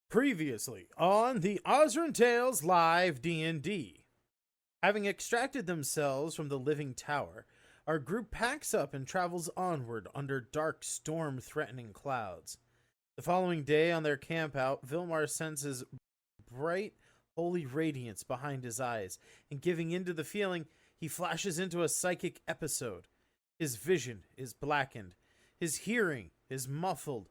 Previously on the Osrynn Tales Live D&D. Having extracted themselves from the living tower, our group packs up and travels onward under dark, storm-threatening clouds. The following day on their campout, Vilmar senses bright, holy radiance behind his eyes, and giving into the feeling, he flashes into a psychic episode. His vision is blackened. His hearing is muffled.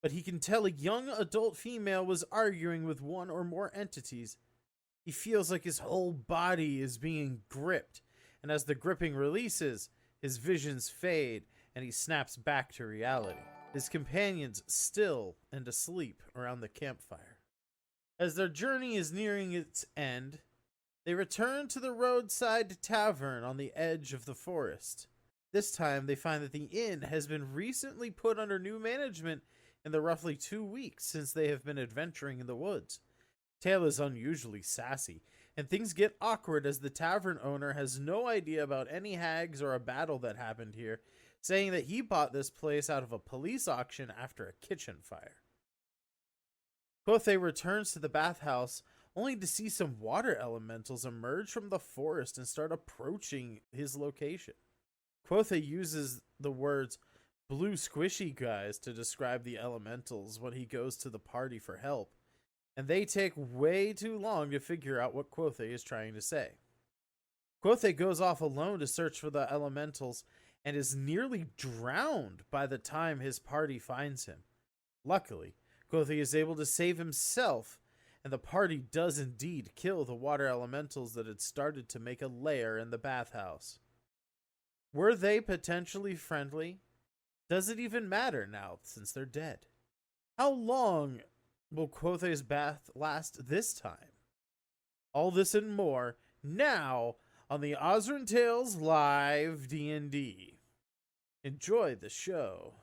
But he can tell a young adult female was arguing with one or more entities. He feels like his whole body is being gripped, and as the gripping releases, his visions fade and he snaps back to reality. His companions still and asleep around the campfire. As their journey is nearing its end, they return to the roadside tavern on the edge of the forest. This time they find that the inn has been recently put under new management in the roughly 2 weeks since they have been adventuring in the woods. Tale is unusually sassy, and things get awkward as the tavern owner has no idea about any hags or a battle that happened here, saying that he bought this place out of a police auction after a kitchen fire. Quothe returns to the bathhouse only to see some water elementals emerge from the forest and start approaching his location. Quothe uses the words blue squishy guys to describe the elementals when he goes to the party for help, and they take way too long to figure out what Quothe is trying to say. Quothe goes off alone to search for the elementals and is nearly drowned by the time his party finds him. Luckily, Quothe is able to save himself, and the party does indeed kill the water elementals that had started to make a lair in the bathhouse. Were they potentially friendly? Does it even matter now since they're dead? How long will Quothe's bath last this time? All this and more now on the Osrynn Tales Live D&D. Enjoy the show.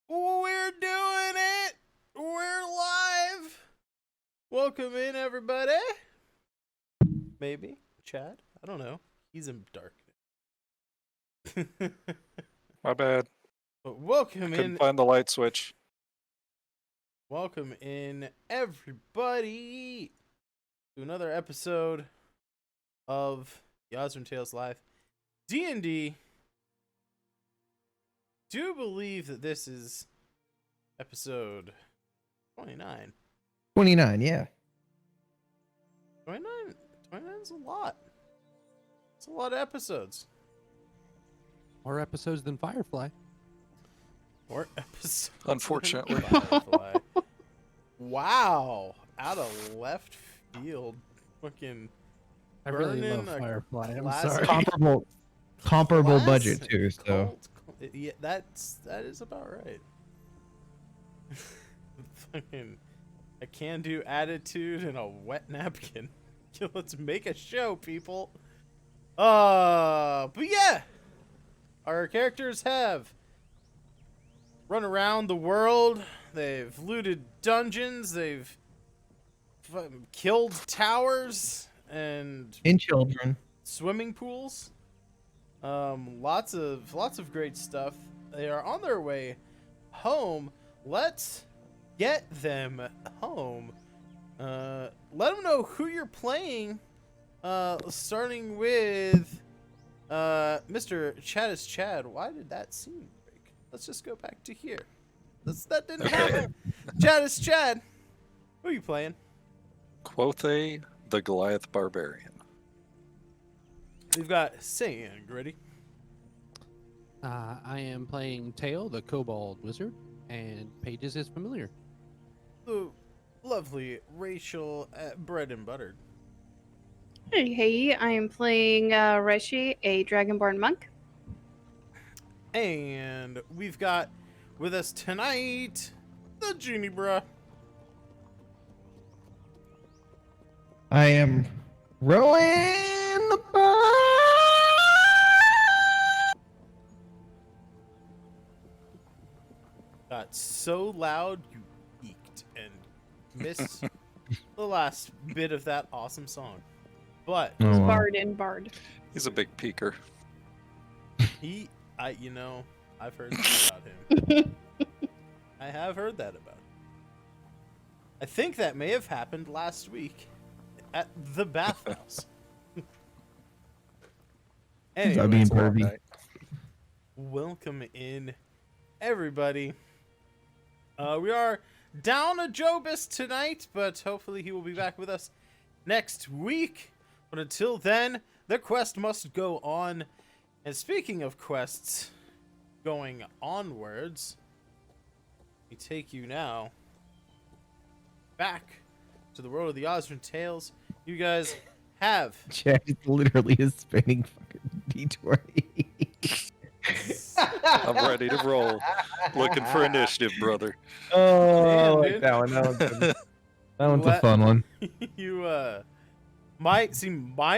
We're doing it! We're live! Welcome in, everybody! Maybe. Chad? I don't know. He's in darkness. My bad. But welcome Couldn't in. find the light switch. Welcome in, everybody, to another episode of the Osrynn Tales Live D&D. Do believe that this is episode 29. 29, yeah. 29 is a lot. It's a lot of episodes. More episodes than Firefly. More episodes. Unfortunately. than Firefly. Wow. Out of left field. Fucking I really love burning a Firefly. I'm classic- sorry. Comparable budget Classic too, so cult. Yeah, that is about right. Fucking a can-do attitude and a wet napkin. Let's make a show, people. But yeah, our characters have run around the world. They've looted dungeons. They've killed towers and And children. swimming pools. Lots of great stuff. They are on their way home. Let's get them home. Let them know who you're playing. Starting with Mr. Chad is Chad. Why did that scene break? Let's just go back to here. That didn't happen. Chad is Chad. Who are you playing? Quothe, the Goliath Barbarian. We've got Sang ready. I am playing Tail, the Kobold Wizard, and Pages is familiar. The lovely Rachel Bread and Buttered. Hey, I am playing Reshi, a Dragonborn monk. And we've got with us tonight the Genie Bruh. I am rowing the boat. Got so loud you peaked and missed the last bit of that awesome song. But Oh, wow. Bard and Bard. He's a big peeker. I've heard that about him. I have heard that about him. I think that may have happened last week at the bathhouse. I Anyway, mean, It's a long pervy. night. welcome in, everybody. We are down a Jobus tonight, but hopefully he will be back with us next week. But until then, the quest must go on. And speaking of quests going onwards, we take you now back to the world of the Osrynn Tales. You guys have Chad is literally a spinning fucking D20. I'm ready to roll. Looking for initiative, brother. Oh, I Damn, like dude. that one. That one's, good. That one's a Let- fun one. you my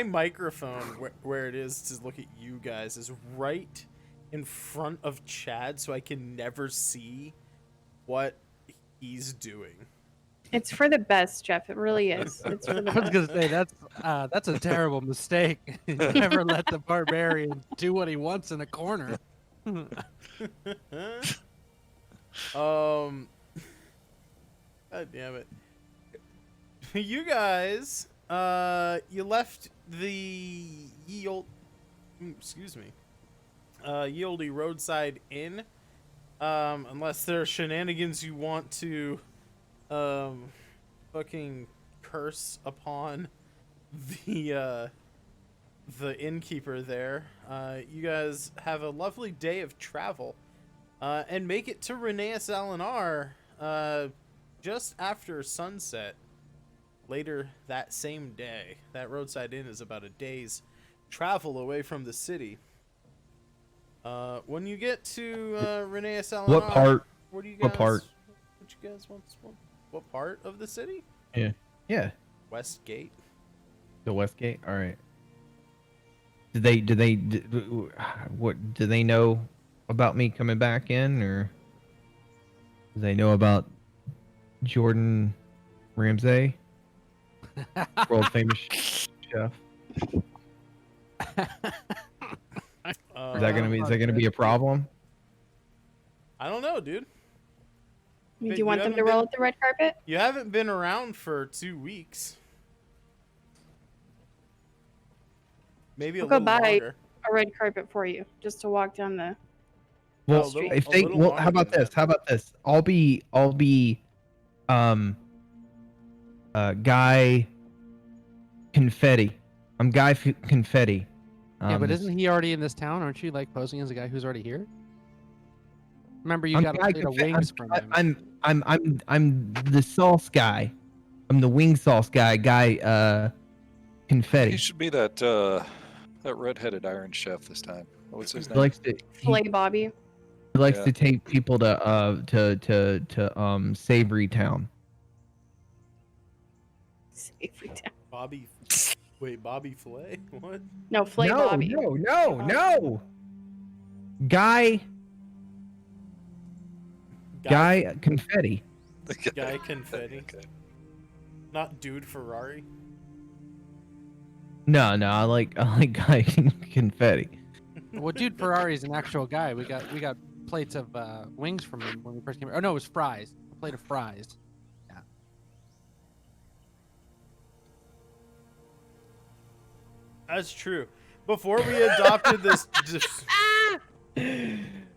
microphone where it is to look at you guys is right in front of Chad, so I can never see what he's doing. It's for the best, Jeff. It really is. It's for the I was best. gonna say that's a terrible mistake. Never let the barbarian do what he wants in a corner. God damn it. You guys, you left the ye olde roadside inn. Unless there are shenanigans you want to, fucking curse upon the innkeeper there. You guys have a lovely day of travel, and make it to Reneus Alinar, just after sunset later that same day. That roadside inn is about a day's travel away from the city. When you get to Reneus Alinar, What part? what do you guys, what part? What you guys want? What part of the city? Yeah, West Gate. the Westgate. All right. What do they know about me coming back in, or do they know about Jordan Ramsay, world famous chef? Is that gonna be a problem? I don't know, dude. Do you you want them haven't to roll been- out the red carpet? You haven't been around for 2 weeks. Maybe a We'll go little by. longer. A red carpet for you, just to walk down the. Well, a little- if a they little well, longer how about than this? that. How about this? I'll be Guy Confetti. I'm Guy Confetti. Yeah, but isn't he already in this town? Aren't you like posing as a guy who's already here? Remember, you I'm got a Guy plate of Confetti. wings from him. I'm the sauce guy. I'm the wing sauce guy. Guy He Confetti. should be that red-headed Iron Chef this time. What's his He name? likes to Flay Bobby. he likes Yeah. to take people to Savory Town. Safely down. Bobby. Wait, Bobby Flay? What? No, Flay no, Bobby. no. Guy Confetti. Guy Confetti. Okay. Not Dude Ferrari. No, I like guy confetti. Well, dude, Ferrari's an actual guy. We got plates of wings from him when we first came. Oh no, it was fries. A plate of fries. Yeah. That's true. Before we adopted this,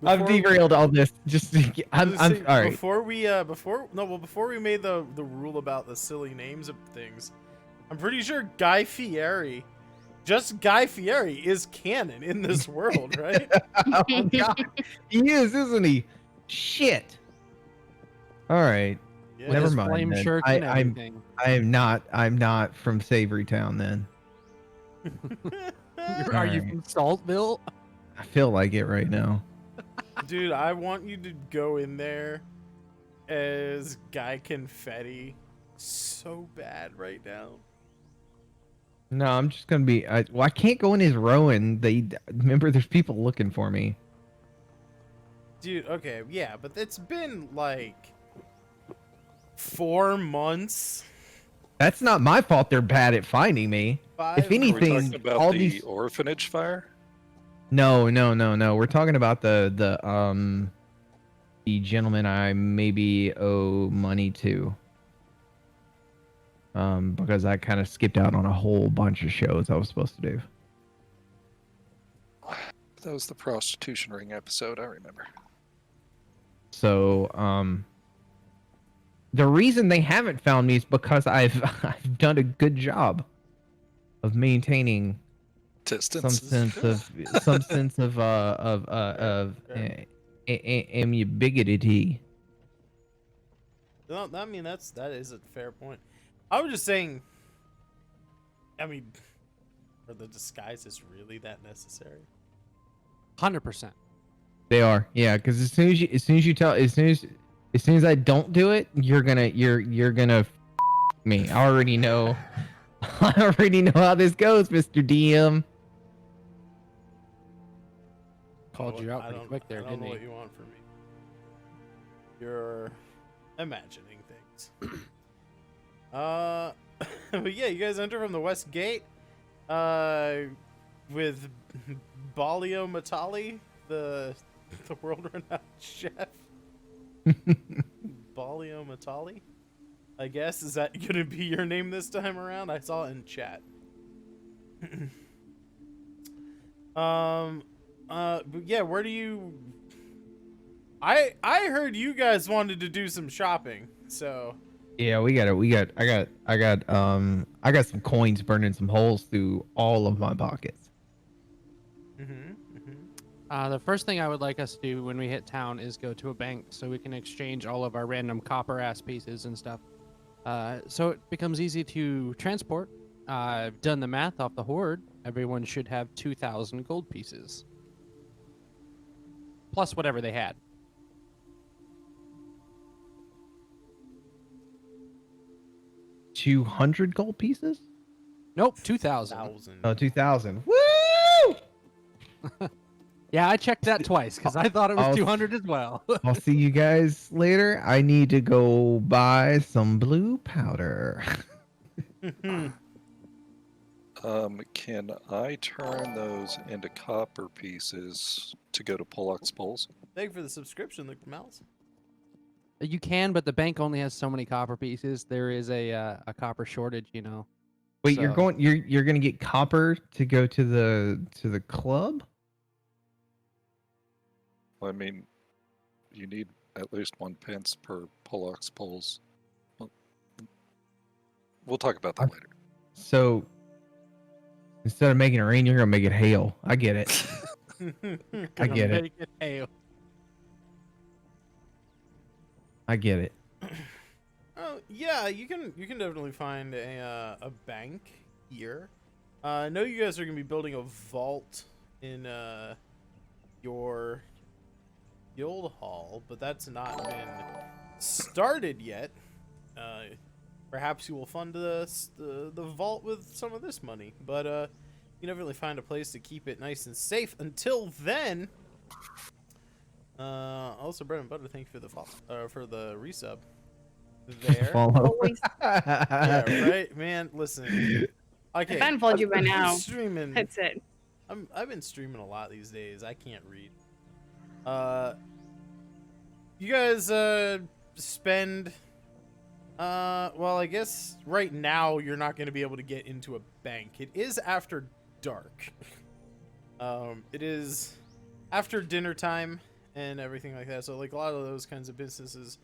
I've derailed all this. Just I'm all right. Before we made the rule about the silly names of things, I'm pretty sure Guy Fieri, just Guy Fieri, is canon in this world, right? Oh God, he is, isn't he? Shit. All right. Yeah. With Never his mind. flame Then. shirts and everything. I'm not from Savory Town then. Are you from Saltville? I feel like it right now. Dude, I want you to go in there as Guy Confetti so bad right now. No, I'm just gonna be. I can't go in his Rowan. Remember, there's people looking for me. Dude, okay, yeah, but it's been like 4 months. That's not my fault. They're bad at finding me. If Are we anything, talking about all the these. orphanage fire? No. We're talking about the gentleman I maybe owe money to. Because I kind of skipped out on a whole bunch of shows I was supposed to do. That was the prostitution ring episode, I remember. So, the reason they haven't found me is because I've done a good job of maintaining Distance. some sense of ambiguity. No, I mean that is a fair point. I was just saying. I mean, are the disguises really that necessary? 100%. They are, yeah. Because as soon as I don't do it, you're gonna me. I already know. I already know how this goes, Mr. DM. Called you out pretty quick there, I don't didn't know he? what you want from me. You're imagining things. But yeah, you guys enter from the west gate. With Balio Matali, the world-renowned chef. Balio Matali, I guess. Is that gonna be your name this time around? I saw it in chat. But yeah, where do you? I heard you guys wanted to do some shopping, so. Yeah, I got some coins burning some holes through all of my pockets. The first thing I would like us to do when we hit town is go to a bank so we can exchange all of our random copper ass pieces and stuff. So it becomes easy to transport. I've done the math off the horde. Everyone should have 2,000 gold pieces. Plus whatever they had. $200 gold pieces? Nope, 2,000. 2,000. Woo! Yeah, I checked that twice because I thought it was 200 as well. I'll see you guys later. I need to go buy some blue powder. Can I turn those into copper pieces to go to Pollock's Bowls? Thank you for the subscription, Luke Mouse. You can, but the bank only has so many copper pieces. There is a copper shortage, you know. Wait, So- you're gonna get copper to go to the club? I mean, you need at least 1 pence per Pollock's Bowls. We'll talk about that later. So instead of making it rain, you're gonna make it hail. I get it. I get it. Make it hail. I get it. Oh yeah, you can definitely find a bank here. I know you guys are gonna be building a vault in your guild hall, but that's not been started yet. Perhaps you will fund the vault with some of this money, but you can definitely find a place to keep it nice and safe. Until then. Also, Bread and Butter, thank you for the resub. there. Follow. Always. Yeah, right, man. Listen, okay. If I hadn't followed you by I'm now, streaming. that's it. I've been streaming a lot these days. I can't read. You guys spend. Well, I guess right now you're not going to be able to get into a bank. It is after dark. It is after dinner time and everything like that. So like a lot of those kinds of businesses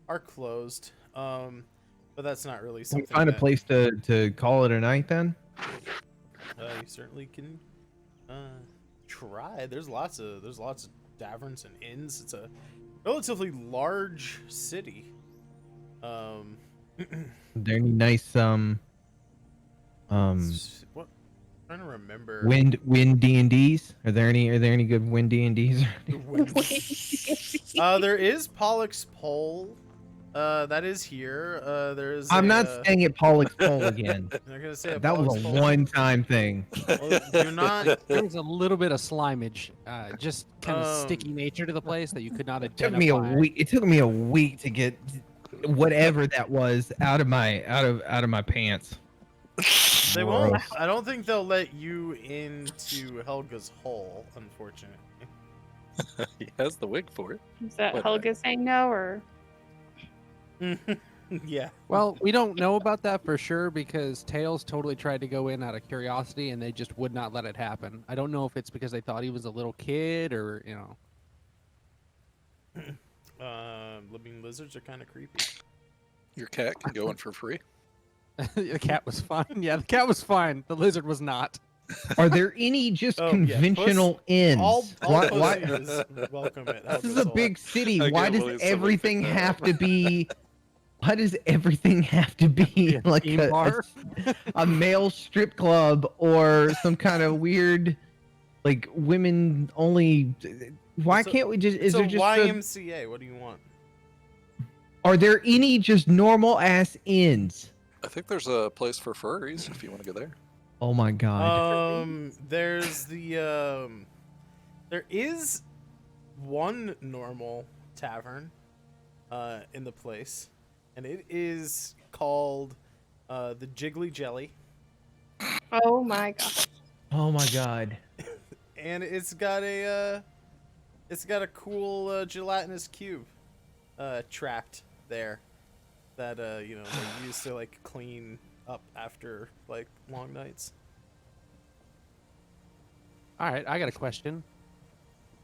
are closed. But that's not really Can we something. find a that- place to call it a night then? You certainly can try. There's lots of taverns and inns. It's a relatively large city. Are there any nice what? I'm trying to remember. wind D&Ds? Are there any good wind D&Ds? There is Pollock's Pole. That is here. There's. I'm not staying at Pollock's Pole again. I'm not gonna say a That was Pollock's a Pole. one-time thing. Well, you're not. There was a little bit of slimage, just kind of sticky nature to the place that you could not identify. Took me a week. It took me a week to get whatever that was out of my pants. They won't. I don't think they'll let you into Helga's hole, unfortunately. He has the wig for it. Is that What? Helga saying no, or Yeah. Well, we don't know about that for sure because Tails totally tried to go in out of curiosity and they just would not let it happen. I don't know if it's because they thought he was a little kid or, you know. Living lizards are kind of creepy. Your cat can go in for free. The cat was fine. Yeah, the cat was fine. The lizard was not. Are there any just Oh, yeah, conventional inns? All Why- pussies welcome it. This is a big city. I Why can't does believe somebody everything picked that have up. to be? Why does everything have to be like theme bar? a male strip club or some kind of weird, like women only? Why It's a- can't we just? Is It's a there just? YMCA. What do you want? Are there any just normal ass inns? I think there's a place for furries if you want to go there. Oh my god! There's the there is one normal tavern in the place, and it is called the Jiggly Jelly, oh my god, Oh my god! and it's got a cool gelatinous cube trapped there that you know they use to like clean up after like long nights. All right, I got a question.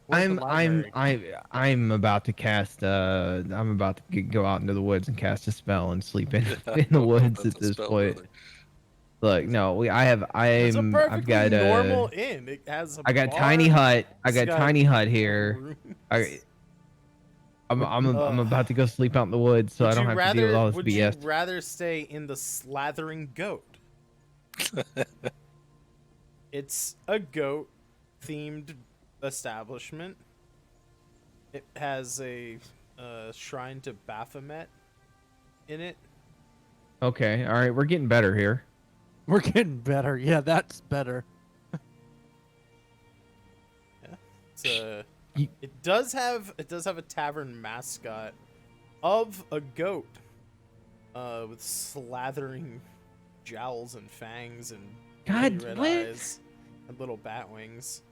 Where's the library? I'm about to cast. I'm about to go out into the woods and cast a spell and sleep in the woods That's at a this spell, point. brother. Look, no, It's a I've perfectly got normal inn. It has a I got bar, tiny hut. I it's got tiny hut here. rooms. I'm about to go sleep out in the woods, so I Would don't you have rather, to deal with all this would BS. you rather stay in the Slathering Goat? It's a goat themed establishment. It has a shrine to Baphomet in it. Okay, all right, we're getting better here. We're getting better. Yeah, that's better. It's a, Ye- it does have a tavern mascot of a goat with slathering jowls and fangs and God, red what? eyes and little bat wings.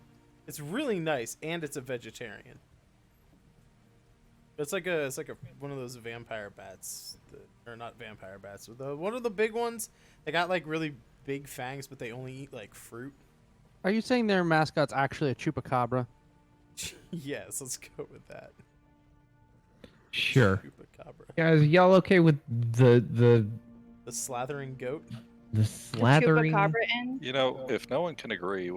It's really nice, and it's a vegetarian. It's like a one of those vampire bats, or not vampire bats. What are the big ones? They got like really big fangs, but they only eat like fruit. Are you saying their mascot's actually a chupacabra? Yes, let's go with that. Sure, Chupacabra. guys, y'all okay with the The slathering goat. the slathering? Chupacabra Inn. You know, if no one can agree,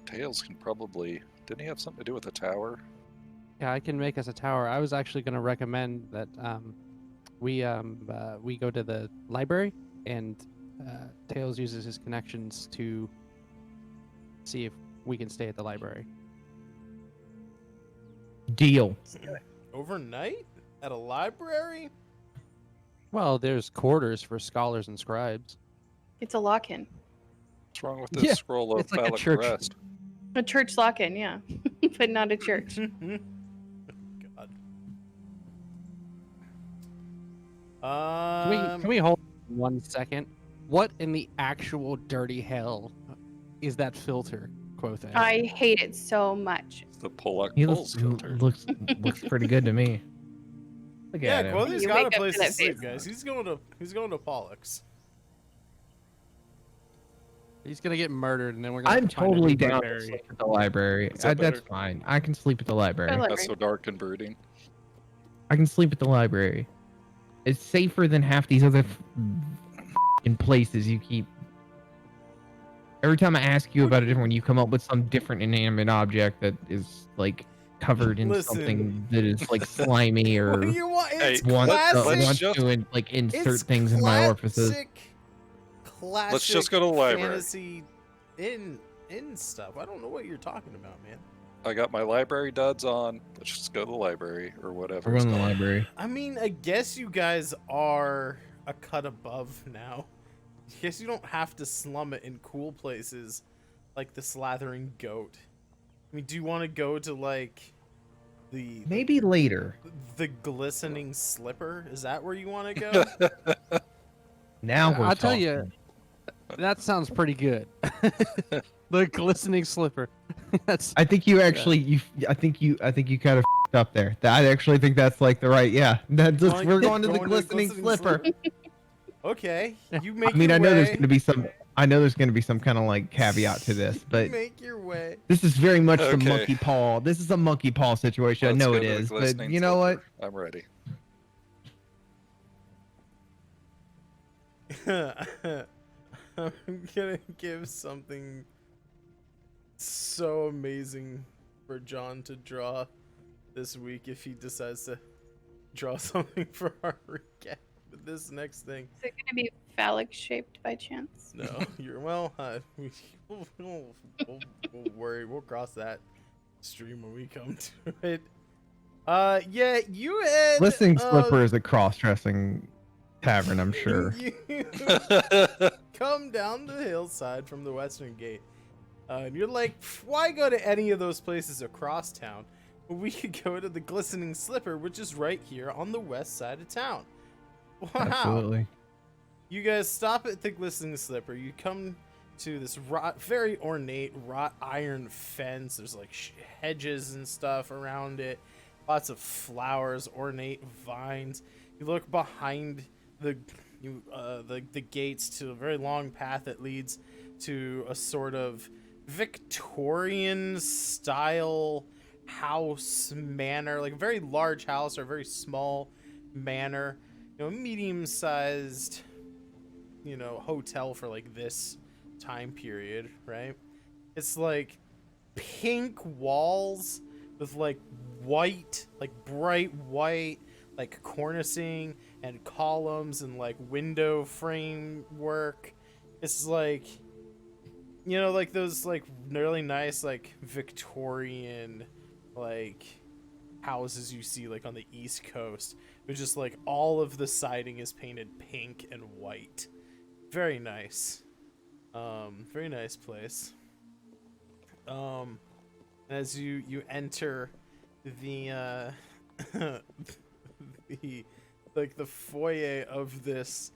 Tails can probably. Didn't he have something to do with a tower? Yeah, I can make us a tower. I was actually going to recommend that we go to the library and Tails uses his connections to see if we can stay at the library. Deal. Overnight at a library. Well, there's quarters for scholars and scribes. It's a lock-in, What's wrong with this Yeah, scroll of it's like a phallic church. rest? a church lock-in, yeah, but not a church. God. Can we hold 1 second? What in the actual dirty hell is that filter, Quothe? I hate it so much. The Pollock He Pulse filter. looks pretty good to me. Look Yeah, at him. Quothy's You got a wake up place to to that sleep, face. guys. He's going to Pollock's. He's gonna get murdered, and then we're gonna. I'm have to find a totally new down to barbarian. sleep at the library. Is that That's better? fine. I can sleep at the library. I like- That's so dark and brooding. I can sleep at the library. It's safer than half these other in places you keep. Every time I ask you about a different one, you come up with some different inanimate object that is like covered in Listen. something that is like slimy or What do you want? It's Hey, wants, classic. let's wants just- to like insert It's things in my orifices. Classic. Let's just go to the library. Fantasy in stuff. I don't know what you're talking about, man. I got my library duds on. Let's just go to the library or whatever. We're it's going to the called. library. I mean, I guess you guys are a cut above now. I guess you don't have to slum it in cool places like the Slathering Goat. I mean, do you want to go to like Maybe later. the Glistening Slipper? Is that where you want to go? Now we're I'll tell talking. you, that sounds pretty good. The glistening slipper. That's I think you actually I think you kind of up there. I actually think that's like the right. Yeah, that's just, Like, we're going to the going glistening slipper. Okay, you make I mean, your I know there's way. going to be some. I know there's going to be some kind of like caveat to this, but Make your way. this is very much the Okay. monkey paw. This is a monkey paw situation. Let's I know go it to the is, but glistening you know what? slipper. I'm ready. I'm gonna give something so amazing for John to draw this week if he decides to draw something for our recap. But this next thing, Is it going to be phallic shaped by chance? no, you're we'll worry. We'll cross that stream when we come to it. Yeah, you had Glistening slipper is a cross-dressing tavern, I'm sure. You come down the hillside from the western gate, and you're like, why go to any of those places across town? Well, we could go to the Glistening Slipper, which is right here on the west side of town. Wow. Absolutely. You guys stop at the Glistening Slipper. You come to this very ornate wrought iron fence. There's like hedges and stuff around it. Lots of flowers, ornate vines. You look behind the gates to a very long path that leads to a sort of Victorian style house manor, like a very large house or a very small manor, medium sized, hotel for like this time period, right? It's like pink walls with like white, like bright white, like cornicing and columns and like window framework. It's like, like those like really nice like Victorian like houses you see like on the East Coast, but just like all of the siding is painted pink and white. Very nice. Very nice place. As you enter the the foyer of this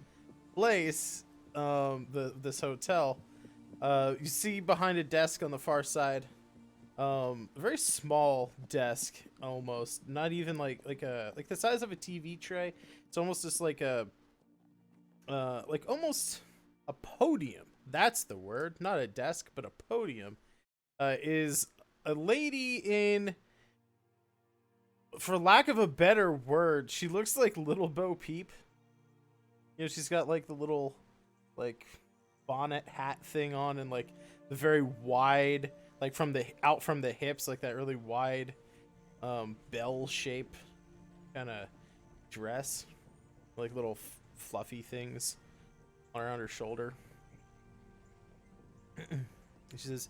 place, this hotel, you see behind a desk on the far side, a very small desk, almost not even like the size of a TV tray. It's almost just like almost a podium. That's the word, not a desk, but a podium. Is a lady in, for lack of a better word, she looks like Little Bo Peep. She's got like the little like bonnet hat thing on and like the very wide, like from the hips, like that really wide bell shape kind of dress, like little fluffy things around her shoulder. She says,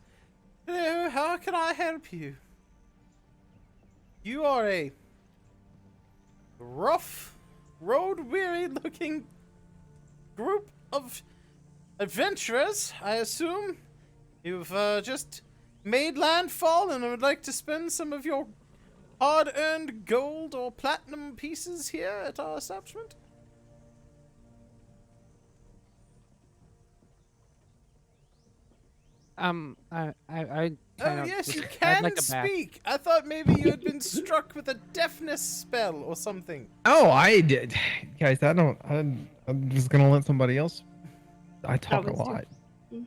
"Hello, how can I help you? You are a rough, road-weary looking group of adventurers, I assume. You've just made landfall and would like to spend some of your hard-earned gold or platinum pieces here at our establishment?" I Oh kind of yes, you I'd can like a bath. speak. I thought maybe you had been struck with a deafness spell or something. Oh, I did, guys. I'm just gonna let somebody else. I talk a was you.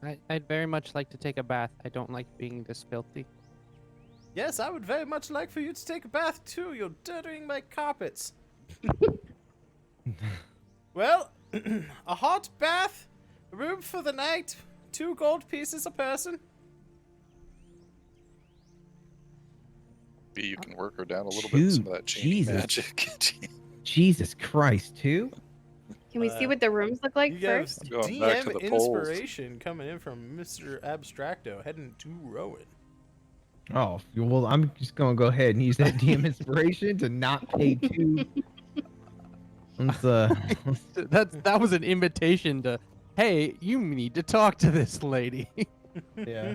lot. I'd very much like to take a bath. I don't like being this filthy. Yes, I would very much like for you to take a bath too. You're dirtying my carpets. Well, a hot bath, a room for the night, 2 gold pieces a person. Maybe you can work her down a little bit with some of that genie Jesus. magic. Jesus Christ, too. Can we see what the rooms look like You have first? Going back to DM the polls. inspiration coming in from Mr. Abstracto, heading to Rowan. Oh, well, I'm just gonna go ahead and use that DM inspiration to not pay 2. That was an invitation to, hey, you need to talk to this lady. Yeah.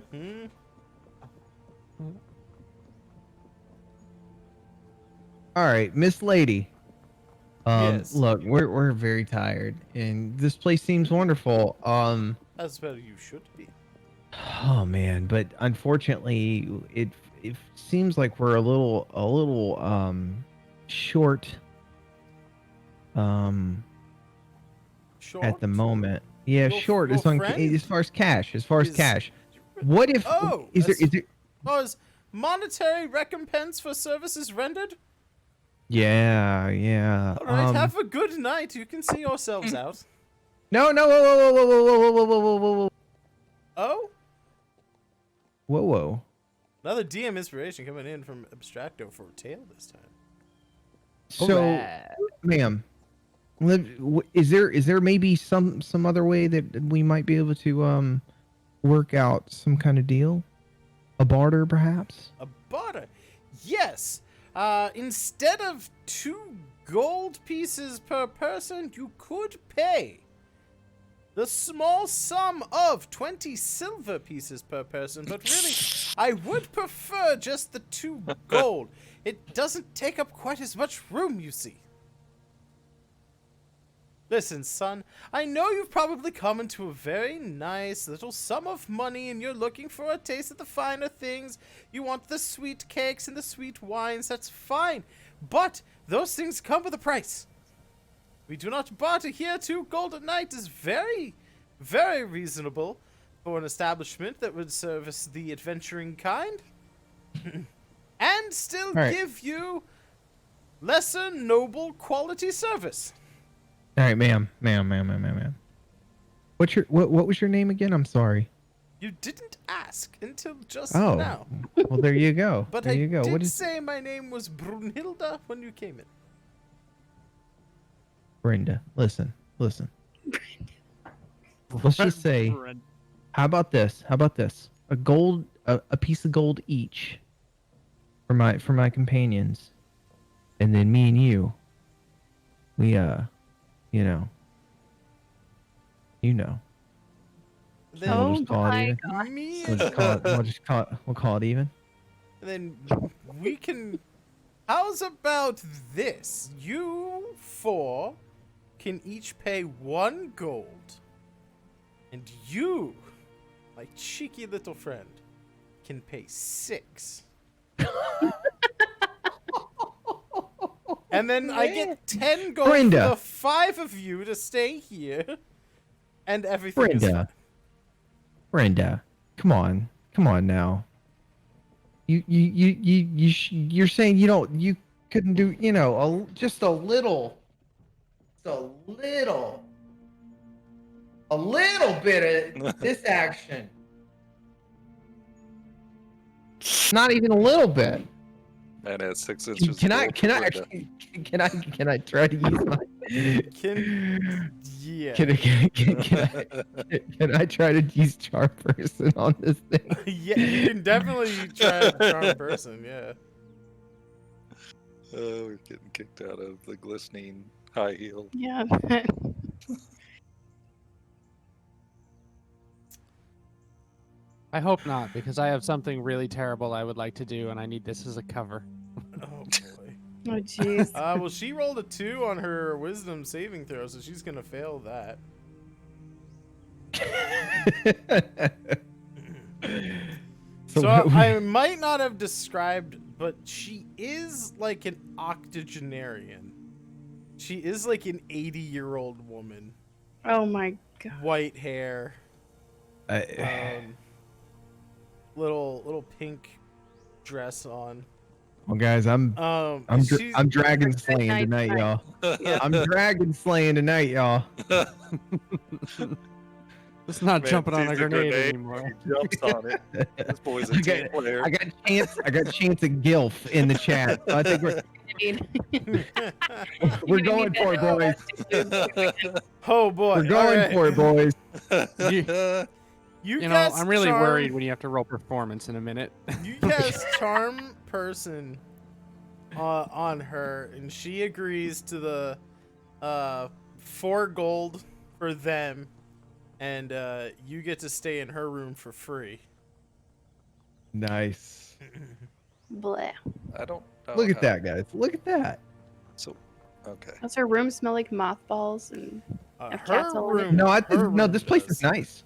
All right, Miss Lady. Yes. Look, we're very tired, and this place seems wonderful. As well you should be. Oh man, but unfortunately, it seems like we're a little short. Short? At the moment, yeah, Your- short your as far friend as far as cash. As far as is- cash, what if Oh, is that's- there? Oh, is monetary recompense for services rendered? Yeah, yeah. All right, have a good night. You can see yourselves out. No, whoa, whoa, whoa, whoa, whoa, whoa, whoa, whoa, whoa, Oh, whoa, whoa. another DM inspiration coming in from Abstracto for a tale this time. So, ma'am, is there maybe some other way that we might be able to work out some kind of deal, a barter perhaps? A barter? Yes. Instead of 2 gold pieces per person, you could pay the small sum of 20 silver pieces per person, but really, I would prefer just the 2 gold. It doesn't take up quite as much room, you see. Listen, son, I know you've probably come into a very nice little sum of money and you're looking for a taste of the finer things. You want the sweet cakes and the sweet wines, that's fine. But those things come with a price. We do not barter here. 2 gold a night is very, very reasonable for an establishment that would service the adventuring kind. And still right. give you lesser noble quality service. All right, ma'am. What was your name again? I'm sorry. You didn't ask until just Oh, now. well, there you go. But there you go. I What did is say my name was Brunhilde when you came in. Brenda? Listen. Let's just say, how about this? A piece of gold each for my companions, and then me and you. We you know. Then So we'll just call it my even. God. me We'll and just call it. We'll call it even. then we can. How's about this? You 4 can each pay 1 gold, and you, my cheeky little friend, can pay 6. And then I get 10 gold Brenda. for the 5 of you to stay here, and everything is fine. Brenda, come on now. You're saying you couldn't do just a little bit of this action. Not even a little bit. And at 6 inches. Can of I gold can for I Brenda. actually can I try to use my Yeah. can I try to use charm person on this thing? Yeah, you can definitely try to charm person, yeah. Oh, we're getting kicked out of the glistening high heel. Yeah. I hope not, because I have something really terrible I would like to do, and I need this as a cover. Oh boy. Oh jeez. Well, she rolled a 2 on her wisdom saving throw, so she's gonna fail that. So I might not have described, but she is like an octogenarian. She is like an 80-year-old woman. Oh my god. White hair. Little pink dress on. Well, guys, I'm dragon slaying tonight, y'all. I'm dragon slaying tonight, y'all. It's not Man jumping on sees a grenade anymore. He jumps on it. This boy's a team player. I got chance at Gilf in the chat. So I think we're going for it, boys. Oh boy, We're going for it, boys. You know, cast I'm really charm, worried when you have to roll performance in a minute. You cast charm person on her, and she agrees to the 4 gold for them, and you get to stay in her room for free. Nice. Bleh. I don't know. Look at how- that, guys. Look at that. So, okay. Does her room smell like mothballs? And Have cats Her all in it? room. No, her no. room This place does. is nice.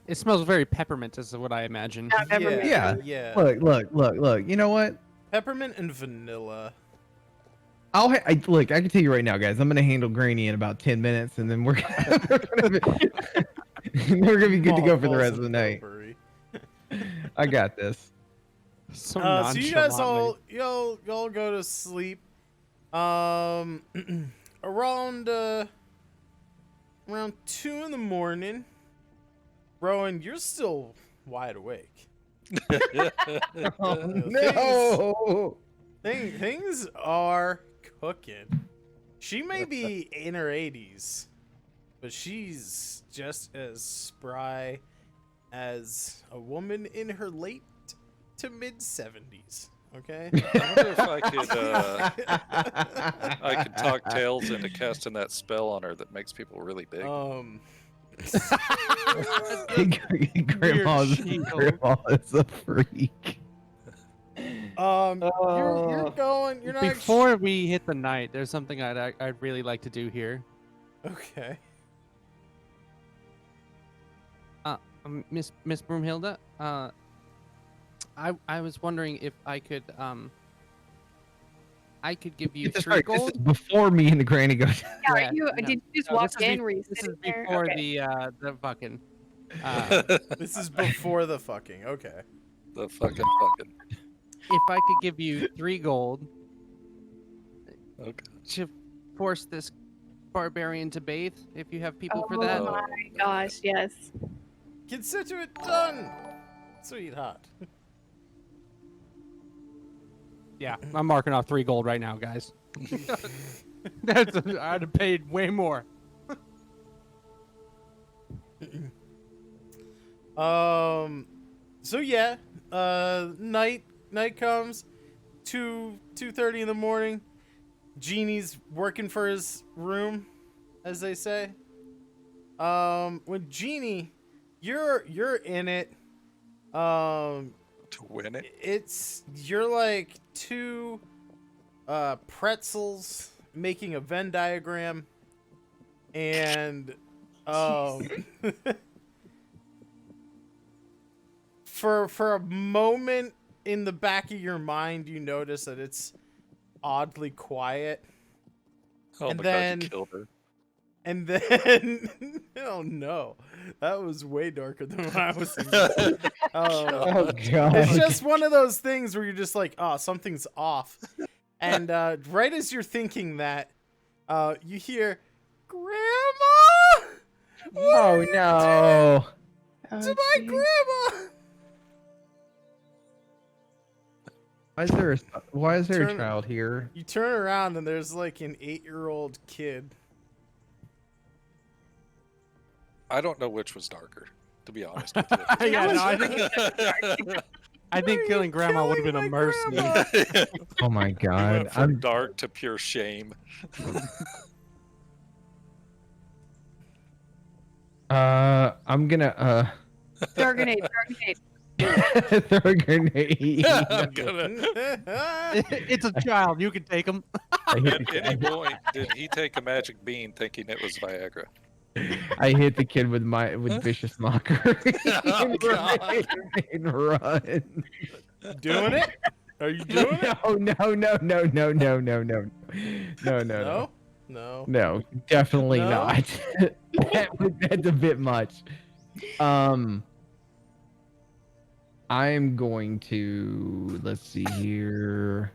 It smells very peppermint, is what I imagine. Peppermint. Yeah. Yeah. Look. You know what? Peppermint and vanilla. Look. I can tell you right now, guys. I'm gonna handle Granny in about 10 minutes, and then we're gonna be good to go for the rest of the night. Potpourri. I got this. So So you guys nonchalantly. y'all go to sleep. Around 2 in the morning. Rowan, you're still wide awake. Oh, no. Things are cooking. She may be in her 80s, but she's just as spry as a woman in her late to mid 70s. Okay. I wonder if I could talk Tails into casting that spell on her that makes people really big. Grandma is a freak. You're going. You're not. Before we hit the night, there's something I'd really like to do here. Okay. Miss Broomhilda, I was wondering if I could give you Get this 3 right, this gold. is before me and the granny go. Yeah, did you just No, walk this is in? Were you This is sitting there? before Okay. the fucking. This is before the fucking. Okay. The fucking. If I could give you 3 gold Okay. to force this barbarian to bathe, if you have people for that. Oh my gosh, yes. Consider it done, sweetheart. Yeah, I'm marking off 3 gold right now, guys. I'd have paid way more. So yeah, night comes, 2:30 in the morning. Genie's working for his room, as they say. When Genie, you're in it. To win it. You're like 2 pretzels making a Venn diagram, and for a moment in the back of your mind, you notice that it's oddly quiet. Oh And my then- god, you killed her. And then, oh no, that was way darker than what I was thinking. Oh god. It's just one of those things where you're just like, oh, something's off. And right as you're thinking that, you hear, Grandma! Oh no. Oh, To my geez. grandma! Why is there a Turn- child here? You turn around and there's like an 8-year-old kid. I don't know which was darker, to be honest with you. Yeah, no, I Why think are killing you Grandma would have been killing a my mercy. grandma? Oh my We god. went from I'm dark to pure shame. I'm gonna Throw a grenade, throw a grenade. throw a grenade. I'm gonna. It's a child. You can take him. At any point, did he take a magic bean thinking it was Viagra? I hit the kid with vicious mockery Oh, God. and run. Doing it? Are you doing it? No. No. No, definitely No? not. That's a bit much. I'm going to, let's see here.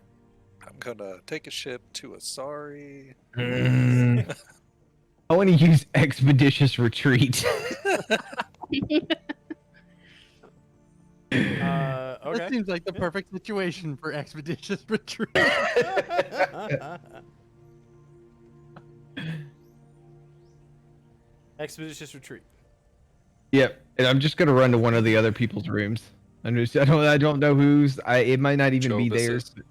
I'm gonna take a ship to Asari. I want to use expeditious retreat. That Okay. seems like the perfect situation for expeditious retreat. Expeditious retreat. Yep, and I'm just gonna run to one of the other people's rooms. I don't know whose. It might not even be theirs. Jovis's.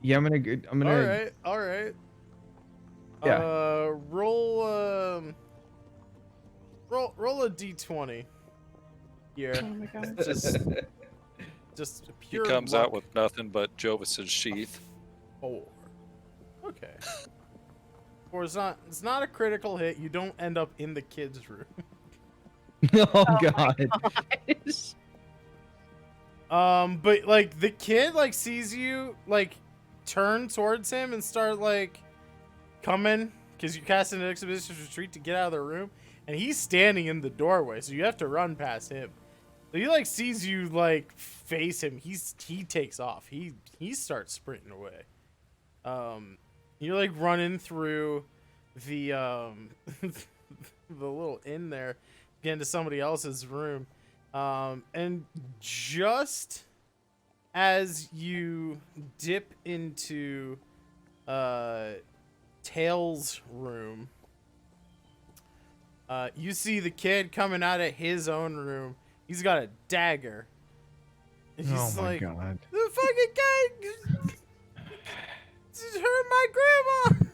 Yeah, I'm gonna. All right. Yeah. Roll a d20 here. Oh my god. Just He pure comes luck. out with nothing but Jovis's sheath. 4. Okay. 4 is not a critical hit. You don't end up in the kid's room. Oh god. But like the kid like sees you like turn towards him and start like coming because you cast an expeditious retreat to get out of the room, and he's standing in the doorway, so you have to run past him. So he like sees you like face him. He takes off. He starts sprinting away. You're like running through the the little inn there, getting to somebody else's room. And just as you dip into Tails' room, you see the kid coming out of his own room. He's got a dagger. And Oh he's my like, god. the fucking guy just hurt my grandma.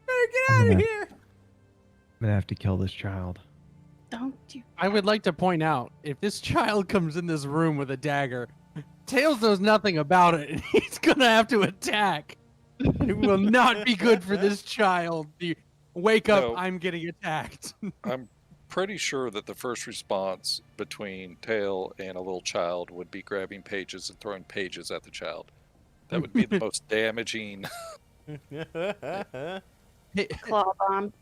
Better get out of here. I'm gonna have to kill this child. Don't you? I would like to point out, if this child comes in this room with a dagger, Tails knows nothing about it, and he's gonna have to attack. It will not be good for this child. Wake up, No. I'm getting attacked. I'm pretty sure that the first response between Tail and a little child would be grabbing pages and throwing pages at the child. That would be the most damaging. Claw bomb.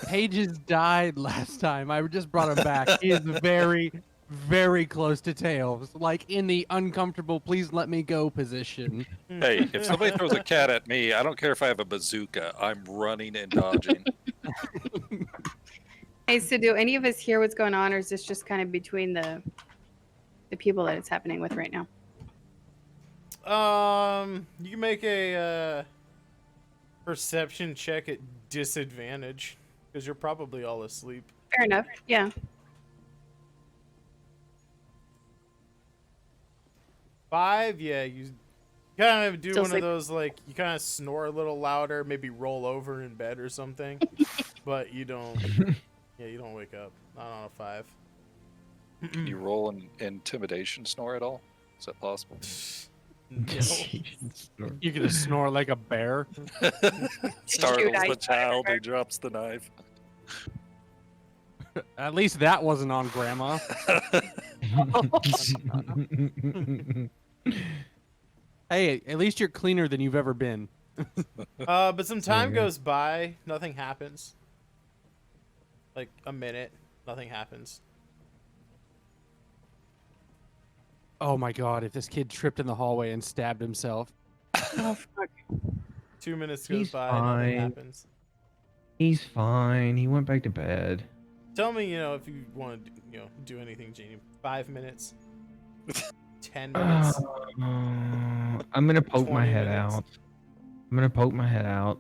Pages died last time. I just brought him back. He is very, very close to Tails. Like in the uncomfortable, please let me go position. Hey, if somebody throws a cat at me, I don't care if I have a bazooka. I'm running and dodging. Hey, so do any of us hear what's going on, or is this just kind of between the people that it's happening with right now? You can make a perception check at disadvantage because you're probably all asleep. Fair enough. Yeah. 5, yeah, you kind of do Still one sleep. of those like you kind of snore a little louder, maybe roll over in bed or something, but you don't. Yeah, you don't wake up. Not on a 5. Can you roll an intimidation snore at all? Is that possible? You're gonna snore like a bear. Startles I the child, he drops the knife. At least that wasn't on Grandma. Hey, at least you're cleaner than you've ever been. But some time you go. goes by, nothing happens. Like a minute, nothing happens. Oh my god, if this kid tripped in the hallway and stabbed himself. Oh fuck. 2 minutes goes He's by, nothing fine. happens. He's fine. He went back to bed. Tell me, if you want to, do anything, Genie. 5 minutes. 10 minutes. I'm gonna poke my 20 head minutes. out. I'm gonna poke my head out.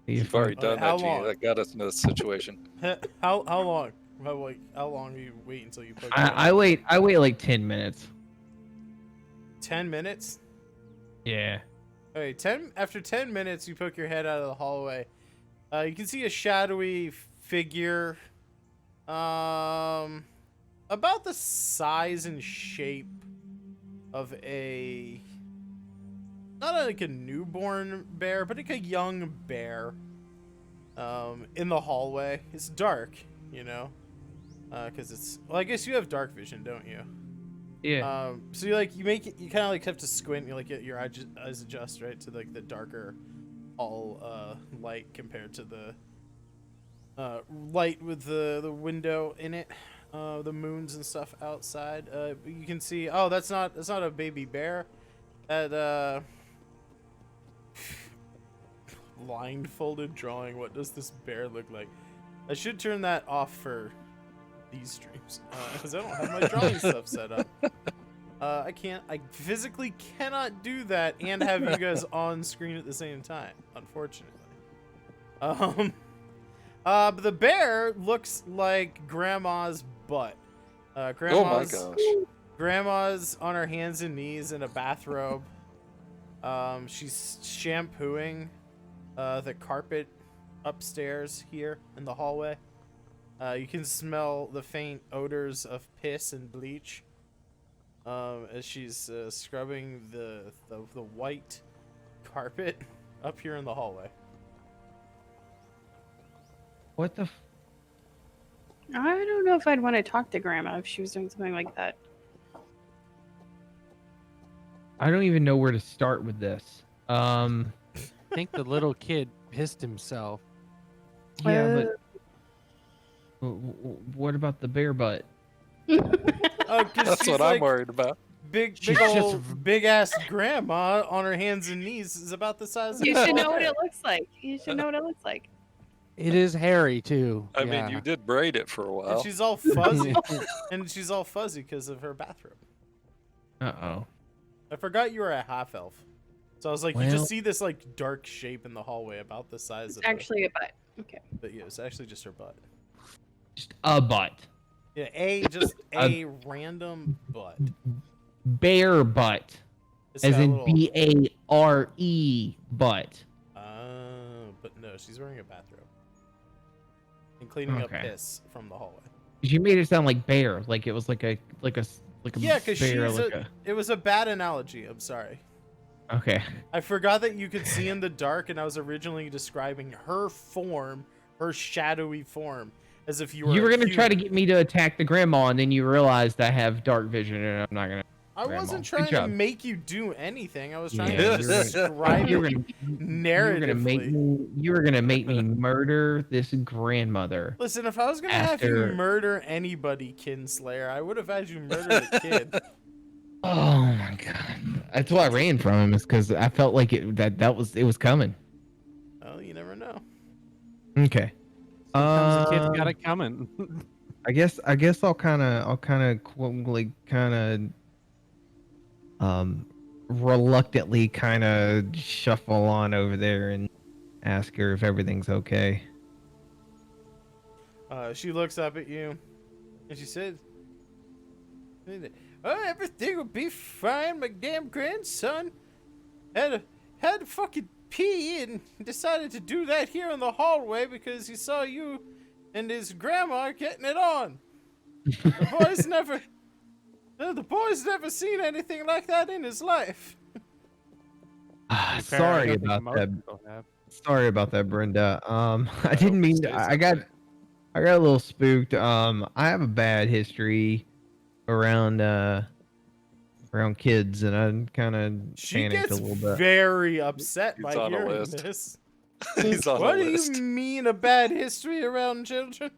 See if You've already done How that, Gene. long? That got us into this situation. How long? How long do you wait until you poke? I wait like 10 minutes. 10 minutes. Yeah. Okay, after 10 minutes, you poke your head out of the hallway. You can see a shadowy figure, about the size and shape of not like a newborn bear, but like a young bear. in the hallway. It's dark, you know, because it's, well, I guess you have dark vision, don't you? Yeah. So you like, you kind of like have to squint, you like get your eyes adjust, right, to like the darker hall light compared to the light with the window in it, the moons and stuff outside. You can see, oh, that's not a baby bear. That blindfolded drawing. What does this bear look like? I should turn that off for these streams because I don't have my drawing stuff set up. I physically cannot do that and have you guys on screen at the same time, unfortunately. But the bear looks like Grandma's butt. Grandma's, Oh my gosh. Grandma's on her hands and knees in a bathrobe. She's shampooing the carpet upstairs here in the hallway. You can smell the faint odors of piss and bleach as she's scrubbing the white carpet up here in the hallway. What the? I don't know if I'd want to talk to Grandma if she was doing something like that. I don't even know where to start with this. I think the little kid pissed himself. Yeah, but what about the bear butt? Oh, 'cause That's she's what like, I'm worried about. Big She's just- old big ass grandma on her hands and knees is about the size of You a should know small what bear. it looks like. You should know what it looks like. It is hairy too. I mean, you did braid it for a And while. she's all fuzzy, and she's all fuzzy because of her bathrobe. Uh-oh. I forgot you were a half elf, so I was like, you Well- just see this like dark shape in the hallway about the size It's of actually a butt. Okay. but yeah, it's actually just her butt. Just a butt. Yeah, just a random butt. Bear butt. It's As got a in little- B-A-R-E butt. But no, she's wearing a bathrobe and cleaning up Okay. piss from the hallway. You made it sound like bear, like it was like a Yeah, because bear, she's like it was a bad analogy. I'm sorry. Okay. I forgot that you could see in the dark, and I was originally describing her form, her shadowy form, as if you were. You were a gonna try to human. get me to attack the grandma, and then you realized I have dark vision, and I'm not gonna. I Grandma. wasn't Good trying to job. make you do anything. I was trying Yeah, to you were gonna- describe You were it gonna, narratively. you were gonna make me murder this grandmother. Listen, if I was gonna have you After- murder anybody, Kinslayer, I would have had you murder the kid. Oh my god. That's why I ran from him, is because I felt like it was coming. Well, you never know. Okay. Sometimes the kid's got it coming. I guess I'll kind of reluctantly kind of shuffle on over there and ask her if everything's okay. She looks up at you, and she said, "Oh, everything will be fine. My damn grandson had to fucking pee and decided to do that here in the hallway because he saw you and his grandma getting it on. The boy's never seen anything like that in his life." Sorry about that. Sorry about that, Brenda. I didn't mean to, I got a little spooked. I have a bad history around kids, and I kind of She panicked gets a little bit. very upset He's by on a hearing list. this. He's on What the do list. you mean a bad history around children?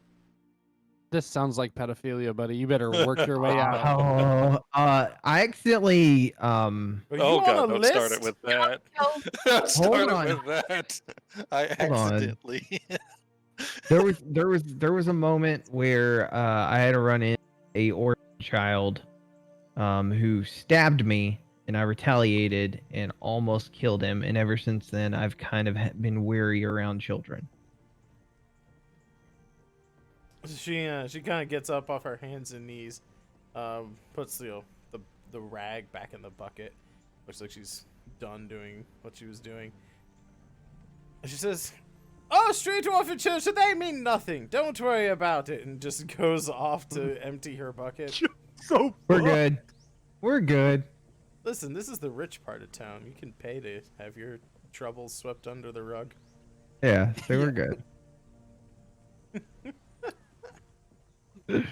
This sounds like pedophilia, buddy. You better work your way out. I accidentally Are you Oh on god, a don't start list? it with that. Tell- Don't start on. it with that. I Hold on. accidentally. there was a moment where I had to run in a orphan child who stabbed me, and I retaliated and almost killed him, and ever since then I've kind of been wary around children. She kind of gets up off her hands and knees, puts the rag back in the bucket. Looks like she's done doing what she was doing. And she says, "Oh, street orphan children, they mean nothing. Don't worry about it." And just goes off to empty her bucket. We're good. We're good. Listen, this is the rich part of town. You can pay to have your troubles swept under the rug. Yeah, so we're good. It's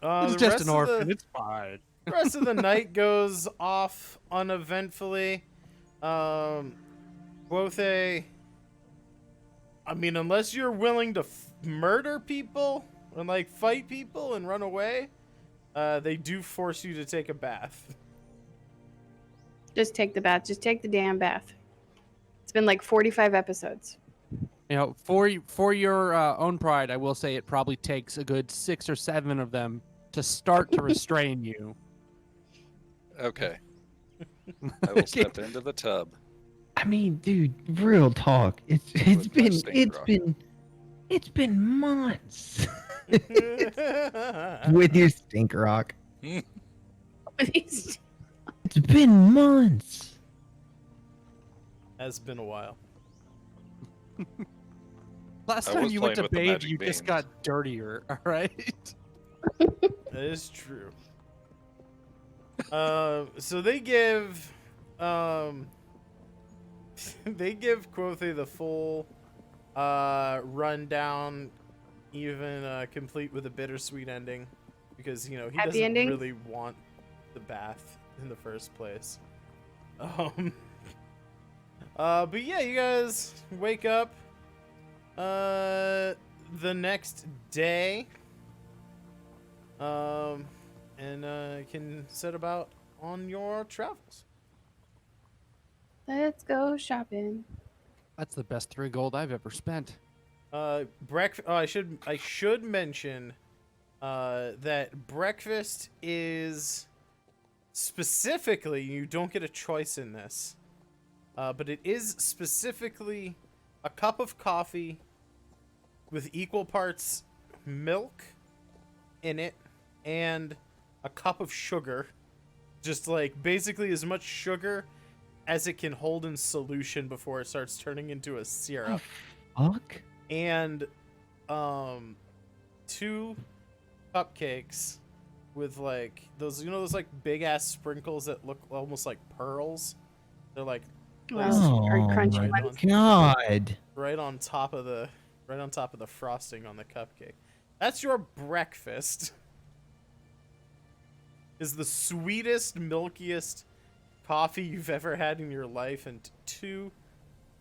The just rest an of orphan. the- It's fine. The rest of the night goes off uneventfully. Quothe, I mean, unless you're willing to murder people and like fight people and run away, they do force you to take a bath. Just take the bath. Just take the damn bath. It's been like 45 episodes. You know, for your own pride, I will say it probably takes a good 6 or 7 of them to start to restrain you. Okay. I will step into the tub. I mean, dude, real talk. It's With my stink rock. been months with your stink rock. It's been months. Has been a while. Last I time was you went playing to with the bathe, magic you just beans. got dirtier. All right. That is true. So they give Quothe the full rundown, even complete with a bittersweet ending, because he Happy doesn't ending? really want the bath in the first place. But yeah, you guys wake up the next day, and can set about on your travels. Let's go shopping. That's the best 3 gold I've ever spent. Breakfast. Oh, I should mention that breakfast is specifically, you don't get a choice in this, but it is specifically a cup of coffee with equal parts milk in it and a cup of sugar, just like basically as much sugar as it can hold in solution before it starts turning into a syrup. Fuck. And 2 cupcakes with like those, those like big ass sprinkles that look almost like pearls. They're like Wow. Or crunchy my ones. God. right on top of the frosting on the cupcake. That's your breakfast. Is the sweetest, milkiest coffee you've ever had in your life, and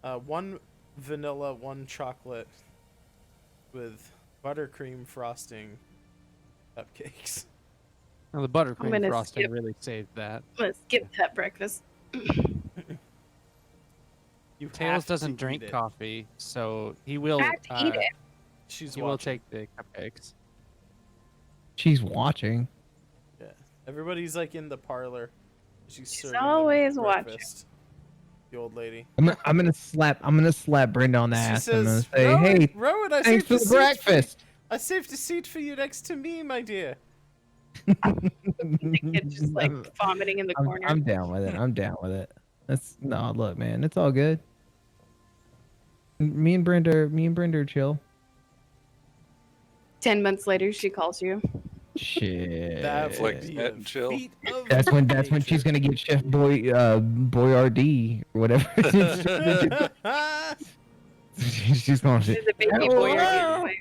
1 vanilla, 1 chocolate with buttercream frosting cupcakes. Now, the buttercream gonna frosting skip. really saved that. Let's skip that breakfast. You Tails have to doesn't eat drink it. coffee, so he will. I have to eat it. She's He will watching. take the cupcakes. She's watching. Yeah. Everybody's like in the parlor. She's serving them always watching. breakfast. The old lady. I'm gonna slap Brenda on the She ass. I'm gonna says, say, Rowan, hey, Rowan, I thanks saved for a the seat breakfast. I saved a seat for you next to me, my dear. The kid's just like vomiting in the corner. I'm down with it. I'm down with it. Look, man, it's all good. Me and Brenda are chill. 10 months later, she calls you. Shit. That would Like be net a and chill. feat of That's when she's nature. gonna get Chef Boyardee or whatever. She's going to She's a baby hello, boy. Or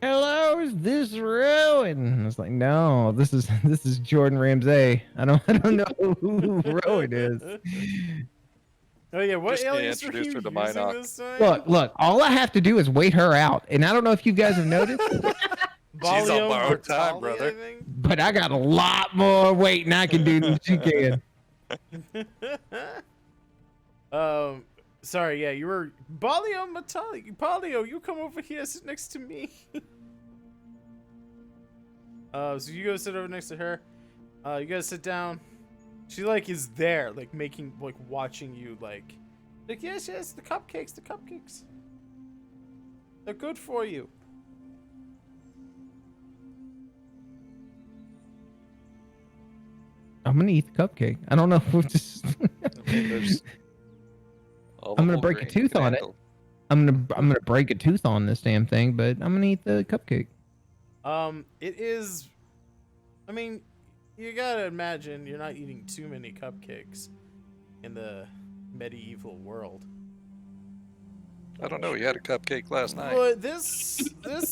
hello, is this Rowan? It's like, no, this is Jordan Ramsay. I don't know who Rowan is. Oh yeah, what Just gonna alias were introduce you her to using Minoc. this time? Look, all I have to do is wait her out. And I don't know if you guys have noticed, She's on Balio borrowed time, Mortali, brother. I think? but I got a lot more waiting I can do than she can. Sorry, yeah, you were Balio Matali. Balio, you come over here, sit next to me. So you go sit over next to her. You guys sit down. She like is there, like making, like watching you, like yes, the cupcakes. They're good for you. I'm gonna eat the cupcake. I don't know if we'll just. I mean, there's all the I'm gonna whole break a grain you tooth can on it. handle. I'm gonna break a tooth on this damn thing, but I'm gonna eat the cupcake. It is. I mean, you gotta imagine you're not eating too many cupcakes in the medieval world. I don't know. You had a cupcake last night. But this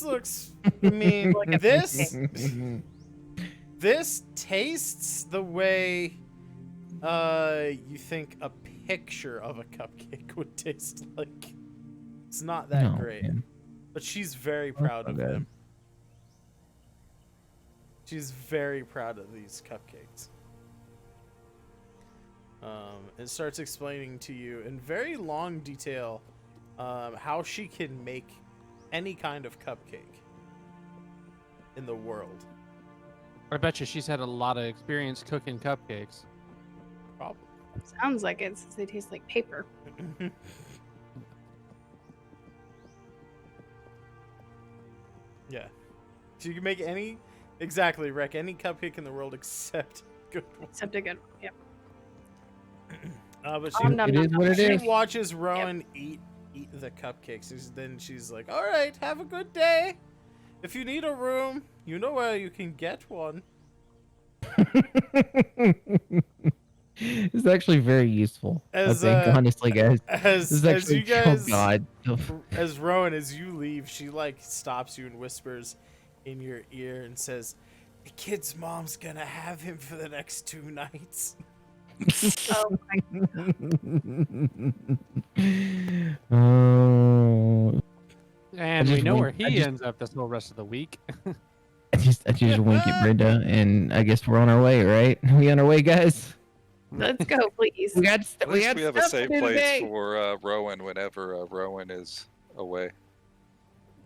looks. I mean, Like a this tastes the way you think a picture of a cupcake would taste like. It's not that No, great, man. but she's very proud so of good. them. She's very proud of these cupcakes. It starts explaining to you in very long detail how she can make any kind of cupcake in the world. I bet you she's had a lot of experience cooking cupcakes. Probably. Sounds like it. Since they taste like paper. Yeah. So you can make any, exactly, Rick, any cupcake in the world except good one. Except a good one. Yep. But Nom, nom, It nom, is nom. what it she is. watches Rowan eat the cupcakes. Then she's like, all right, have a good day. If you need a room, you know where you can get one. It's actually very useful. As, I think, honestly, guys. As This is as actually, you guys, oh god. as Rowan, as you leave, she like stops you and whispers in your ear and says, "The kid's mom's gonna have him for the next 2 nights." Oh my Oh, And just we know where wink- I he just- ends up this whole rest of the week. I just wink at Brenda, and I guess we're on our way, right? We on our way, guys. Let's go, please. We got At we least got we have a stuff safe to do place today. for Rowan whenever Rowan is away.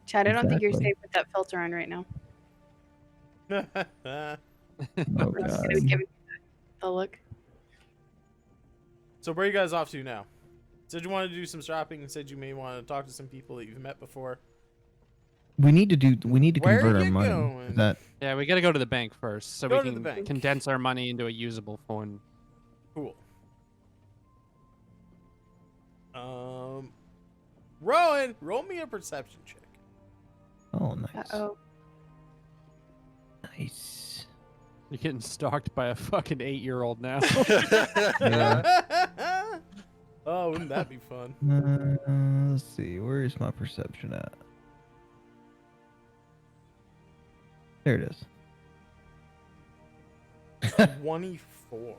Chad, I don't think you're Exactly. safe with that filter on right now. Oh I'm god. just gonna give you the look. So where are you guys off to now? Said you wanted to do some shopping and said you may want to talk to some people that you've met before. We need to Where convert are our you money. going? Is that Yeah, we got to go to the bank first so Go we to the can bank. condense our money into a usable form. Cool. Rowan, roll me a perception check. oh nice. Uh-oh. Nice. You're getting stalked by a fucking 8-year-old now. Oh, wouldn't that be fun? Let's see. Where is my perception at? There it is. 24.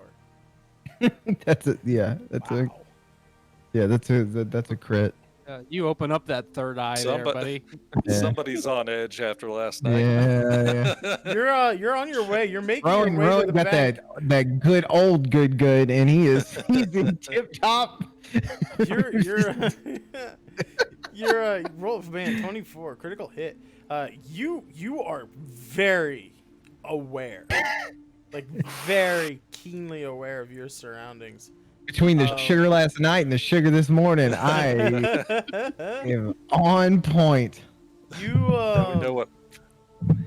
That's it. Yeah, that's a Wow. that's a crit. You open up that third eye there, Somebody- buddy. Yeah. Somebody's on edge after last night. Yeah, yeah. You're on your way. You're making Rowan, your way to Rowan the got bank. that good old good, and he's in tip top. You're roll man 24 critical hit. You are very aware, like very keenly aware of your surroundings. Between the Oh. sugar last night and the sugar this morning, I am on point. You Now we know what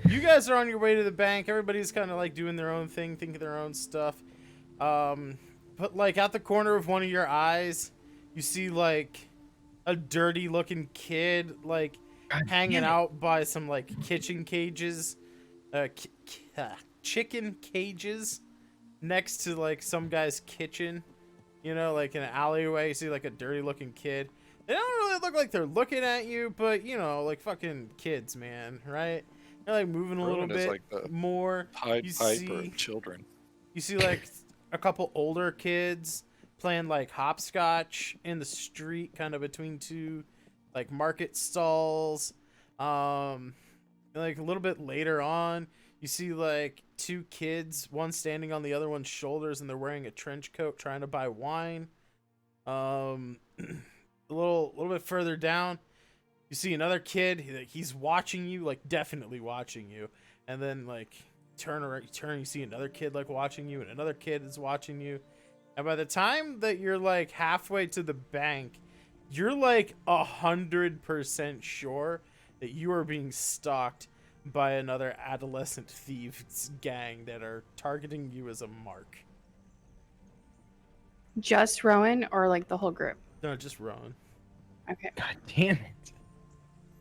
you guys are on your way to the bank. Everybody's kind of like doing their own thing, thinking their own stuff. But like at the corner of one of your eyes, you see like a dirty looking kid like God hanging damn it. out by some like kitchen cages, chicken cages next to like some guy's kitchen. You know, like in an alleyway, you see like a dirty looking kid. They don't really look like they're looking at you, but you know, like fucking kids, man, right? They're like moving a little Rowan is bit like the more. Pied You Piper see- of children. You see like a couple older kids playing like hopscotch in the street, kind of between two like market stalls. Like a little bit later on, you see like 2 kids, one standing on the other one's shoulders, and they're wearing a trench coat trying to buy wine. A little bit further down, you see another kid. He's watching you, like definitely watching you, and then like you turn, you see another kid like watching you, and another kid is watching you. And by the time that you're like halfway to the bank, you're like 100% sure that you are being stalked by another adolescent thieves gang that are targeting you as a mark. Just Rowan or like the whole group? No, just Rowan. Okay. God damn it!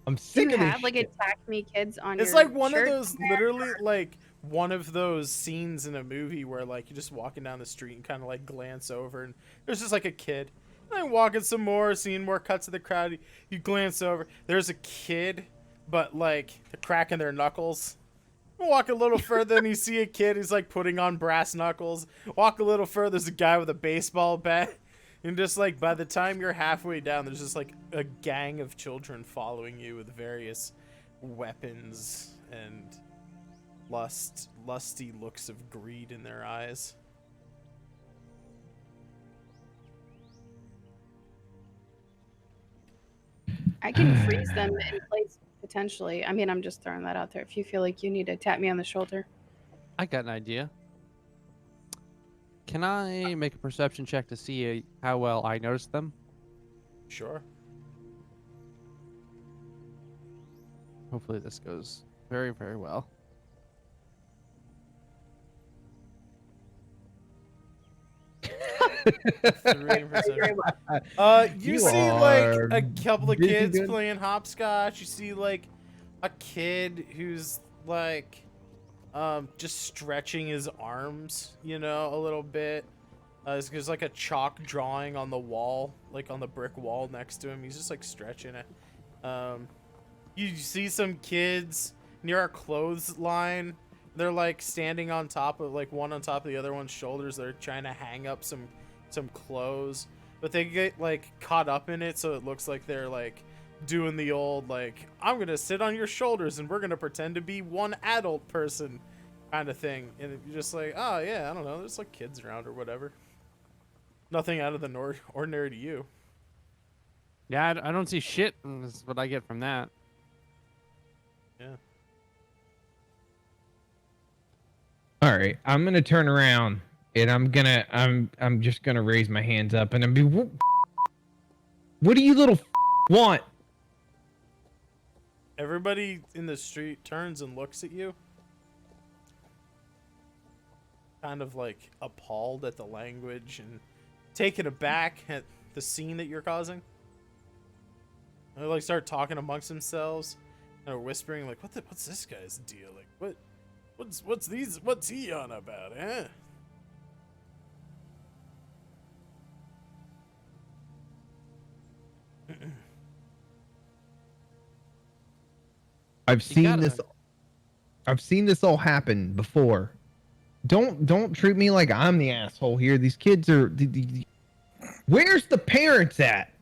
I'm Do sick you of this have like shit. attack me kids on It's your like one of shirt? those, literally like one of those scenes in a movie where like you're just walking down the street and kind of like glance over and there's just like a kid Then walking some more, seeing more cuts of the crowd. You glance over. There's a kid, but like they're cracking their knuckles. Walk a little further and you see a kid who's like putting on brass knuckles. Walk a little further, there's a guy with a baseball bat. And just like by the time you're halfway down, there's just like a gang of children following you with various weapons and lusty looks of greed in their eyes. I can freeze them in place potentially. I mean, I'm just throwing that out there. If you feel like you need to tap me on the shoulder. I got an idea. Can I make a perception check to see how well I noticed them? Sure. Hopefully this goes very, very well. Three perception. You see like a couple of kids playing hopscotch. You see like a kid who's like just stretching his arms, you know, a little bit. There's like a chalk drawing on the wall, like on the brick wall next to him. He's just like stretching it. You see some kids near a clothesline. They're like standing on top of like one on top of the other one's shoulders. They're trying to hang up some clothes, but they get like caught up in it, so it looks like they're like doing the old like, I'm gonna sit on your shoulders and we're gonna pretend to be one adult person kind of thing. And you're just like, oh yeah, I don't know, there's like kids around or whatever. Nothing out of the ordinary to you. Yeah, I don't see shit. And this is what I get from that. Yeah. All right, I'm gonna turn around and I'm just gonna raise my hands up and I'm be. What do you little want? Everybody in the street turns and looks at you, kind of like appalled at the language and taken aback at the scene that you're causing. They like start talking amongst themselves and are whispering like, what's this guy's deal? Like what's he on about, eh? I've seen this all happen before. Don't treat me like I'm the asshole here. These kids are where's the parents at?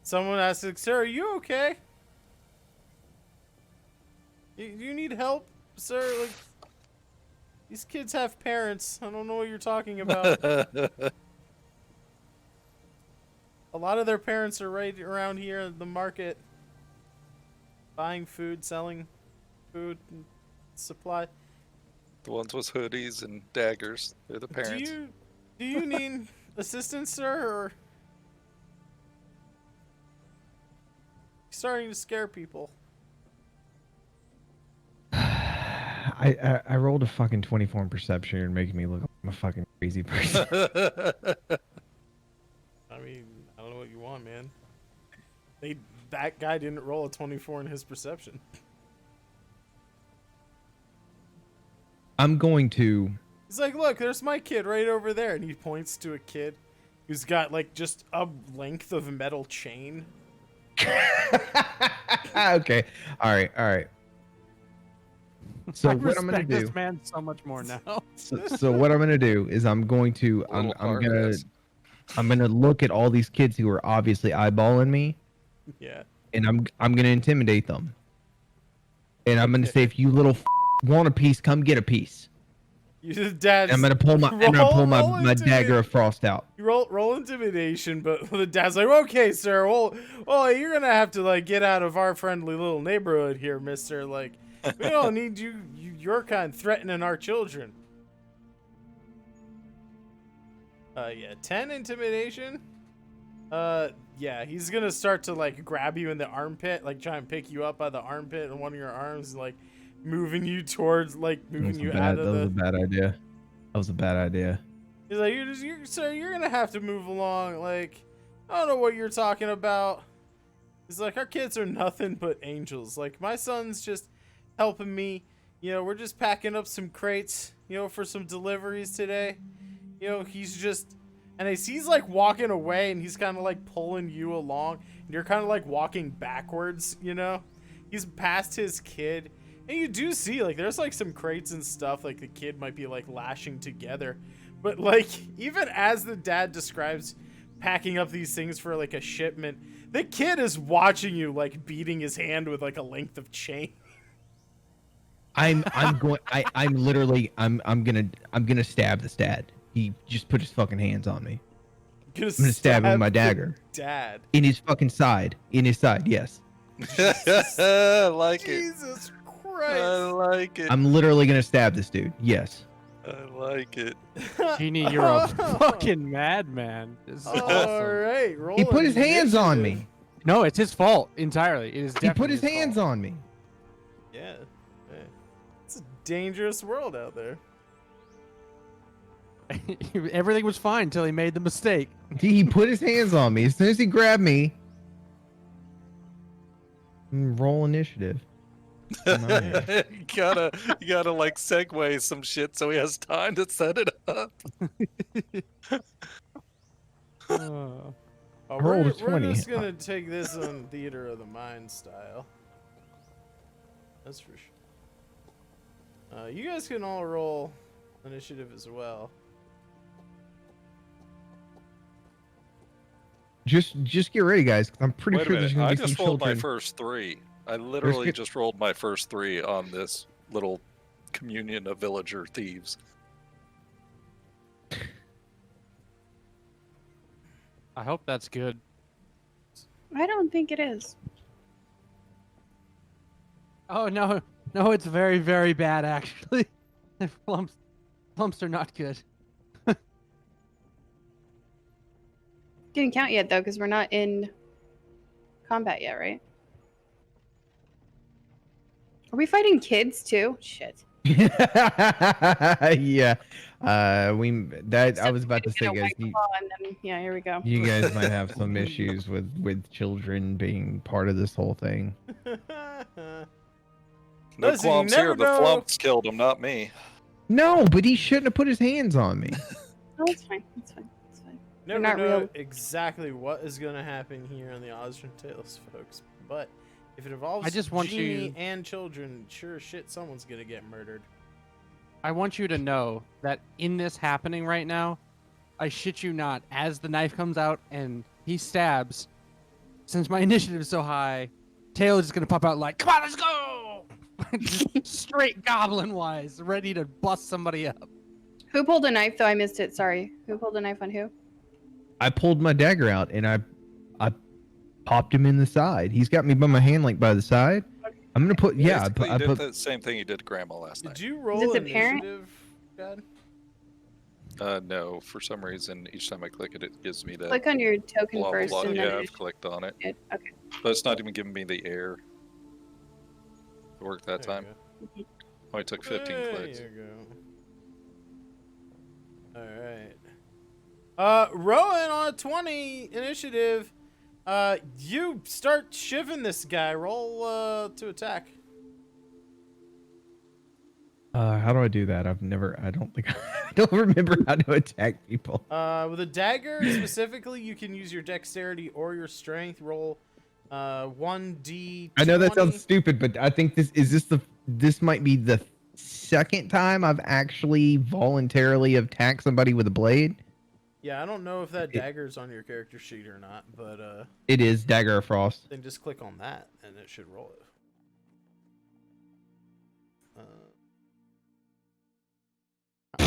Someone asks, like, sir, are you okay? You need help, sir? Like, these kids have parents. I don't know what you're talking about. A lot of their parents are right around here at the market, buying food, selling food and supply. The ones with hoodies and daggers, they're the parents. Do you need assistance, sir, or starting to scare people? I rolled a fucking 24 in perception and making me look like I'm a fucking crazy person. I mean, I don't know what you want, man. That guy didn't roll a 24 in his perception. I'm going to. He's like, look, there's my kid right over there, and he points to a kid who's got like just a length of metal chain. Okay. All right. So I what I'm gonna respect do? this man so much more now. So what I'm gonna do is I'm gonna look at all these kids who are obviously eyeballing me. Yeah. And I'm gonna intimidate them. And I'm gonna say, if you little want a piece, come get a piece. Dad's I'm gonna pull my dagger of frost out. You roll intimidation, but the dad's like, okay, sir, well, you're gonna have to like get out of our friendly little neighborhood here, mister. Like, we don't need your kind threatening our children. Yeah, 10 intimidation. Yeah, he's gonna start to like grab you in the armpit, like try and pick you up by the armpit and one of your arms, like moving you towards, like moving you out of the. That was a bad idea. That was a bad idea. He's like, sir, you're gonna have to move along. Like, I don't know what you're talking about. He's like, our kids are nothing but angels. Like, my son's just helping me. You know, we're just packing up some crates, you know, for some deliveries today. You know, he's just, And as he's like walking away and he's kind of like pulling you along, and you're kind of like walking backwards, you know? He's past his kid. And you do see like there's like some crates and stuff like the kid might be like lashing together. But like even as the dad describes packing up these things for like a shipment, the kid is watching you like beating his hand with like a length of chain. I'm gonna stab this dad. He just put his fucking hands on me. I'm gonna stab him with my dagger. Dad. In his fucking side. In his side, yes. I like it. Jesus I Christ. like it. I'm literally gonna stab this dude. Yes. I like it. Genie, you're a fucking madman. This is All awesome. right, roll He put his hands on initiative. me. No, it's his fault entirely. It is He put definitely his hands fault. on me. Yeah. Hey. It's a dangerous world out there. Everything was fine until he made the mistake. He put his hands on me. As soon as he grabbed me. Roll initiative. Nice. you gotta like segue some shit so he has time to set it up. Oh, I rolled a we're 20. just gonna take this on theater of the mind style. That's for sure. You guys can all roll initiative as well. Just get ready, guys. 'Cause I'm pretty Wait a sure there's minute. gonna I be some just rolled my children. first 3. I literally good- just rolled my first 3 on this little communion of villager thieves. I hope that's good. I don't think it is. Oh no, no, it's very, very bad actually. Flumps are not good. Didn't count yet though, because we're not in combat yet, right? Are we fighting kids too? Shit. Yeah. I was about to say, Get a guys, White Claw and then, yeah, here we go. you guys might have some issues with children being part of this whole thing. No Listen, you qualms never here. The know. flumps killed him, not me. No, but he shouldn't have put his hands on me. Oh, it's fine. It's fine. It's fine. Never not know real. exactly what is gonna happen here on the Osrynn Tales, folks. But if it involves I just want Genie you- and children, sure shit, someone's gonna get murdered. I want you to know that in this happening right now, I shit you not, as the knife comes out and he stabs, since my initiative is so high, Tail is just gonna pop out like, come on, let's go! Just straight goblin wise, ready to bust somebody up. Who pulled a knife though? I missed it. Sorry. Who pulled a knife on who? I pulled my dagger out and I popped him in the side. He's got me by my hand, like by the side. I'm gonna put Basically, I you did put the same thing you did to Grandma last Did night. you roll the parent? initiative, Dad? No, for some reason, each time I click it, it gives me that. Click on your token blah, first blah. and Yeah, then I've clicked on it, it. Okay. but it's not even giving me the air. It worked that There you time. go. Only took 15 clicks. There you go. All right. Rowan on a 20 initiative. You start shivving this guy. Roll to attack. how do I do that? I don't think I don't remember how to attack people. With a dagger specifically, you can use your dexterity or your strength. Roll 1d20. I know that sounds stupid, but I think this might be the second time I've actually voluntarily attacked somebody with a blade. Yeah, I don't know if that dagger's on your character sheet or not, but It is Dagger of Frost. then just click on that and it should roll it.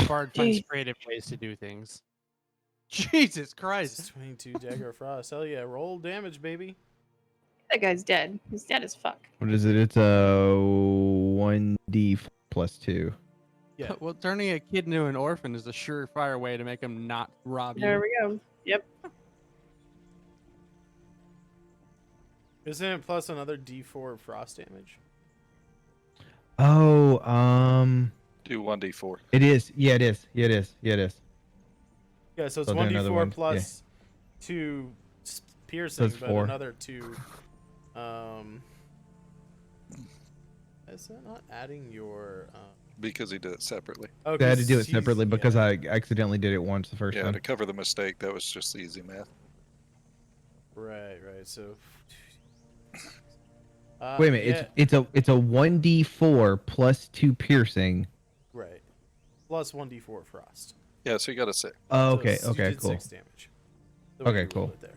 Bard finds creative ways to do things. Jesus It's Christ. 22 dagger of frost. Hell yeah, roll damage, baby. That guy's dead. He's dead as fuck. What is it? It's a 1d plus 2. Yeah. Well, turning a kid into an orphan is a surefire way to make him not rob you. There we go. Yep. Isn't it plus another d4 of frost damage? Oh, Do 1d4. it is. Yeah, it is. Yeah, it is. Yeah, it is. Yeah, so it's So then another 1d4 one, plus 2 piercing, it's but 4. another 2. Is that not adding your because he did it separately. Oh, I had to 'cause do it he's- separately because yeah. I accidentally did it once the first Yeah, time. to cover the mistake, that was just easy math. Right. So. Wait a minute, Yeah, it's a 1d4 plus 2 piercing. right. Plus 1d4 frost. Yeah, so you got a 6. Oh, So okay, you okay, did cool. 6 damage. The way Okay, you rolled cool. it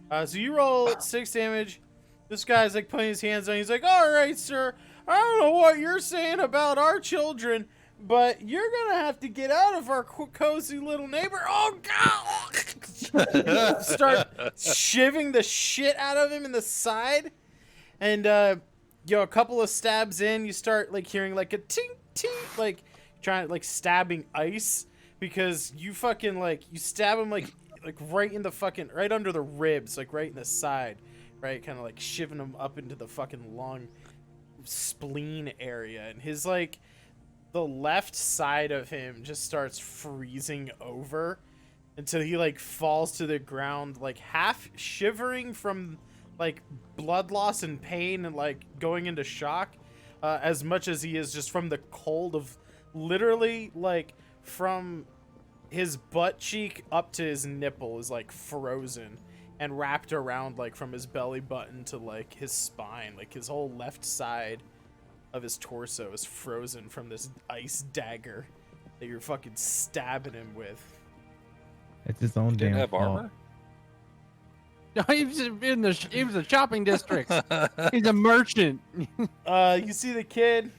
there. So you roll 6 damage. This guy's like putting his hands on. He's like, "All right, sir. I don't know what you're saying about our children, but you're gonna have to get out of our cozy little neighbor." Oh God! Start shivving the shit out of him in the side, and a couple of stabs in, you start like hearing like a tink tink, like trying like stabbing ice because you fucking like you stab him like right in the fucking right under the ribs, like right in the side. Right, kind of like shivving him up into the fucking lung spleen area, and his like the left side of him just starts freezing over until he like falls to the ground, like half shivering from like blood loss and pain and like going into shock, as much as he is just from the cold of literally like from his butt cheek up to his nipple is like frozen and wrapped around like from his belly button to like his spine, like his whole left side of his torso is frozen from this ice dagger that you're fucking stabbing him with. It's his own Didn't damn have fault. armor? No, he was he was a shopping district. He's a merchant. You see the kid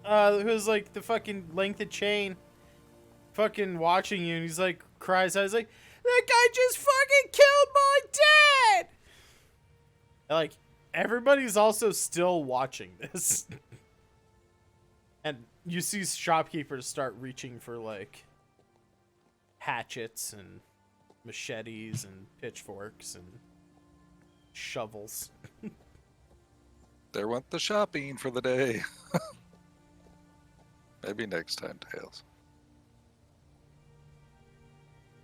who's like the fucking length of chain fucking watching you, and he's like cries out, he's like, "That guy just fucking killed my dad!" And, like, everybody's also still watching this. And you see shopkeepers start reaching for like hatchets and machetes and pitchforks and shovels. There went the shopping for the day. Maybe next time, Tails.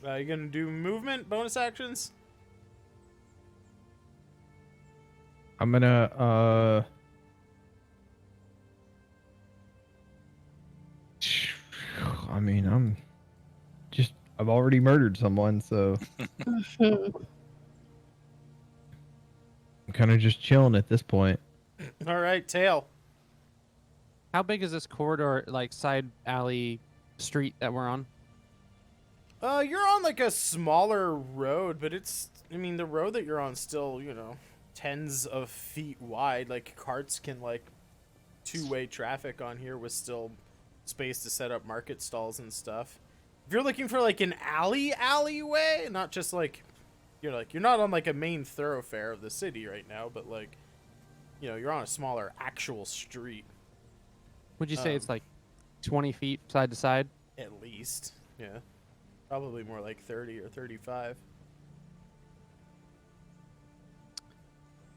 You gonna do movement bonus actions? I'm gonna I mean, I've already murdered someone, so I'm kind of just chilling at this point. All right, tail. How big is this corridor, like side alley street that we're on? You're on like a smaller road, but I mean, the road that you're on still, tens of feet wide. Like carts can like two-way traffic on here with still space to set up market stalls and stuff. If you're looking for like an alleyway, not just like you're not on like a main thoroughfare of the city right now, but like you're on a smaller actual street Would you say it's like 20 feet side to side? at least. Yeah. Probably more like 30 or 35.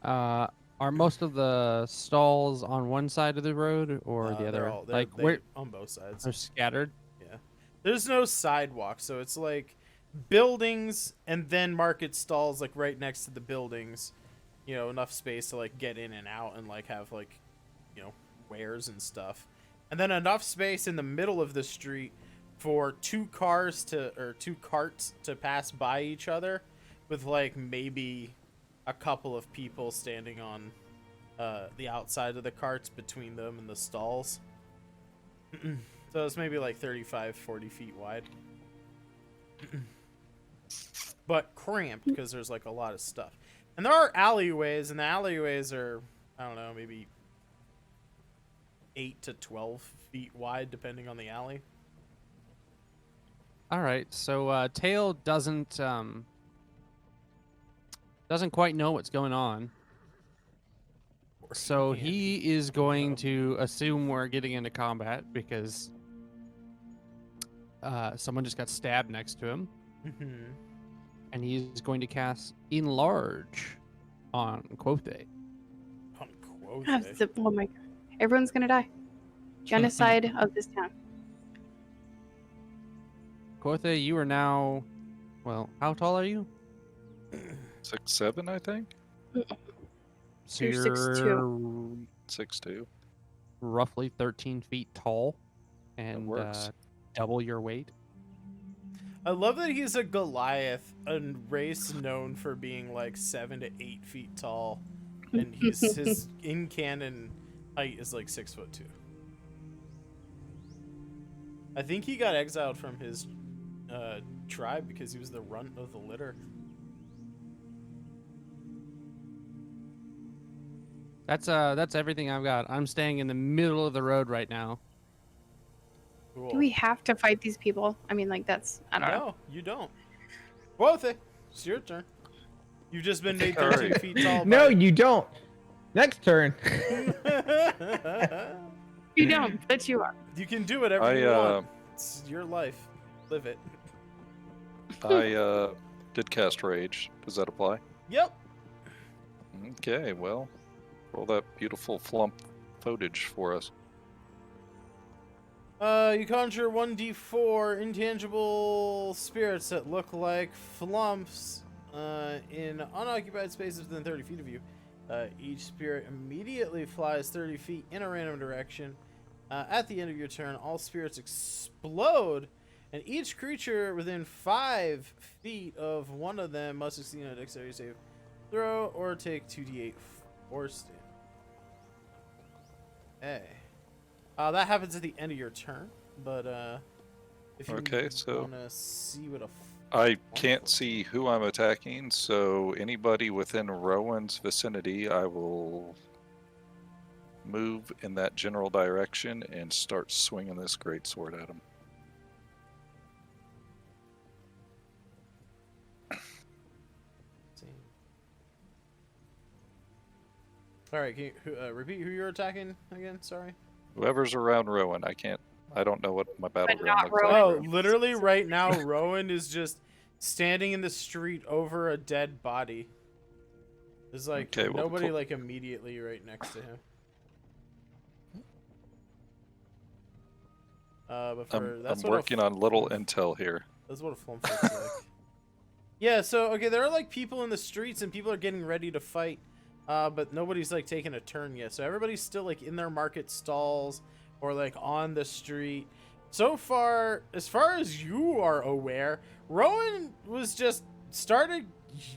Are most of the stalls on one side of the road or the other? They're Where on both sides. they're scattered? Yeah. There's no sidewalk, so it's like buildings and then market stalls like right next to the buildings. Enough space to like get in and out and like have like, wares and stuff. And then enough space in the middle of the street for two carts to pass by each other with like maybe a couple of people standing on the outside of the carts between them and the stalls. So it's maybe like 35, 40 feet wide. But cramped because there's like a lot of stuff. And there are alleyways, and the alleyways are, I don't know, maybe 8 to 12 feet wide depending on the alley. All right. So Tail doesn't quite know what's going on. So he is going to assume we're getting into combat because someone just got stabbed next to him. Mm-hmm. And he's going to cast Enlarge on Quothe. On Quoth. Oh my god. Everyone's gonna die. Genocide of this town. Quothe, you are now, well, how tall are you? 6'7", I think. So You're 6'2". 6'2". roughly 13 feet tall. and works. double your weight. I love that he's a Goliath, a race known for being like 7 to 8 feet tall, and his in canon height is like 6'2". I think he got exiled from his tribe because he was the runt of the litter. That's everything I've got. I'm staying in the middle of the road right now. Cool. Do we have to fight these people? I mean, like, that's, I don't know. No, you don't. Quothe, it's your turn. You've just been made All 13 right. feet tall. No, by... you don't. Next turn. You don't, but you are. You can do whatever you want. It's your life. Live it. I did cast Rage. Does that apply? Yep. Okay, well, roll that beautiful flump footage for us. You conjure 1d4 intangible spirits that look like flumps in unoccupied spaces within 30 feet of you. Each spirit immediately flies 30 feet in a random direction. At the end of your turn, all spirits explode, and each creature within 5 feet of one of them must succeed on a dexterity save throw or take 2d8 force damage. Hey. That happens at the end of your turn, but if you Okay, so want to see what a I can't see who I'm attacking, so anybody within Rowan's vicinity, I will move in that general direction and start swinging this greatsword at him. All right, can you repeat who you're attacking again? Sorry. Whoever's around Rowan, I don't know what my battleground not looks Rowan. like. Oh, literally right now, Rowan is just standing in the street over a dead body. There's like Okay, well, nobody like immediately right next to him. But for, I'm working on little intel here. That's what a flump looks like. Yeah, so okay, there are like people in the streets and people are getting ready to fight, but nobody's like taking a turn yet. So everybody's still like in their market stalls or like on the street. So far as you are aware, Rowan was just started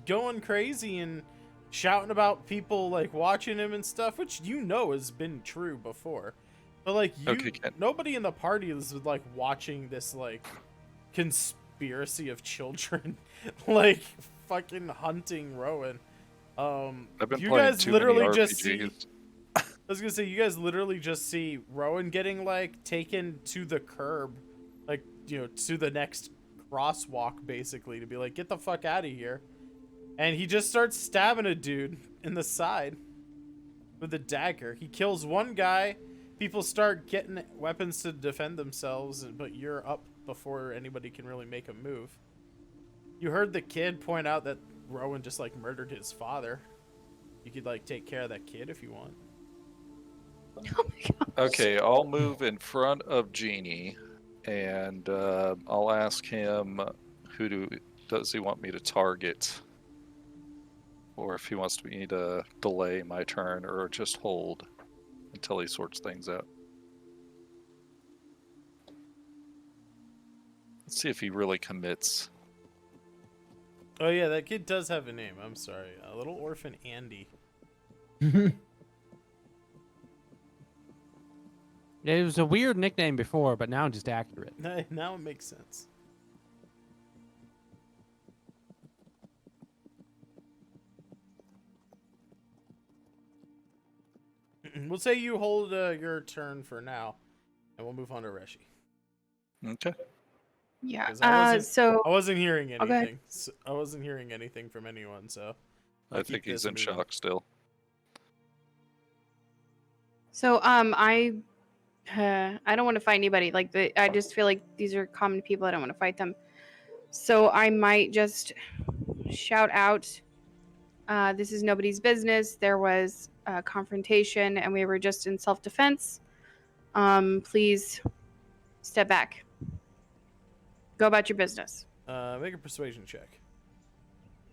going crazy and shouting about people like watching him and stuff, which you know has been true before. But like you, Okay, nobody in the party is like watching this like conspiracy of children like fucking hunting Rowan. I've been you playing guys too literally many just see RPGs. I was gonna say, you guys literally just see Rowan getting like taken to the curb, like, you know, to the next crosswalk basically to be like, get the fuck out of here. And he just starts stabbing a dude in the side with a dagger. He kills one guy. People start getting weapons to defend themselves, but you're up before anybody can really make a move. You heard the kid point out that Rowan just like murdered his father. You could like take care of that kid if you want. Oh my gosh. Okay, I'll move in front of Genie, and I'll ask him does he want me to target, or if he wants me to delay my turn or just hold until he sorts things out. Let's see if he really commits. Oh yeah, that kid does have a name. I'm sorry. A little orphan Andy. It was a weird nickname before, but now just accurate. Now it makes sense. We'll say you hold your turn for now, and we'll move on to Reshi. Okay. Yeah. 'Cause I So wasn't hearing anything. Okay. I wasn't hearing anything from anyone, so I think he's in shock still. I don't want to fight anybody. Like I just feel like these are common people. I don't want to fight them. So I might just shout out, this is nobody's business. There was a confrontation and we were just in self-defense. Please step back. Go about your business. Make a persuasion check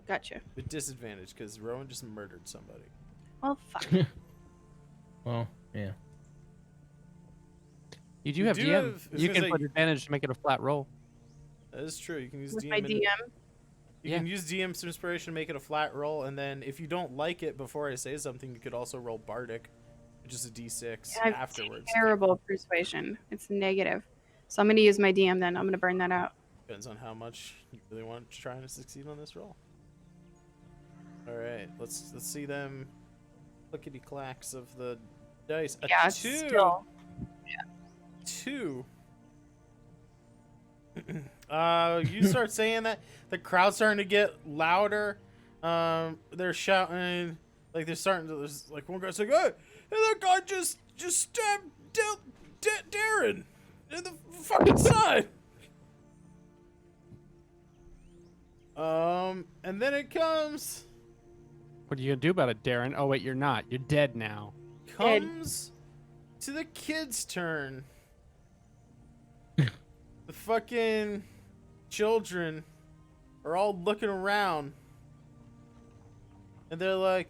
Gotcha. with disadvantage because Rowan just murdered somebody. Well, fuck. Well, yeah. You do You have do DM. have- I was You gonna can say- put advantage to make it a flat roll. That is true. You can use With DM. my DM. You can use DM's inspiration, make it a flat roll, and then if you don't like it before I say something, you could also roll bardic, which is a d6 I have afterwards. terrible persuasion. It's negative. So I'm gonna use my DM then. I'm gonna burn that out. Depends on how much you really want to try to succeed on this roll. All right, let's see them clickety clacks of the dice. A Yeah, 2. still. 2. You start saying that, the crowd's starting to get louder. They're shouting, like they're starting to. There's like one guy's like, "Hey, that guy just stabbed Darren in the fucking side." And then it comes What are you gonna do about it, Darren? Oh wait, you're not. You're dead now. to the kids' turn. The fucking children are all looking around. And they're like,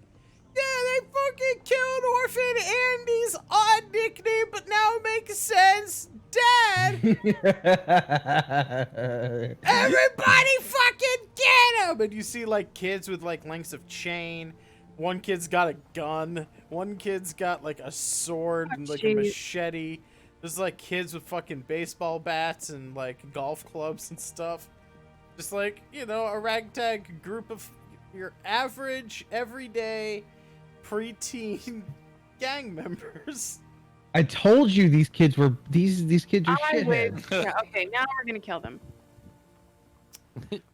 "Yeah, they fucking killed Orphan Andy's odd nickname, but now it makes sense. Dad, everybody fucking get him!" And you see like kids with like lengths of chain. One kid's got a gun. One kid's got like a sword and like a jeez. machete. There's like kids with fucking baseball bats and like golf clubs and stuff. Just like, you know, a ragtag group of your average, everyday, preteen gang members. I told you these kids were these kids are I would. shitheads. Yeah, okay, now we're gonna kill them.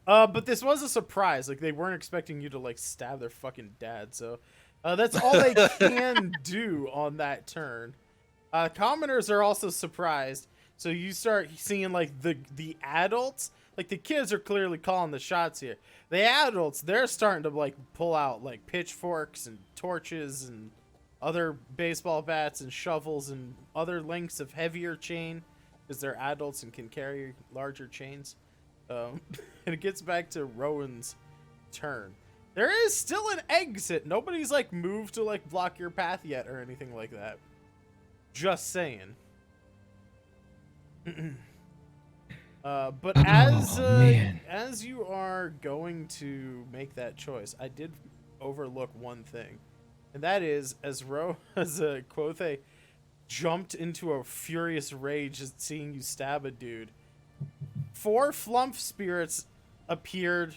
But this was a surprise. Like, they weren't expecting you to, like, stab their fucking dad, so... that's all they can do on that turn. Commoners are also surprised, so you start seeing, like, the adults... Like, the kids are clearly calling the shots here. The adults, they're starting to, like, pull out, like, pitchforks and torches and other baseball bats and shovels and other lengths of heavier chain, because they're adults and can carry larger chains. And it gets back to Rowan's turn. There is still an exit. Nobody's like moved to like block your path yet or anything like that. Just saying. But as you are going to make that choice, I did overlook one thing, and that is as Quothe jumped into a furious rage at seeing you stab a dude. 4 flump spirits appeared,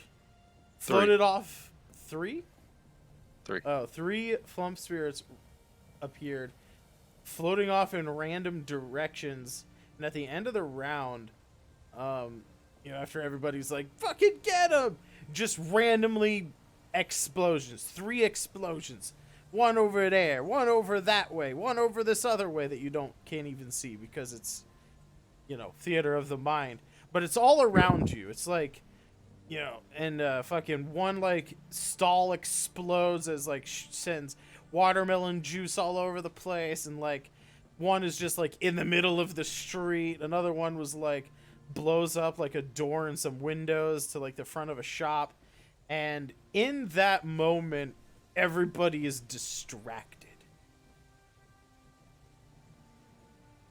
floated off. 3? 3. Oh, 3 flump spirits appeared, floating off in random directions. And at the end of the round, you know, after everybody's like, "Fucking get him!" just randomly explosions. 3 explosions. One over there, one over that way, one over this other way that you can't even see because it's, you know, theater of the mind. But it's all around you. It's like, you know, and fucking one like stall explodes as like sends watermelon juice all over the place, and like one is just like in the middle of the street. Another one was like blows up like a door and some windows to like the front of a shop. And in that moment, everybody is distracted.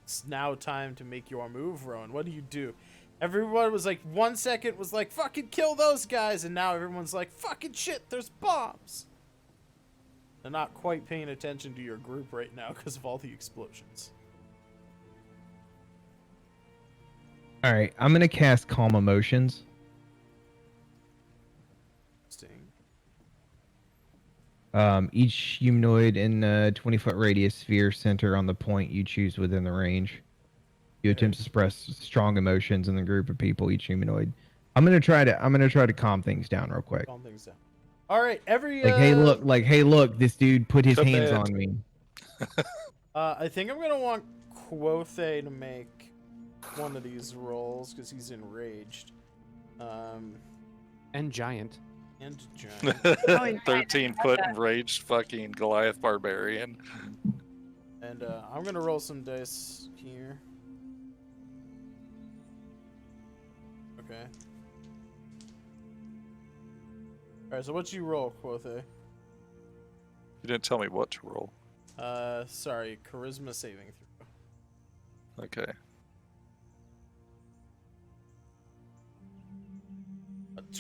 It's now time to make your move, Rowan. What do you do? Everyone was like, 1 second was like, "Fucking kill those guys," and now everyone's like, "Fucking shit, there's bombs." They're not quite paying attention to your group right now because of all the explosions. All right, I'm gonna cast Calm Emotions. Interesting. Each humanoid in a 20-foot radius sphere center on the point you choose within the range. You attempt to express strong emotions in the group of people, each humanoid. I'm gonna try to calm things down real quick. Calm things down. All right, Like, hey, look, this dude put his hands Command. on me. I think I'm gonna want Quothe to make one of these rolls because he's enraged. And giant. And giant. Oh, and 13-foot enraged fucking Goliath barbarian. And I'm gonna roll some dice here. Okay. Alright, so what you roll, Quothe? You didn't tell me what to roll. Sorry, charisma saving throw. Okay.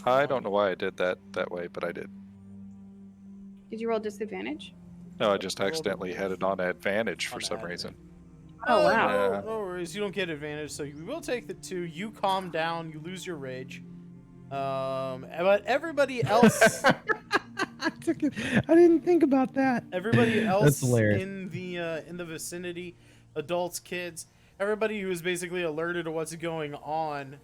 I don't know why I did that way, but I did. Did you roll disadvantage? No, I just accidentally had it on advantage for some reason. Oh, wow. Yeah. No worries, you don't get advantage, so you will take the 2. You calm down, you lose your rage. But everybody else, I didn't think about that. everybody That's else hilarious. in the vicinity, adults, kids, everybody who is basically alerted to what's going on,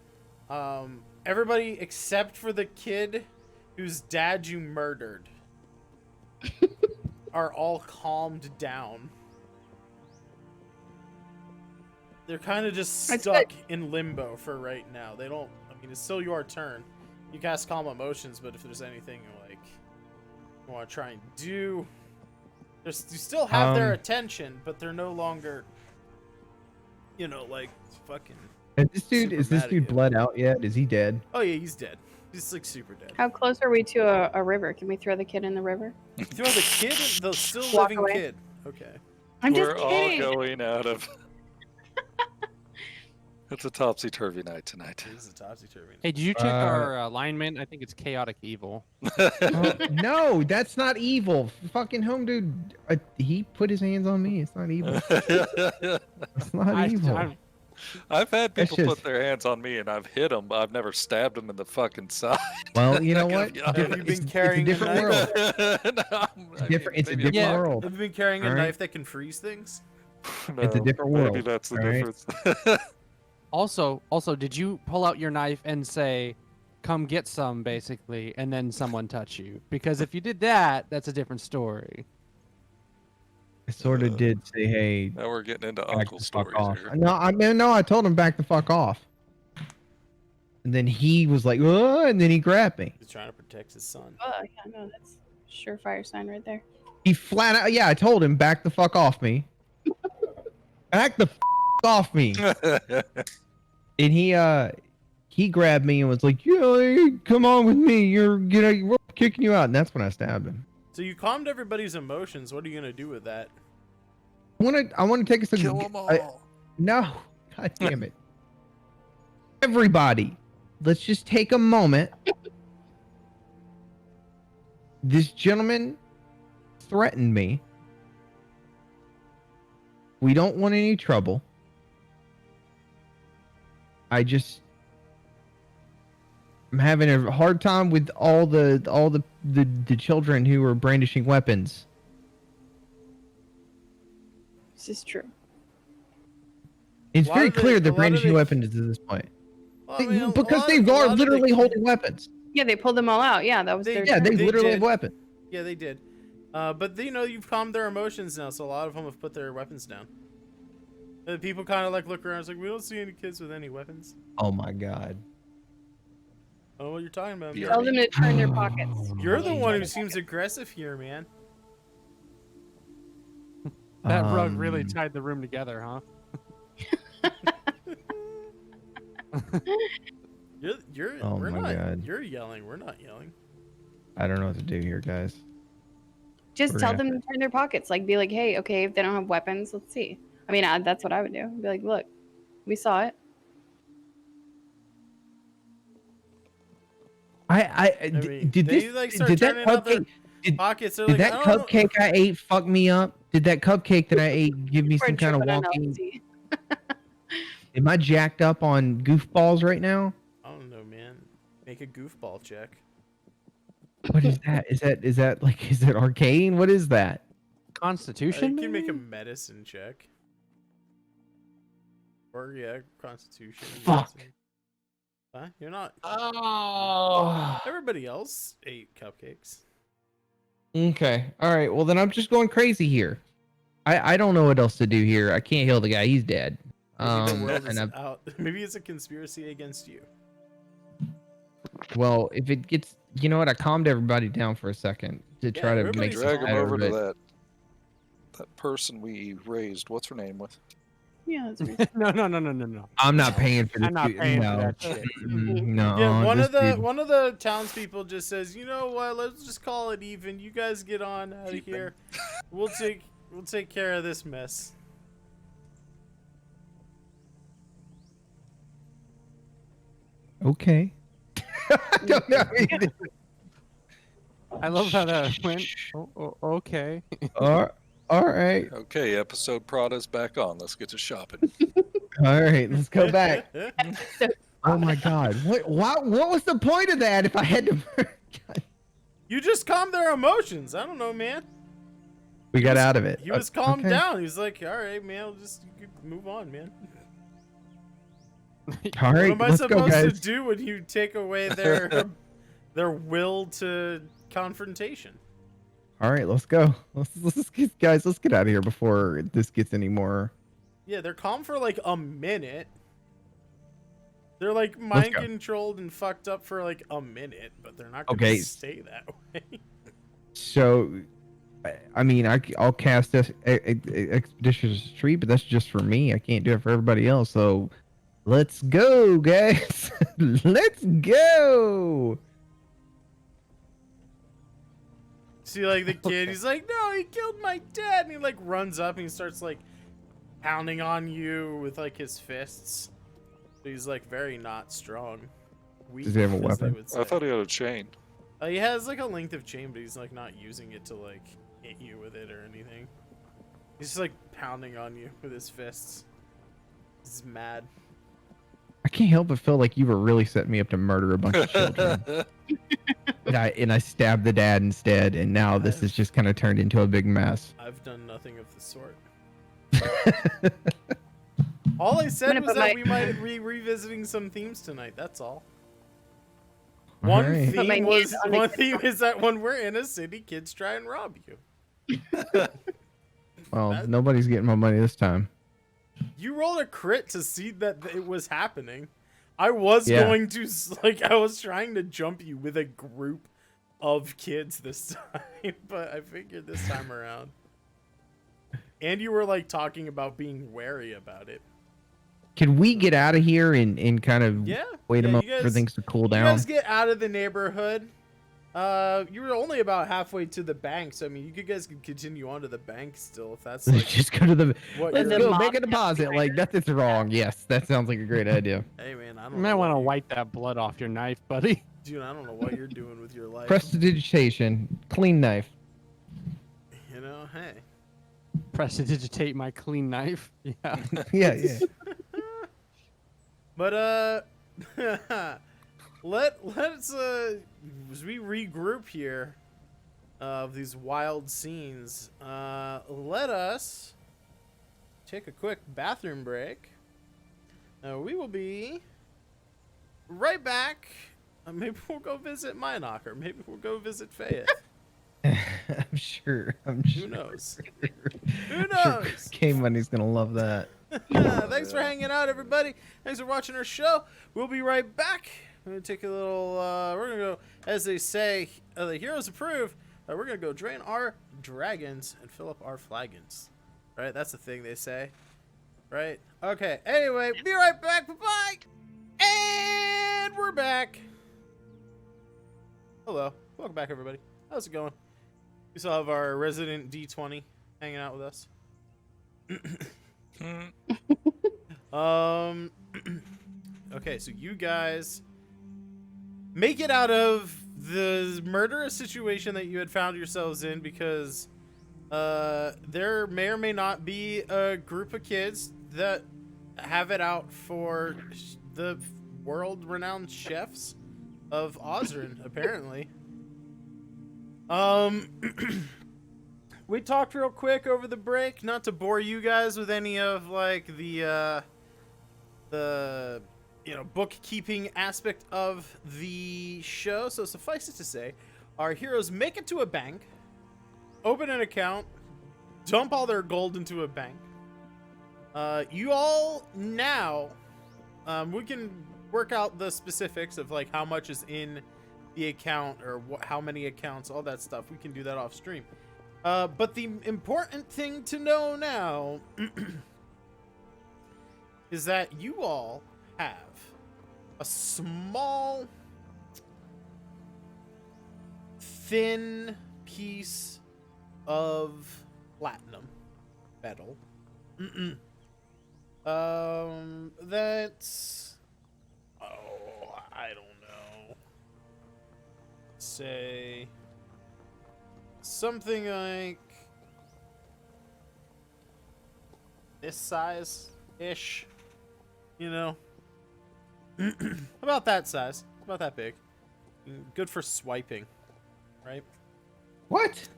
everybody except for the kid whose dad you murdered are all calmed down. They're kind of just That's stuck in limbo for right now. They don't. I mean, it's still your turn. You cast calm emotions, but if there's anything like you want to try and do, you still have their attention, but they're no longer, like fucking. Is super this mad at dude you. bled out yet? Is he dead? Oh yeah, he's dead. He's like super dead. How close are we to a river? Can we throw the kid in the river? Throw the kid, the still Walk living away. kid. Okay. I'm We're just all kidding. going out of. It's a topsy-turvy night tonight. This is a topsy-turvy. Hey, did you check our alignment? I think it's chaotic evil. No, that's not evil. Fucking home dude, he put his hands on me. It's not evil. It's not evil. I've had That's people just- put their hands on me and I've hit them, but I've never stabbed them in the fucking side. Well, you know what? Have you been It's carrying a a different knife? world. It's different. It's a maybe different I'm world. Have you been carrying a Alright. knife that can freeze things? No, It's a different Maybe world, that's the alright? difference. Also, did you pull out your knife and say, "Come get some," basically, and then someone touch you? Because if you did that, that's a different story. I sort of did say, "Hey, Now we're getting into back uncle the fuck stories off." here. No, I told him back the fuck off. And then he was like, "Oh," and then he grabbed me. He's trying to protect his son. Oh, yeah, no, that's a surefire sign right there. He flat out, yeah, I told him back the fuck off me. Back the off me. And he grabbed me and was like, "Yeah, come on with me. We're kicking you out." And that's when I stabbed him. So you calmed everybody's emotions. What are you gonna do with that? I want to take us to Kill them all. No, god damn it. Everybody, let's just take a moment. This gentleman threatened me. We don't want any trouble. I'm having a hard time with all the children who are brandishing weapons. This is true. It's A lot very of the- clear a they're lot of brandishing the- weapons at this point. Well, I mean, Because they a lot are of the literally kid- holding weapons. Yeah, they pulled them all out. Yeah, that was They- their Yeah, they turn. literally did. have weapons. Yeah, they did. But you've calmed their emotions now, so a lot of them have put their weapons down. People kind of like look around. It's like we don't see any kids with any weapons. Oh my god. I don't know what you're talking about. Yeah. Man. Tell them to turn their pockets. You're the one who seems aggressive here, man. That rug really Um, tied the room together, huh? Oh we're my not. God. You're yelling. We're not yelling. I don't know what to do here, guys. Just We're tell gonna- them to turn their pockets. Like, be like, hey, okay, if they don't have weapons, let's see. I mean, that's what I would do. Be like, look, we saw it. mean, Did they, this like, start did that turning out their cupcake did, Pockets. They're did like, that I don't know. cupcake I ate fuck me up? Did that cupcake that I ate give me We're some kind of tripping on walking? LSD. Am I jacked up on goofballs right now? I don't know, man. Make a goofball check. What is that? Is that arcane? What is that? Constitution. You can make a maybe? medicine check. Or yeah, Constitution. Fuck. medicine. Huh? You're not. Oh. Everybody else ate cupcakes. Okay. All right. Well, then I'm just going crazy here. I don't know what else to do here. I can't heal the guy. He's dead. Maybe the world is and I'm, out. Maybe it's a conspiracy against you. well, if it gets, you know what? I calmed everybody down for a second to try to make everybody's it Drag him better, over to but- that person we raised. What's her name with? Yeah, that's reasonable. No. I'm not paying for this. I'm not dude. paying no. for that shit. No. Yeah, this dude- one of the townspeople just says, "You know what? Let's just call it even. You guys get on out of here. We'll take care of this mess." Okay. I don't know. I love how that went. Okay. All right. Okay, episode Prada's back on. Let's get to shopping. All right. Let's go back. Oh my God. What was the point of that if I had to? God. You just calmed their emotions. I don't know, man. We got out of it. He was calmed Okay. down. He was like, all right, man, I'll just move on, man. All right. What am I Let's go, supposed to guys. do when you take away their will to confrontation? All right. Let's go. Let's guys. Let's get out of here before this gets any more. Yeah, they're calm for like a minute. They're like mind controlled and fucked up for like a minute, but they're not going to stay that way. So, I mean, I'll cast this Expeditious Retreat, but that's just for me. I can't do it for everybody else. So, let's go, guys. Let's go. See, like the kid, he's like, no, he killed my dad, and he like runs up and he starts like pounding on you with like his fists. He's like very not strong. Weak, Does he have a as they weapon? would say. I thought he had a chain. He has like a length of chain, but he's like not using it to like hit you with it or anything. He's just like pounding on you with his fists. He's mad. I can't help but feel like you were really setting me up to murder a bunch of children. and I stabbed the dad instead, and now this has just kind of turned into a big mess. I've done nothing of the sort. All I said was that we might be revisiting some themes tonight. That's all. One theme is that when we're in a city, kids try and rob you. Well, nobody's getting my money this time. You rolled a crit to see that it was happening. I was going to, like, I was trying to jump you with a group of kids this time, but I figured this time around. And you were, like, talking about being wary about it. Can we get out of here and kind of wait a moment for things to cool down? You guys get out of the neighborhood. You were only about halfway to the bank, so I mean, you guys could continue on to the bank still if that's like just go to the. Let's go make a deposit. Like nothing's wrong. Yes, that sounds like a great idea. Hey man, I don't. You might want to wipe that blood off your knife, buddy. Dude, I don't know what you're doing with your life. Prestidigitation, clean knife. You know, hey. Prestidigitate my clean knife. Yeah. yeah. But let's as we regroup here of these wild scenes, let us take a quick bathroom break. We will be right back. Maybe we'll go visit Minok, or maybe we'll go visit Fayette. I'm sure. Who knows? Who knows? Sure K-Money's gonna love that. Thanks for hanging out, everybody. Thanks for watching our show. We'll be right back. We're gonna take a little. We're gonna go, as they say, the heroes approve. We're gonna go drain our dragons and fill up our flagons. Right? That's the thing they say. Right? Okay. Anyway, be right back. Bye bye. And we're back. Hello. Welcome back, everybody. How's it going? We still have our resident D20 hanging out with us. Okay, so you guys make it out of the murderous situation that you had found yourselves in, because there may or may not be a group of kids that have it out for the world-renowned chefs of Osrynn, apparently. We talked real quick over the break, not to bore you guys with any of like the bookkeeping aspect of the show. So suffice it to say, our heroes make it to a bank, open an account, dump all their gold into a bank. You all now, we can work out the specifics of like how much is in the account or how many accounts, all that stuff. We can do that off stream. But the important thing to know now is that you all have a small, thin piece of platinum metal. That's, I don't know. say something like this size-ish, you know? About that size, about that big. Good for swiping, right? What?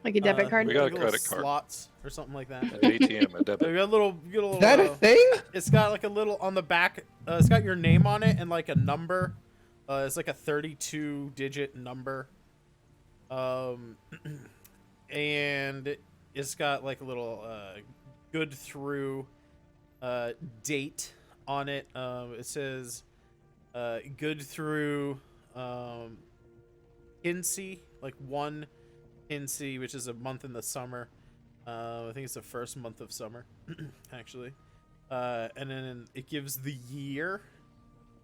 Like a debit card? We got a little credit card. slots or something like that. An ATM, a You debit. got a little, Is that a thing? it's got like a little on the back. It's got your name on it and like a number. It's like a 32-digit number. And it's got like a little good through date on it. It says good through Hinsey, like 1 Hinsey, which is a month in the summer. I think it's the first month of summer, actually. And then it gives the year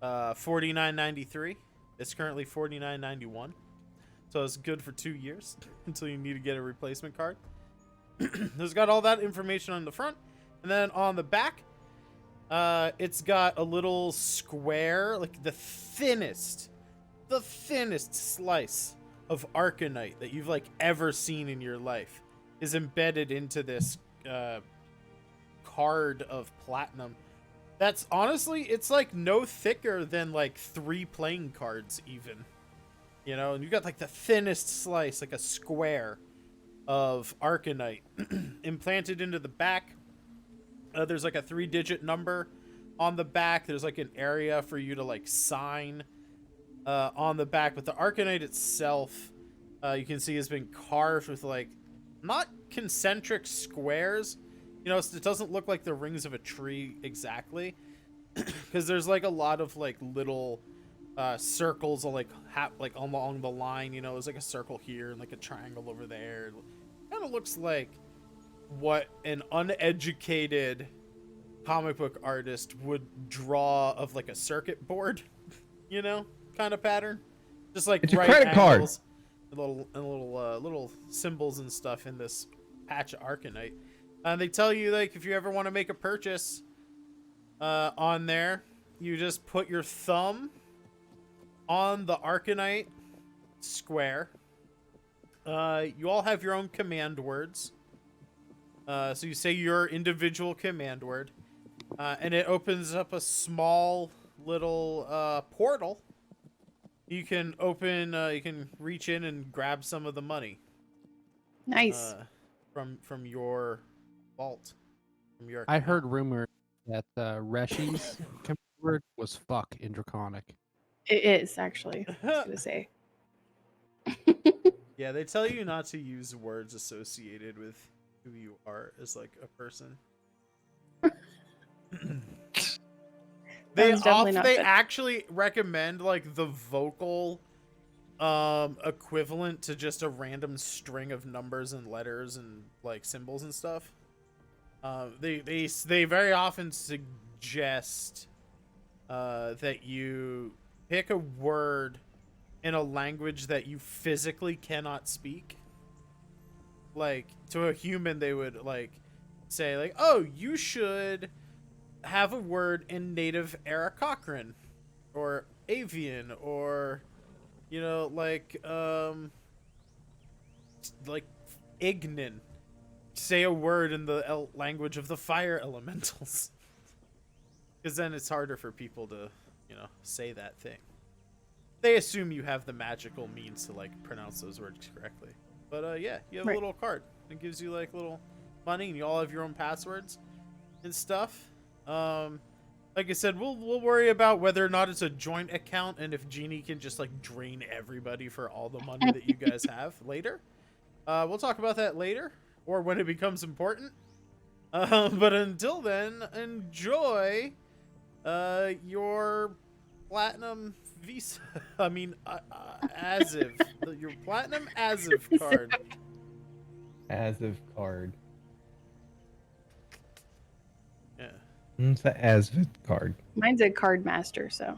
49.93. It's currently 49.91. So it's good for 2 years until you need to get a replacement card. It's got all that information on the front. And then on the back, it's got a little square, like the thinnest slice of arcanite that you've like ever seen in your life is embedded into this card of platinum. That's honestly, it's like no thicker than like 3 playing cards even. You know, and you got like the thinnest slice, like a square of arcanite implanted into the back. There's like a 3-digit number on the back. There's like an area for you to like sign on the back, but the arcanite itself, you can see, has been carved with like not concentric squares. You know, it doesn't look like the rings of a tree exactly, because there's like a lot of like little circles like along the line. You know, there's like a circle here and like a triangle over there. It kind of looks like what an uneducated comic book artist would draw of like a circuit board, you know, kind of pattern. Just like It's a right credit card. angles, little symbols and stuff in this patch of arcanite. And they tell you, like, if you ever want to make a purchase on there, you just put your thumb on the arcanite square. You all have your own command words. So you say your individual command word, and it opens up a small little portal. You can open, you can reach in and grab some of the money. Nice. From your vault. From your I heard rumor that Reshi's command word was fuck in Draconic. It is, actually. I was going to say. Yeah, they tell you not to use words associated with who you are as like a person. They actually recommend like the vocal equivalent to just a random string of numbers and letters and like symbols and stuff. They very often suggest that you pick a word in a language that you physically cannot speak. Like, to a human, they would like say like, oh, you should have a word in native Aarakocran or Avian, or you know, like Ignan. Say a word in the language of the fire elementals, because then it's harder for people to, you know, say that thing. They assume you have the magical means to like pronounce those words correctly. But yeah, you have a little card. It gives you like little money, and you all have your own passwords and stuff. Like I said, we'll worry about whether or not it's a joint account, and if Jeannie can just like drain everybody for all the money that you guys have later. We'll talk about that later, or when it becomes important. But until then, enjoy your platinum visa. I mean, Aziv. Your platinum Aziv card. Aziv card. Yeah. It's the Aziv card. Mine's a card master, so.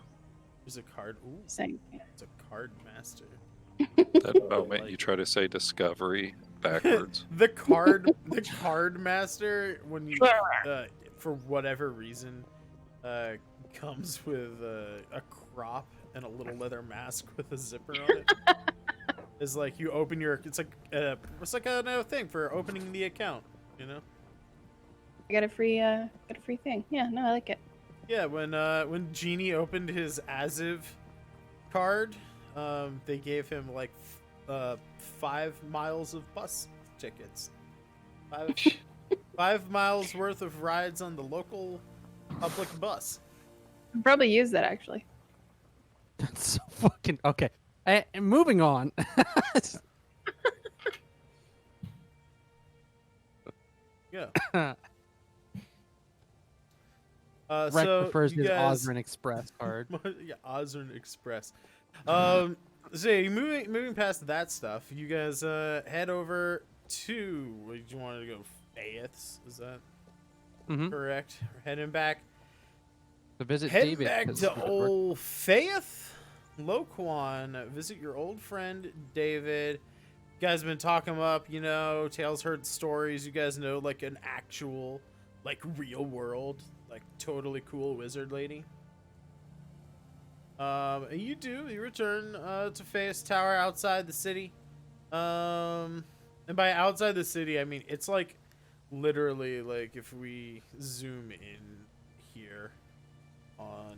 There's a card. Ooh, Same. it's a card master. That moment you try to say discovery backwards. the card master, when you for whatever reason comes with a crop and a little leather mask with a zipper on it. is like you open your. It's like another thing for opening the account. You know. I got a free thing. Yeah, no, I like it. Yeah, when Genie opened his Aziv card, they gave him like 5 miles of bus tickets. 5 miles worth of rides on the local public bus. I'll probably use that actually. That's so fucking okay. Moving on. Yeah. Rex So prefers you his guys- Osrynn Express card. Yeah, Osrynn Express. So yeah, moving past that stuff, you guys head over to where you wanted to go. Faith's, is that correct? We're heading back. To visit Heading David. back 'cause to he would work- old Faith Loquan. Visit your old friend David. You guys been talking him up, you know. Tails heard stories. You guys know like an actual, like real world, like totally cool wizard lady. And you return to Faith's Tower outside the city. And by outside the city, I mean it's like literally like if we zoom in here on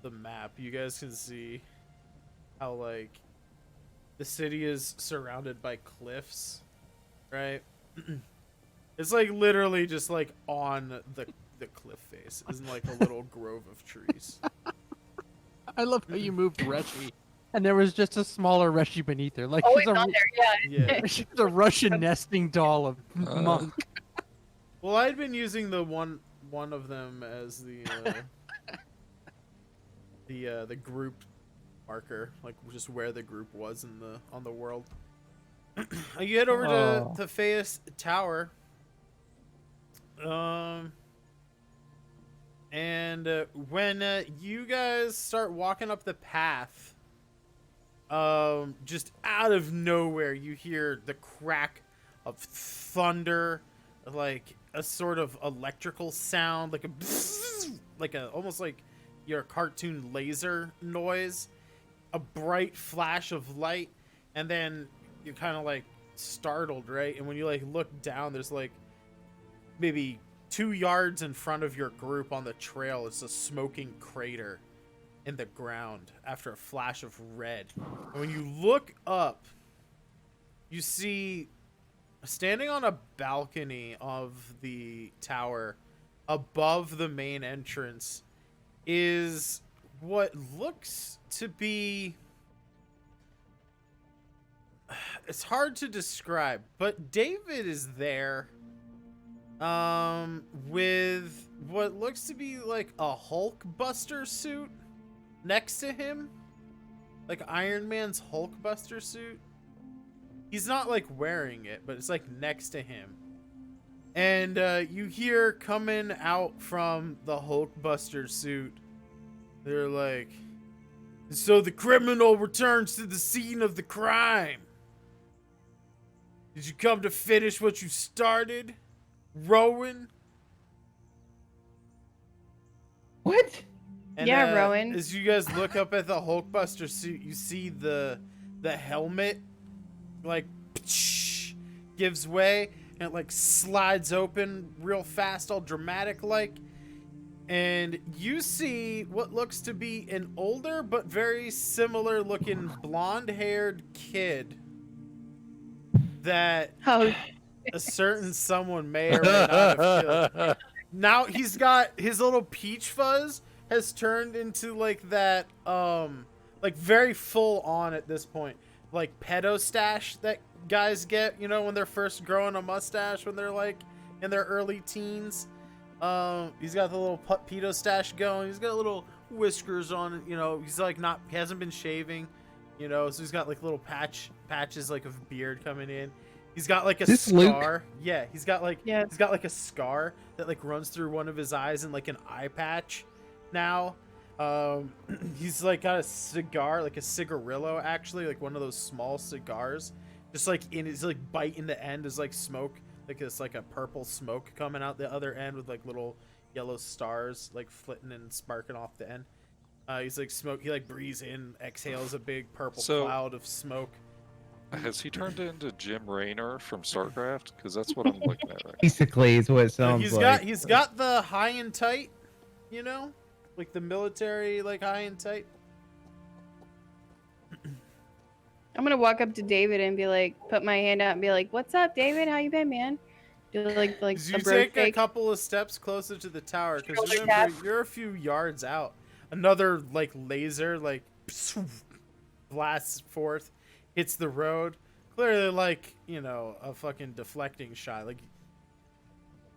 the map, you guys can see how like the city is surrounded by cliffs, right? It's like literally just like on the cliff face, isn't like a little grove of trees. I love how you moved Reshi, and there was just a smaller Reshi beneath her. Like Oh, she's it's a, on there. Yeah. Yeah. she's a Russian nesting doll of monk. Well, I'd been using the one of them as the group marker, like just where the group was on the world. You head over to Faith's Tower. And when you guys start walking up the path, just out of nowhere, you hear the crack of thunder, like a sort of electrical sound, like a almost like your cartoon laser noise, a bright flash of light, and then you're kind of like startled, right? And when you like look down, there's like maybe 2 yards in front of your group on the trail, it's a smoking crater in the ground after a flash of red. And when you look up, you see standing on a balcony of the tower above the main entrance is what looks to be, it's hard to describe, but David is there with what looks to be like a Hulk Buster suit next to him, like Iron Man's Hulk Buster suit. He's not like wearing it, but it's like next to him. And you hear coming out from the Hulk Buster suit, they're like, so the criminal returns to the scene of the crime. Did you come to finish what you started, Rowan? What? And, Yeah, Rowan. As you guys look up at the Hulkbuster suit, you see the helmet like gives way and it like slides open real fast, all dramatic like. And you see what looks to be an older but very similar looking blonde-haired kid that Oh, a certain someone may or may not have killed. Now he's got his little peach fuzz has turned into like that like very full on at this point, like pedo stash that guys get, you know, when they're first growing a mustache when they're like in their early teens. He's got the little pedo stash going. He's got little whiskers on it, you know. He's like he hasn't been shaving, you know, so he's got like little patches like of beard coming in. He's got like a This scar. Luke? Yeah, he's got like Yeah. he's got like a scar that like runs through one of his eyes and like an eye patch now. He's like got a cigar, like a cigarillo actually, like one of those small cigars. Just like in his like bite in the end is like smoke, like it's like a purple smoke coming out the other end with like little yellow stars like flitting and sparking off the end. He's like smoke. He like breathes in, exhales a big purple So- cloud of smoke. Has he turned into Jim Raynor from StarCraft? Because that's what I'm looking at right now. Basically, is what it sounds He's got the high and tight, you know, like the military like high and tight. I'm gonna walk up to David and be like, put my hand out and be like, "What's up, David? How you been, man?" Do like You a bro take a shake. couple of steps closer to the tower because Shoulder remember tap. you're a few yards out. Another like laser like blasts forth, hits the road. Clearly, like a fucking deflecting shot. Like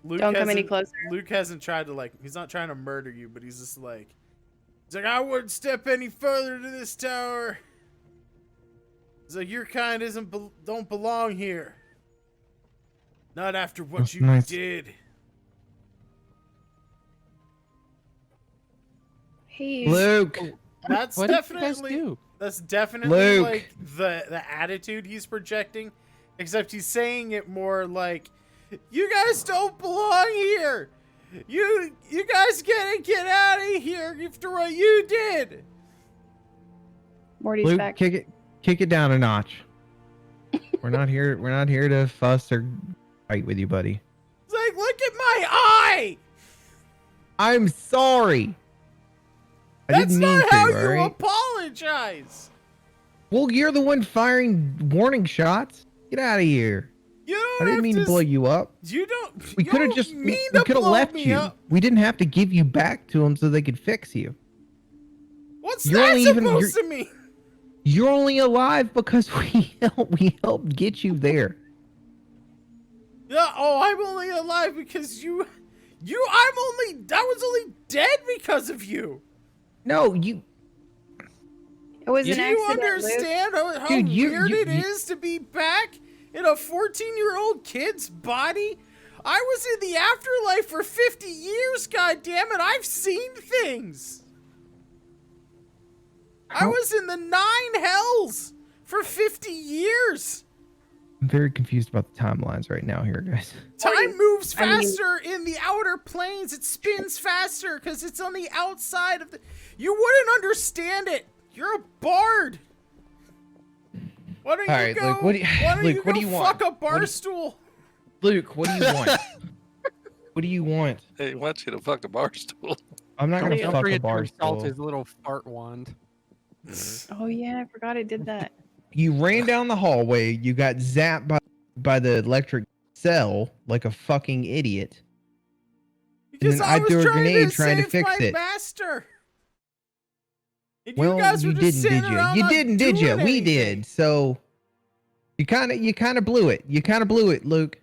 Luke Don't come any hasn't- closer. Luke hasn't tried to he's not trying to murder you, but he's just like I wouldn't step any further to this tower. He's like your kind don't belong here. Not after what That's you nice. did. Hey, Luke. That's What did you guys definitely do? that's definitely Luke. like the attitude he's projecting, except he's saying it more like, "You guys don't belong here. You guys get out of here after what you did." Morty's Luke, back. kick it down a notch. We're not here to fuss or fight with you, buddy. It's like, look at my eye. I'm sorry. I That's didn't mean not to, how you alright? apologize. Well, you're the one firing warning shots. Get out of here. You don't I didn't have mean to blow you up. You don't. We you could have don't just mean we to could have blow left me you. up. We didn't have to give you back to them so they could fix you. What's You're that only even- supposed to mean? You're only alive because we helped get you there. Yeah. Oh, I'm only alive because I was only dead because of you. No, you It was Do an you accident, Luke. understand how Dude, weird it is to be back in a 14-year-old kid's body? I was in the afterlife for 50 years, goddammit. I've seen things. I How- was in the 9 hells for 50 years. I'm very confused about the timelines right now here, guys. Time moves I mean- faster in the outer planes. It spins faster because it's on the outside of the... You wouldn't understand it. You're a bard. Why don't you All right, go? Luke, what do you- why don't Luke, you what go do you want? fuck a What bar do- stool? Luke, what do you want? What do you want? Hey, he wants you to fuck a bar stool. I'm not gonna Don't fuck a forget to bar install stool. his little fart wand. Oh yeah, I forgot I did that. You ran down the hallway. You got zapped by the electric cell like a fucking idiot. Because then I I was threw a trying grenade to trying to save fix my it. master. And Well, you guys were you just didn't, sitting did you? around You not didn't, did you? doing We anything. did. So you kind of blew it. You kind of blew it, Luke.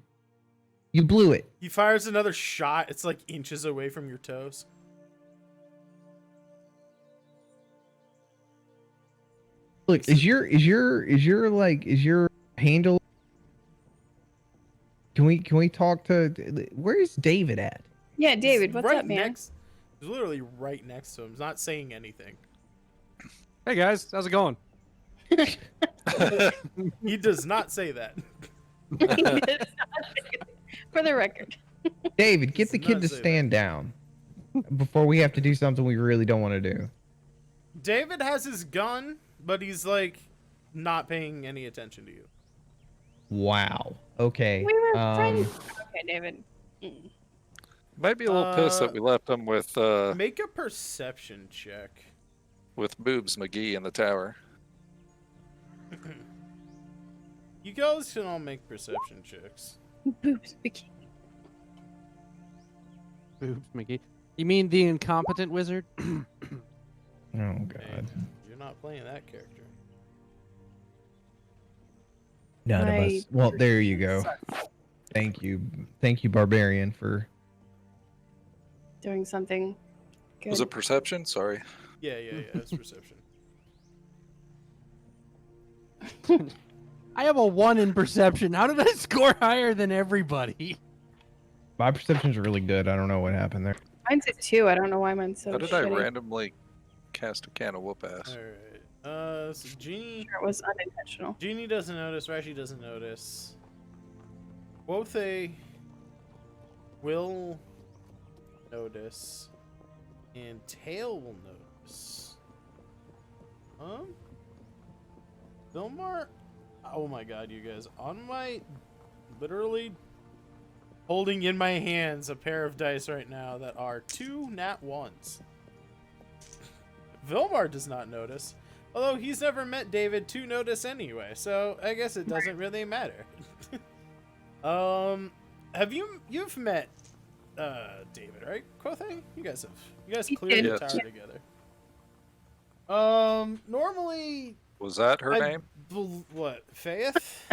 You blew it. He fires another shot. It's like inches away from your toes. Look, is your handle? Can we talk to? Where's David at? Yeah, David, He's what's right up, man? Next, he's literally right next to him. He's not saying anything. Hey guys, how's it going? He does not say that. For the record. David, get the Does kid not to say that. stand down before we have to do something we really don't want to do. David has his gun, but he's like not paying any attention to you. Wow. Okay. We were friends. Okay, David. Mm. Might be a little pissed that we left him with Make a perception check. Boobs McGee in the tower. You guys can all make perception checks. Boobs bikini. Boobs, Mickey. You mean the incompetent wizard? Oh And God. you're not playing that character. None of us. Well, there you go. Thank you, Barbarian, for. Doing something good. Was it perception? Sorry. Yeah, it's perception. I have a 1 in perception. How did I score higher than everybody? My perception's really good. I don't know what happened there. Mine's a 2. I don't know why mine's so How did I shitty. randomly cast a can of whoop ass? Alright. So Genie Sure, it was unintentional. doesn't notice, Rashi doesn't notice. Wothe will notice. And Tail will notice. Vilmar? Oh my god, you guys. On my... Literally holding in my hands a pair of dice right now that are 2 nat 1s. Vilmar does not notice. Although he's never met David to notice anyway, so I guess it doesn't really matter. You've met David, right? Quothe? You guys cleared the did. tower together. Normally Was that her name? What? Faith?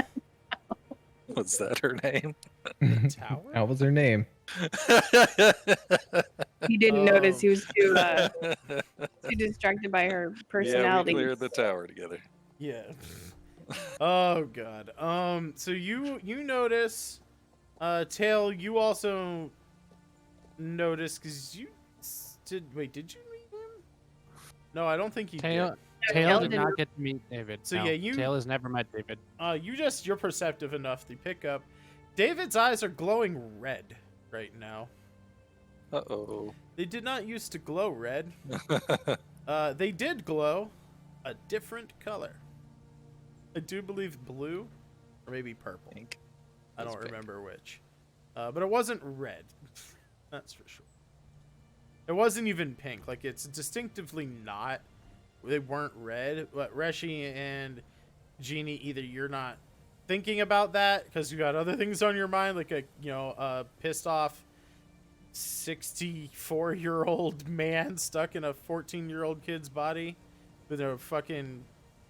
Was that her name? Tower? That was her name. He didn't notice. He was too Oh. too distracted by her Yeah, personality. we cleared the tower together. Yeah. Oh god. So you notice, Tail. You also notice because you did. Wait, did you meet him? No, I don't think you Tail, did. Tail did did not get to meet David. So no, yeah, you- Tail has never met David. You're perceptive enough to pick up. David's eyes are glowing red right now. Uh-oh. They did not used to glow red. They did glow a different color. I do believe blue, or maybe purple. Pink. I It's don't pink. remember which. But it wasn't red. That's for sure. It wasn't even pink. Like, it's distinctively not. They weren't red. But Reshi and Jeannie, either you're not thinking about that because you got other things on your mind, like a pissed off 64-year-old man stuck in a 14-year-old kid's body with a fucking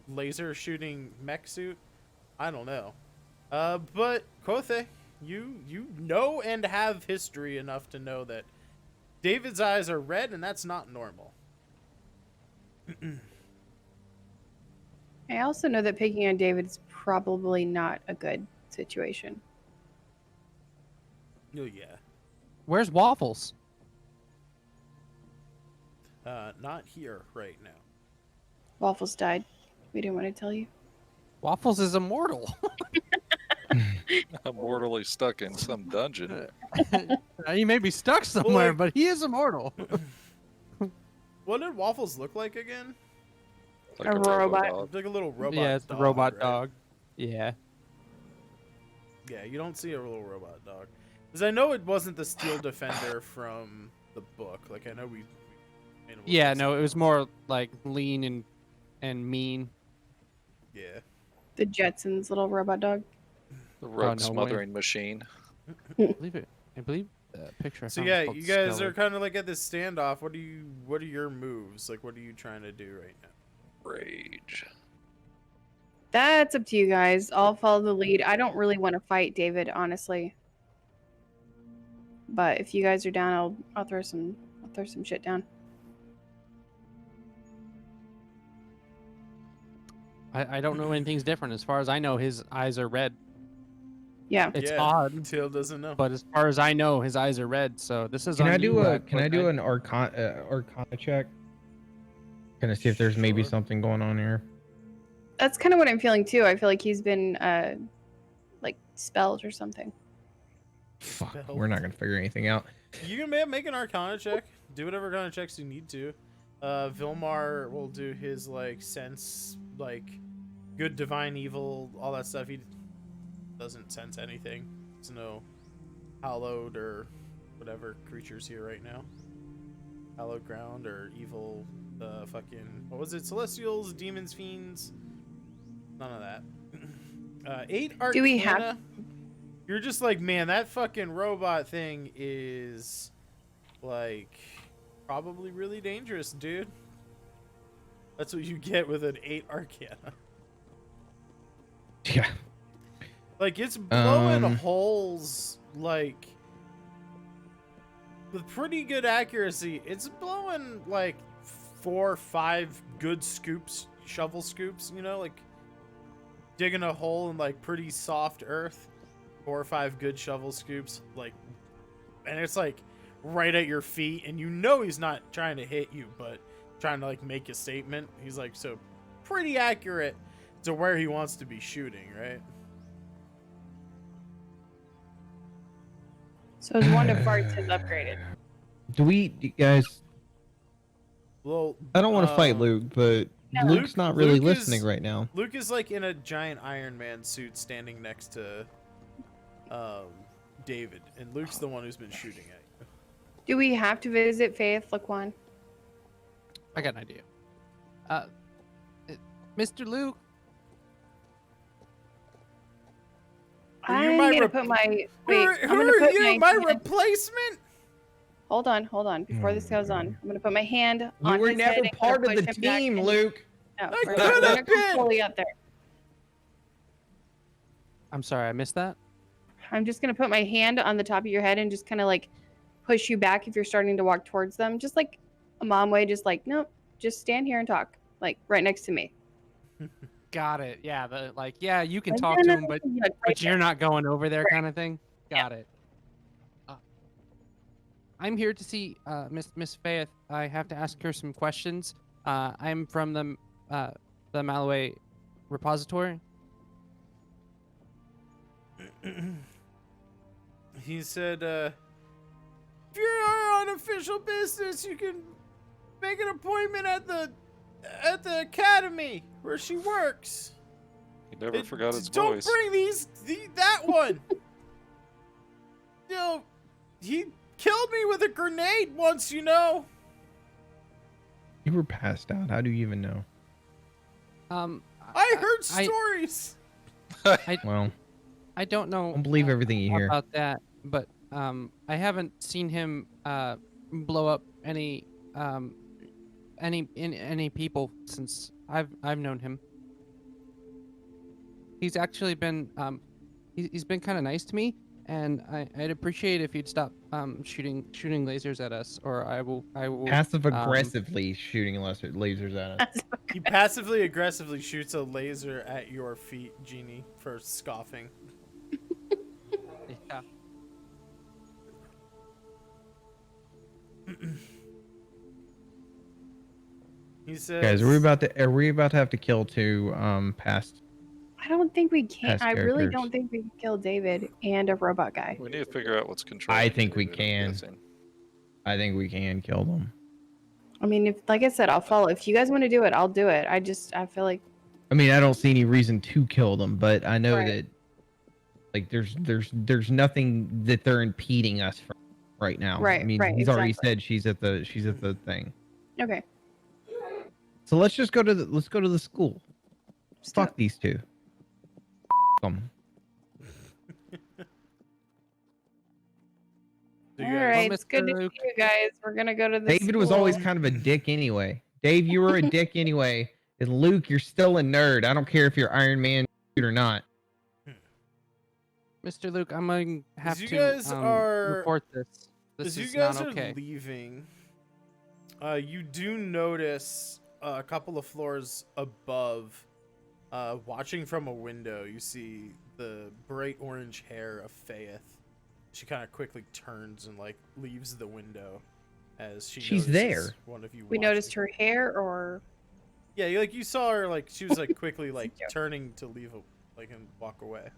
laser shooting mech suit. I don't know. But Quothe, you know and have history enough to know that David's eyes are red, and that's not normal. I also know that picking on David is probably not a good situation. Oh yeah. Where's Waffles? Not here right now. Waffles died. We didn't want to tell you. Waffles is immortal. I'm mortally stuck in some dungeon. He may be stuck somewhere, like- but he is immortal. What did Waffles look like again? Like A robot. dog. Like a little robot. Yeah, it's the dog, robot right? dog. Yeah. Yeah, you don't see a little robot dog. Because I know it wasn't the Steel Defender from the book. Like, I know we made him look Yeah, like no, it something. was more like lean and mean. Yeah. The Jetsons' little robot dog. The rogue no, smothering machine. I believe the picture. I So found yeah, was called you guys Stellar. are kind of like at this standoff. What are your moves? Like, what are you trying to do right now? Rage. That's up to you guys. I'll follow the lead. I don't really want to fight David, honestly. But if you guys are down, I'll throw some shit down. I don't know anything's different. As far as I know, his eyes are red. Yeah. It's Yeah, odd, Tail doesn't know. but as far as I know, his eyes are red. So this is Can on I do you, an arcana check? Kind of see if there's maybe Sure. something going on here. That's kind of what I'm feeling too. I feel like he's been like spelled or something. Fuck, we're not gonna figure anything out. You can make an Arcana check. Do whatever Arcana checks you need to. Vilmar will do his like sense, like good, divine, evil, all that stuff. He doesn't sense anything. There's no hallowed or whatever creatures here right now. Hallowed ground or evil, fucking what was it? Celestials, demons, fiends. None of that. 8 Arcana. Do we have- You're just like, man, that fucking robot thing is like probably really dangerous, dude. That's what you get with an 8 Arcana. Yeah. Like, it's blowing Um. holes, like, with pretty good accuracy. It's blowing, like, 4 or 5 good scoops, shovel scoops, you know, like, digging a hole in, like, pretty soft earth. 4 or 5 good shovel scoops, like, and it's, like, right at your feet, and you know he's not trying to hit you, but trying to, like, make a statement. He's, like, so pretty accurate to where he wants to be shooting, right? So his wand of farts has upgraded. Do we, you guys? Well, I don't want to fight Luke, but Luke's not really Luke listening is- right now. Luke is like in a giant Iron Man suit standing next to David, and Luke's the one who's been shooting at you. Do we have to visit Faith Laquan? I got an idea. Mr. Luke. Are you I'm my gonna rep- put my Who I'm gonna are put you, my hand- replacement? Hold on. Before this goes on, I'm gonna put my hand You on were his never head and part gonna of the push him back team, and- Luke. No, I we're could gonna have go been. fully up there. I'm sorry, I missed that. I'm just gonna put my hand on the top of your head and just kind of like push you back if you're starting to walk towards them, just like a mom way. Just like, nope, just stand here and talk, like right next to me. Got it. Yeah, you can Like, talk no, to no, him, but no, like, right you're there. not going over there, Right. kind of thing. Got it. I'm here to see Miss Faith. I have to ask her some questions. I'm from the Malaway repository. He said, if you're on official business, you can make an appointment at the academy where she works. He never forgot his Don't voice. bring that one. You know, he killed me with a grenade once, you know. You were passed out. How do you even know? I heard stories. Well, I don't know. don't believe everything you hear. About that, but I haven't seen him blow up any people since I've known him. He's actually been he's been kind of nice to me, and I'd appreciate if you'd stop shooting lasers at us, or I will Passive aggressively shooting lasers at us. He passively aggressively shoots a laser at your feet, Genie, for scoffing. Yeah. He says, Guys, are we about to have to kill two past? I don't think we can. Past I really characters. don't think we can kill David and a robot guy. We need to figure out what's controlling. I think we David, I'm can. guessing. I think we can kill them. I mean, if like I said, I'll follow. If you guys want to do it, I'll do it. I feel like I mean, I don't see any reason to kill them, but I know Right. that like there's nothing that they're impeding us from right now. I Right, mean, right, he's already exactly. said she's at the thing. okay. So let's just go to the school. Just do Fuck it. these two. Them. Do All you guys- right, Well, it's good to Mr. see Luke. you guys. We're gonna go to the. David was always school. kind of a dick anyway. Dave, you were a dick anyway. And Luke, you're still a nerd. I don't care if you're Iron Man or not. Mr. Luke, I'm going to have you to guys are- report this. This As you is guys not are okay. leaving, you do notice a couple of floors above, watching from a window, you see the bright orange hair of Faith. She kind of quickly turns and like leaves the window as She's notices there. One of you. We watching. noticed her hair, or Yeah, you saw her like she was like quickly like joke. turning to leave, and walk away.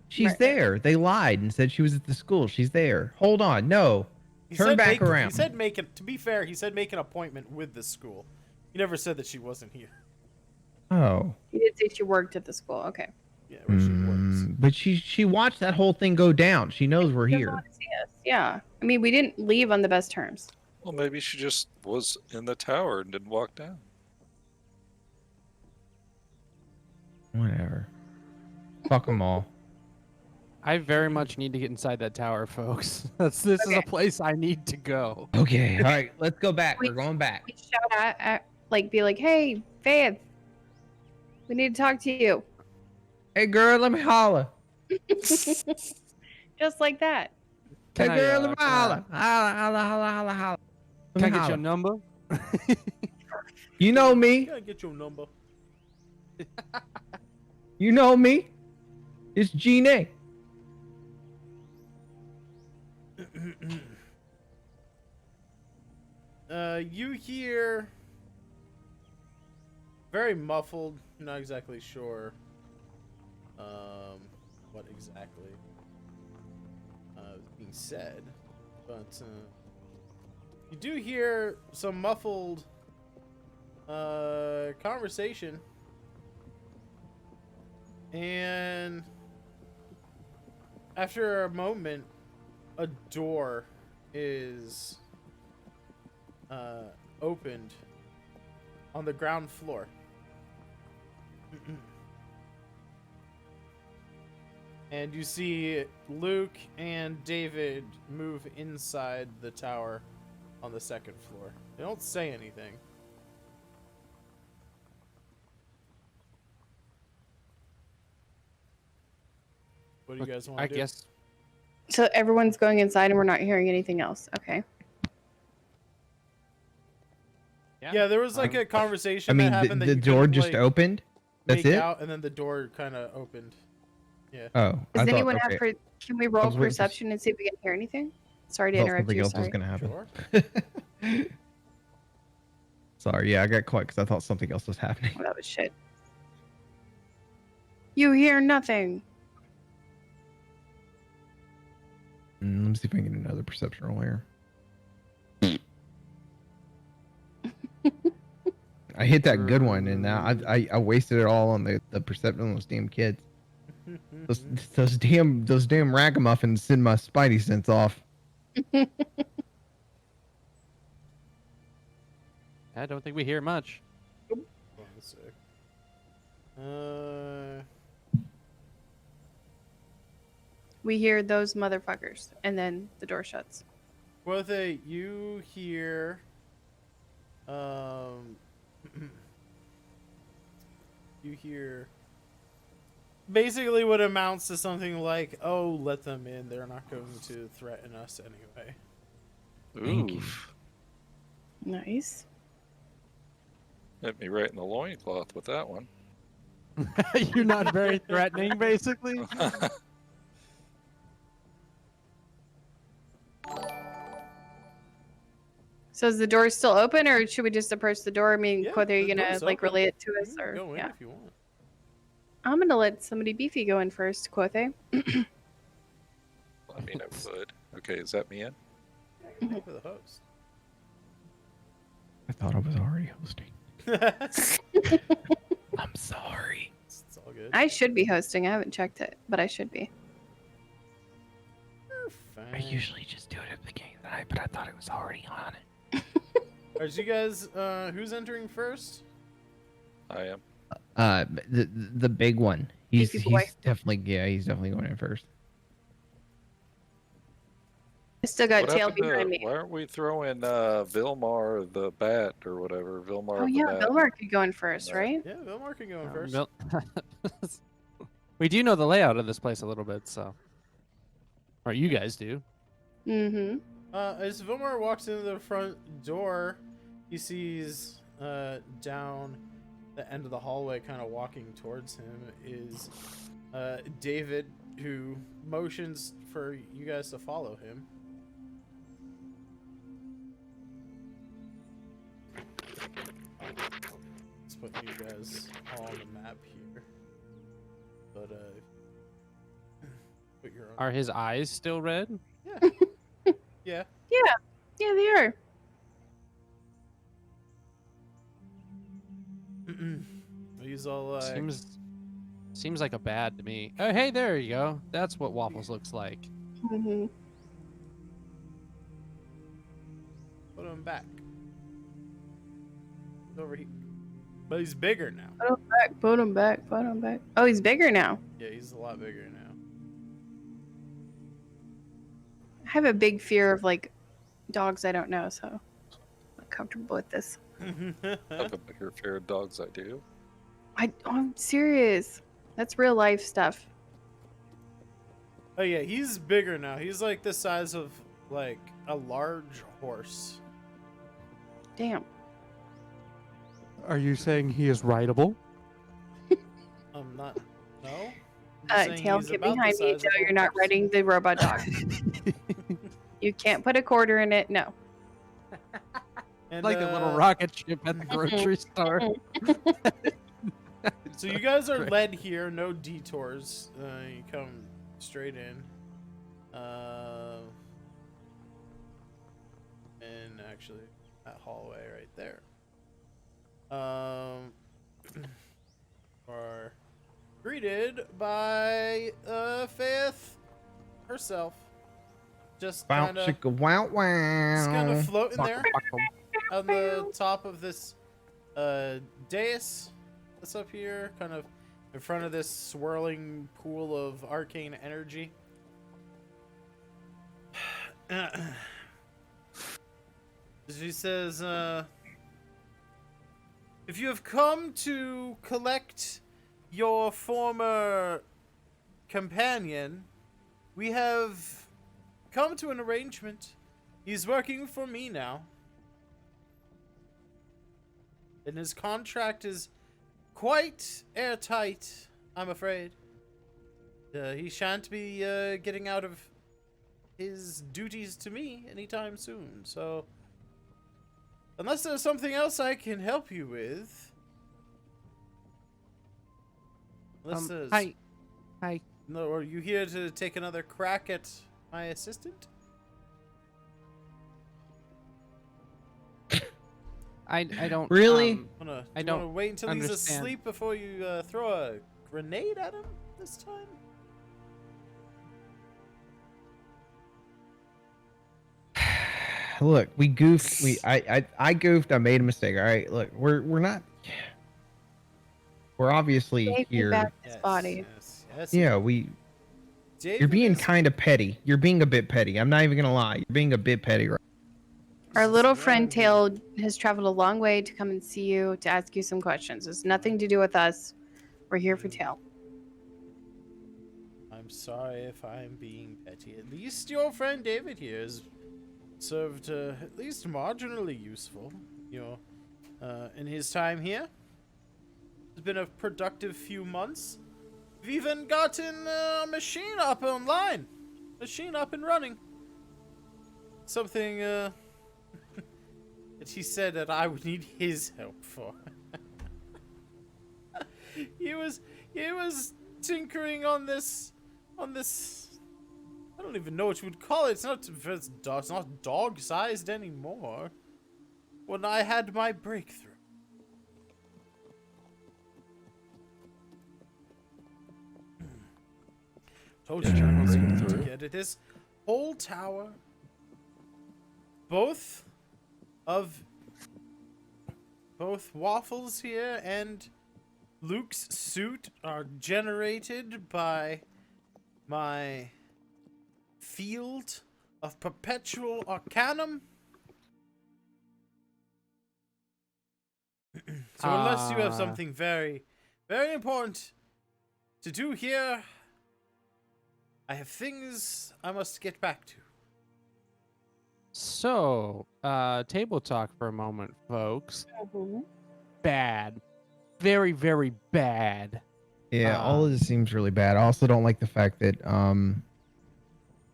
She's Right. there. They lied and said she was at the school. She's there. Hold on. No. He Turn said back He around. said make it. To be fair, he said make an appointment with the school. He never said that she wasn't here. Oh. he did say she worked at the school. Okay. Yeah, where she works. But she watched that whole thing go down. She knows we're She doesn't here. wanna see us. Yeah. I mean, we didn't leave on the best terms. Well, maybe she just was in the tower and didn't walk down. Whatever. Fuck them all. I very much need to get inside that tower, folks. This is Okay. a place I need to go. Okay. All right. Let's go back. Wait. We're going back. We shout at like, be like, "Hey, Faith, we need to talk to you." Hey, girl, let me holler. Just like that. Hey, Can I, girl, let me can I- holler. Holler, holler, holler, holler, holler. Let Can I me get holler. your number? You know me. Can I get your number? You know me. It's Gene. You hear very muffled, not exactly sure what exactly is being said, but you do hear some muffled conversation, and after a moment, a door is opened on the ground floor. And you see Luke and David move inside the tower on the second floor. They don't say anything. What do you guys want to I do? guess. So everyone's going inside and we're not hearing anything else. Okay. Yeah, there was like a I conversation mean, that happened. the that you door couldn't, just like, opened. That's make it. out, and then the door kind of opened. Yeah. Oh, Does I thought, anyone okay. have can we roll was waiting for perception and see if we can hear anything? Sorry to I thought interrupt something you. else was Sorry. gonna happen. Sure. Sorry, yeah, I got quiet because I thought something else was happening. Oh, that was shit. You hear nothing. Let me see if I can get another perception roll here. I hit that good one, and now I wasted it all on the perception on those damn kids. Those damn ragamuffins send my spidey sense off. I don't think we hear much. Hold on a sec. We hear those motherfuckers, and then the door shuts. Quothe, you hear, you hear basically what amounts to something like, "Oh, let them in. They're not going to threaten us anyway." Thank you. Oof. Nice. Hit me right in the loincloth with that one. You're not very threatening, basically. So is the door still open, or should we just approach the door? I mean, Yeah, whether you're the gonna door's like open. relay it to You us, can or go in yeah, if you want. I'm gonna let somebody beefy go in first. Quothe. I mean, I would. Okay, is that me in? Go for the host. I thought I was already hosting. I'm sorry. It's all good. I should be hosting. I haven't checked it, but I should be. You're I fine. usually just do it at the beginning of the night, but I thought it was already on it. Alright, so you guys, who's entering first? I am. The big one. He's Beefy boy. he's definitely going in first. I still got What tail happened to, behind me. why aren't we throwing Vilmar the bat or whatever? Vilmar Oh the yeah, bat. Vilmar could go in first, Right. right? Yeah, Vilmar can go in Um, first. Mil- we do know the layout of this place a little bit, so. Or you guys do. Mm-hmm. As Vilmar walks into the front door, he sees down the end of the hallway, kind of walking towards him, is David, who motions for you guys to follow him. Let's put you guys all on the map here. But put your own. Are his eyes still red? Yeah. Yeah, they are. He's all like, Seems like a bad to me. Oh, hey, there you go. That's what Waffles looks like. Mm-hmm. put him back. He's over here. But he's bigger now. Put him back. Put him back. Put him back. Oh, he's bigger now. Yeah, he's a lot bigger now. I have a big fear of like dogs I don't know, so I'm not comfortable with this. I have a bigger fear of dogs I do. I'm serious. That's real life stuff. Oh yeah, he's bigger now. He's like the size of like a large horse. Damn. Are you saying he is rideable? Not. No. I'm saying Tail, he's get about the behind me. size No, of a you're not horse. riding the robot dog. You can't put a quarter in it. No. And, Like a little rocket ship at the grocery store. So you guys are led here, no detours. You come straight in. And actually, that hallway right there. greeted by Faith herself. Just kind of wow wow. floating there on the top of this dais that's up here, kind of in front of this swirling pool of arcane energy. She says, if you have come to collect your former companion, we have come to an arrangement. He's working for me now. And his contract is quite airtight, I'm afraid. He shan't be getting out of his duties to me anytime soon, so unless there's something else I can help you with. Hi. No, are you here to take another crack at my assistant? I don't Really? I Do you don't wanna wait until he's understand. asleep before you throw a grenade at him this time? Look, we goofed. I goofed. I made a mistake. All right. Look, we're not. We're obviously Take me here. back to this body. Yes. Yeah, David you're being is- kind of petty. You're being a bit petty. I'm not even gonna lie. You're being a bit petty, right? Our This little is friend wrong. Tail has traveled a long way to come and see you to ask you some questions. It's nothing to do with us. We're here for Tail. I'm sorry if I'm being petty. At least your friend David here has served at least marginally useful. In his time here. It's been a productive few months. We've even gotten a machine up online. Machine up and running. Something that he said that I would need his help for. he was tinkering on this I don't even know what you would call it. It's not dog-sized anymore. When I had my breakthrough. Told you I was going to get it. This whole tower, both Waffles here and Luke's suit are generated by my field of perpetual arcanum. So unless you have something very, very important to do here, I have things I must get back to. So, table talk for a moment, folks. Bad. Very, very bad. Yeah, all of this seems really bad. I also don't like the fact that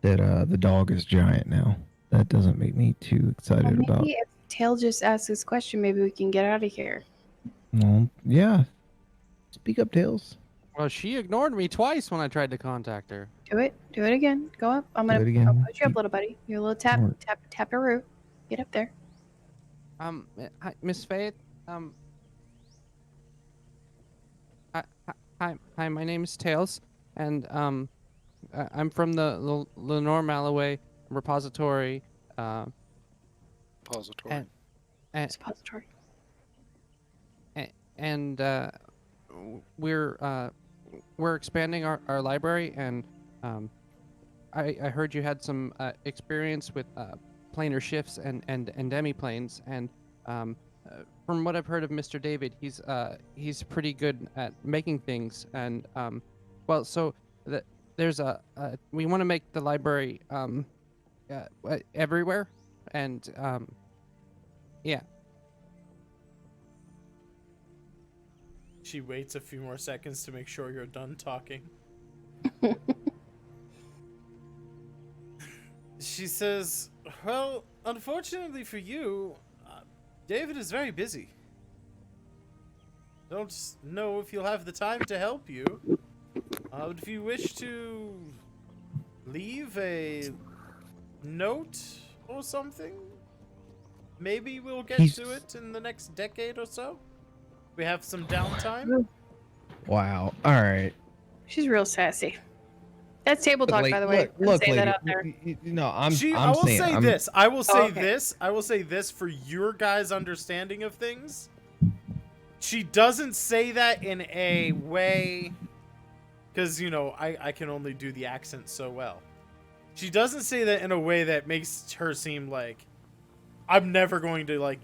the dog is giant now. That doesn't make me too excited about. Maybe if Tail just asks this question, maybe we can get out of here. Well, yeah. Speak up, Tails. Well, she ignored me twice when I tried to contact her. Do it. Do it again. Go up. I'm Do gonna it again. I'll put you up, little buddy. You a little tap, Alright. tap your root. Get up there. Hi, Miss Faith. Hi. My name is Tails, and I'm from the Lenore Malloway repository. Repository. Suppository. And we're expanding our library, and I heard you had some experience with planar shifts and demiplanes, and from what I've heard of Mr. David, he's pretty good at making things, and there's we want to make the library everywhere, and yeah. She waits a few more seconds to make sure you're done talking. She says, well, unfortunately for you, David is very busy. Don't know if you'll have the time to help you. If you wish to leave a note or something, maybe we'll get to it in the next decade or so. We have some downtime. Wow. All right. She's real sassy. That's table talk, Like, by the way. look, Say that lady. out there. No, I'm I will saying, say I'm, this. I will say okay. this. I will say this for your guys' understanding of things. She doesn't say that in a way, because you know I can only do the accent so well. She doesn't say that in a way that makes her seem like I'm never going to like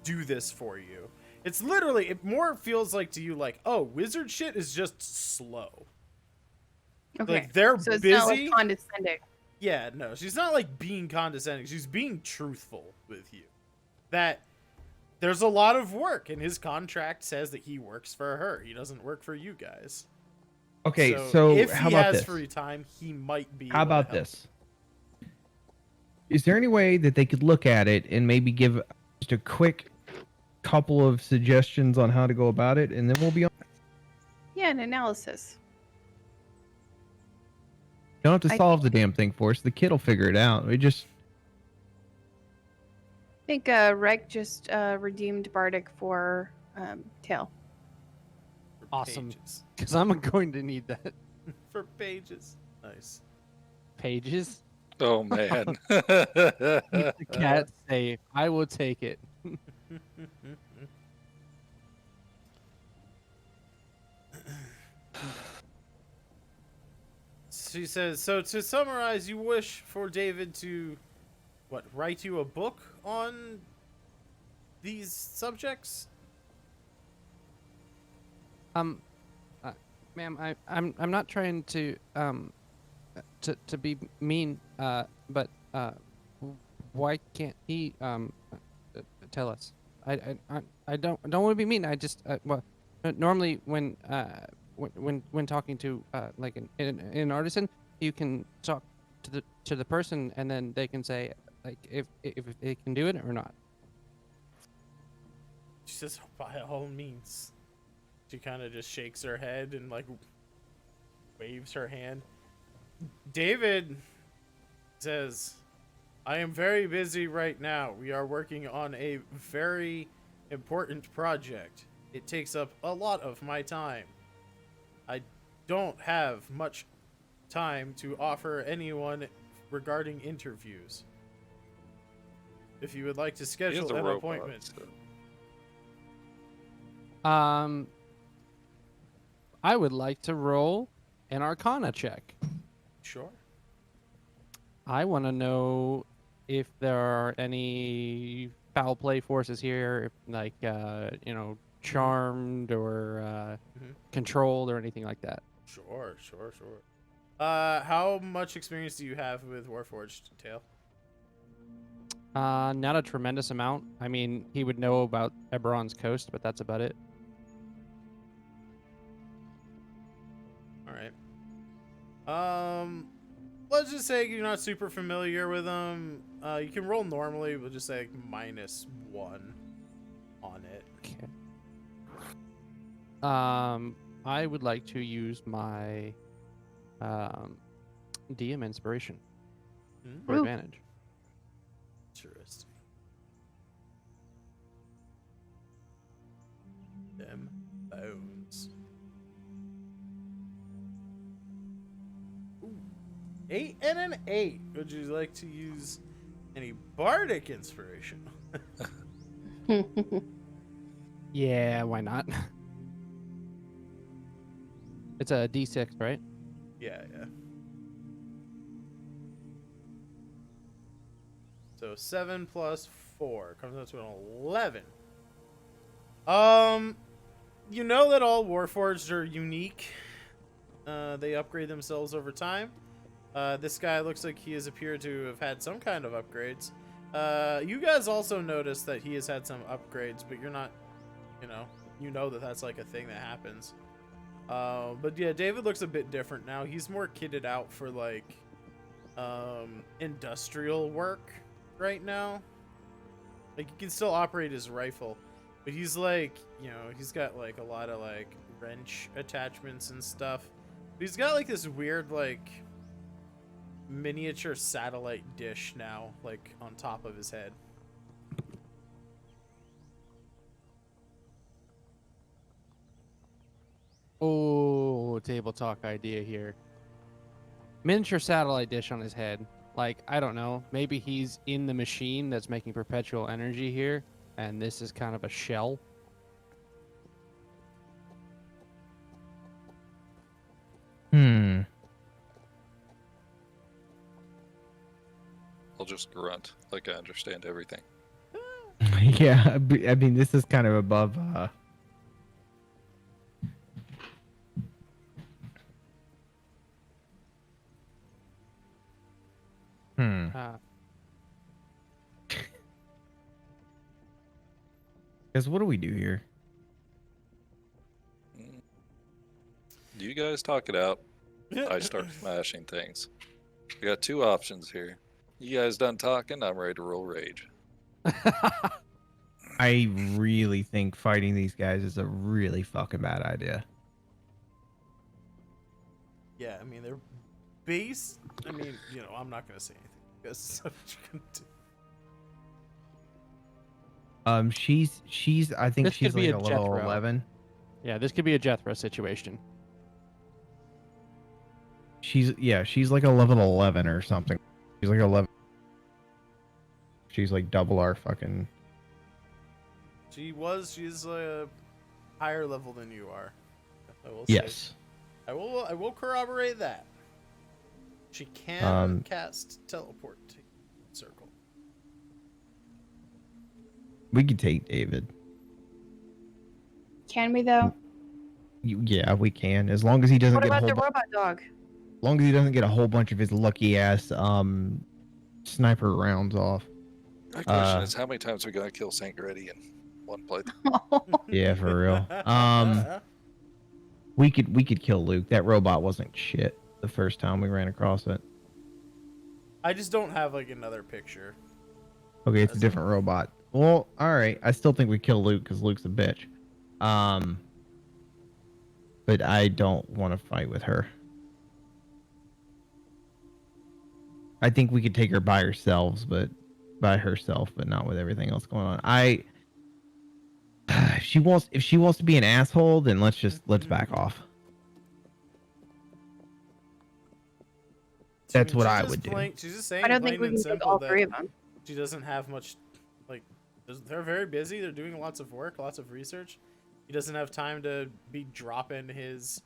do this for you. It's literally, it more feels like to you like, oh, wizard shit is just slow. Okay. Like they're so it's busy. not like condescending. Yeah, no, she's not like being condescending. She's being truthful with you. That there's a lot of work, and his contract says that he works for her. He doesn't work for you guys. okay, so if how he about has this? free time, he might be. How able to about help. this? Is there any way that they could look at it and maybe give just a quick couple of suggestions on how to go about it, and then we'll be on? Yeah, an analysis. You don't have to I solve the damn thing for us. The kid will figure it out. We just I think Rec just redeemed Bardic for Tail. For Awesome. pages. Because I'm going to need that. For pages. Nice. Pages. Oh man. Keep the cat safe. I will take it. She says, so to summarize, you wish for David to, what, write you a book on these subjects? Ma'am, I'm not trying to be mean, but why can't he tell us? I don't want to be mean. I just well, normally when talking to like an artisan, you can talk to the person and then they can say like if they can do it or not. She says, by all means. She kind of just shakes her head and like waves her hand. David says, I am very busy right now. We are working on a very important project. It takes up a lot of my time. I don't have much time to offer anyone regarding interviews. If you would like to He is schedule a an robot, appointment. so- I would like to roll an Arcana check. Sure. I want to know if there are any foul play forces here, if, like charmed or controlled or anything like that. Sure. How much experience do you have with Warforged, Tail? Not a tremendous amount. I mean, he would know about Eberron's coast, but that's about it. Alright. Let's just say you're not super familiar with them. You can roll normally, we'll just say like -1 on it. Okay. I would like to use my DM inspiration for Ooh. advantage. Interesting. Them bones. 8 and an 8. Would you like to use any bardic inspiration? Yeah, why not? It's a D6, right? Yeah. So 7 plus 4 comes out to an 11. You know that all Warforged are unique. They upgrade themselves over time. This guy looks like he has appeared to have had some kind of upgrades. You guys also notice that he has had some upgrades, but you're not, you know that that's like a thing that happens. But yeah, David looks a bit different now. He's more kitted out for like industrial work right now. Like he can still operate his rifle, but he's like, he's got like a lot of like wrench attachments and stuff. But he's got like this weird like miniature satellite dish now, like on top of his head. Oh, table talk idea here. Miniature satellite dish on his head. Like, I don't know. Maybe he's in the machine that's making perpetual energy here, and this is kind of a shell. I'll just grunt like I understand everything. Yeah, I mean, this is kind of above. Because what do we do here? You guys talk it out. I start smashing things. We got two options here. You guys done talking? I'm ready to roll rage. I really think fighting these guys is a really fucking bad idea. Yeah, I mean, they're base. I mean, you know, I'm not going to say anything because that's what you're going to do. She's I think This she's could be like a a level Jethro. 11. Yeah, this could be a Jethro situation. She's like a level 11 or something. She's like 11. She's like double our fucking. She's a higher level than you are. I will Yes. say. I will corroborate that. She can cast teleport to circle. We could take David. Can we though? Yeah, we can. As long as he doesn't What get a about whole the robot dog? as long as he doesn't get a whole bunch of his lucky ass sniper rounds off. My question is, how many times are we gonna kill Saint Grady in one play? Yeah, for real. We could kill Luke. That robot wasn't shit the first time we ran across it. I just don't have like another picture. Okay, it's a different robot. Well, all right. I still think we kill Luke because Luke's a bitch. But I don't want to fight with her. I think we could take her by herself, but not with everything else going on. If she wants to be an asshole, then let's back off. That's what I would do. She's just saying. I don't think we can take all three of them. She doesn't have much. Like, they're very busy. They're doing lots of work, lots of research. He doesn't have time to be dropping his,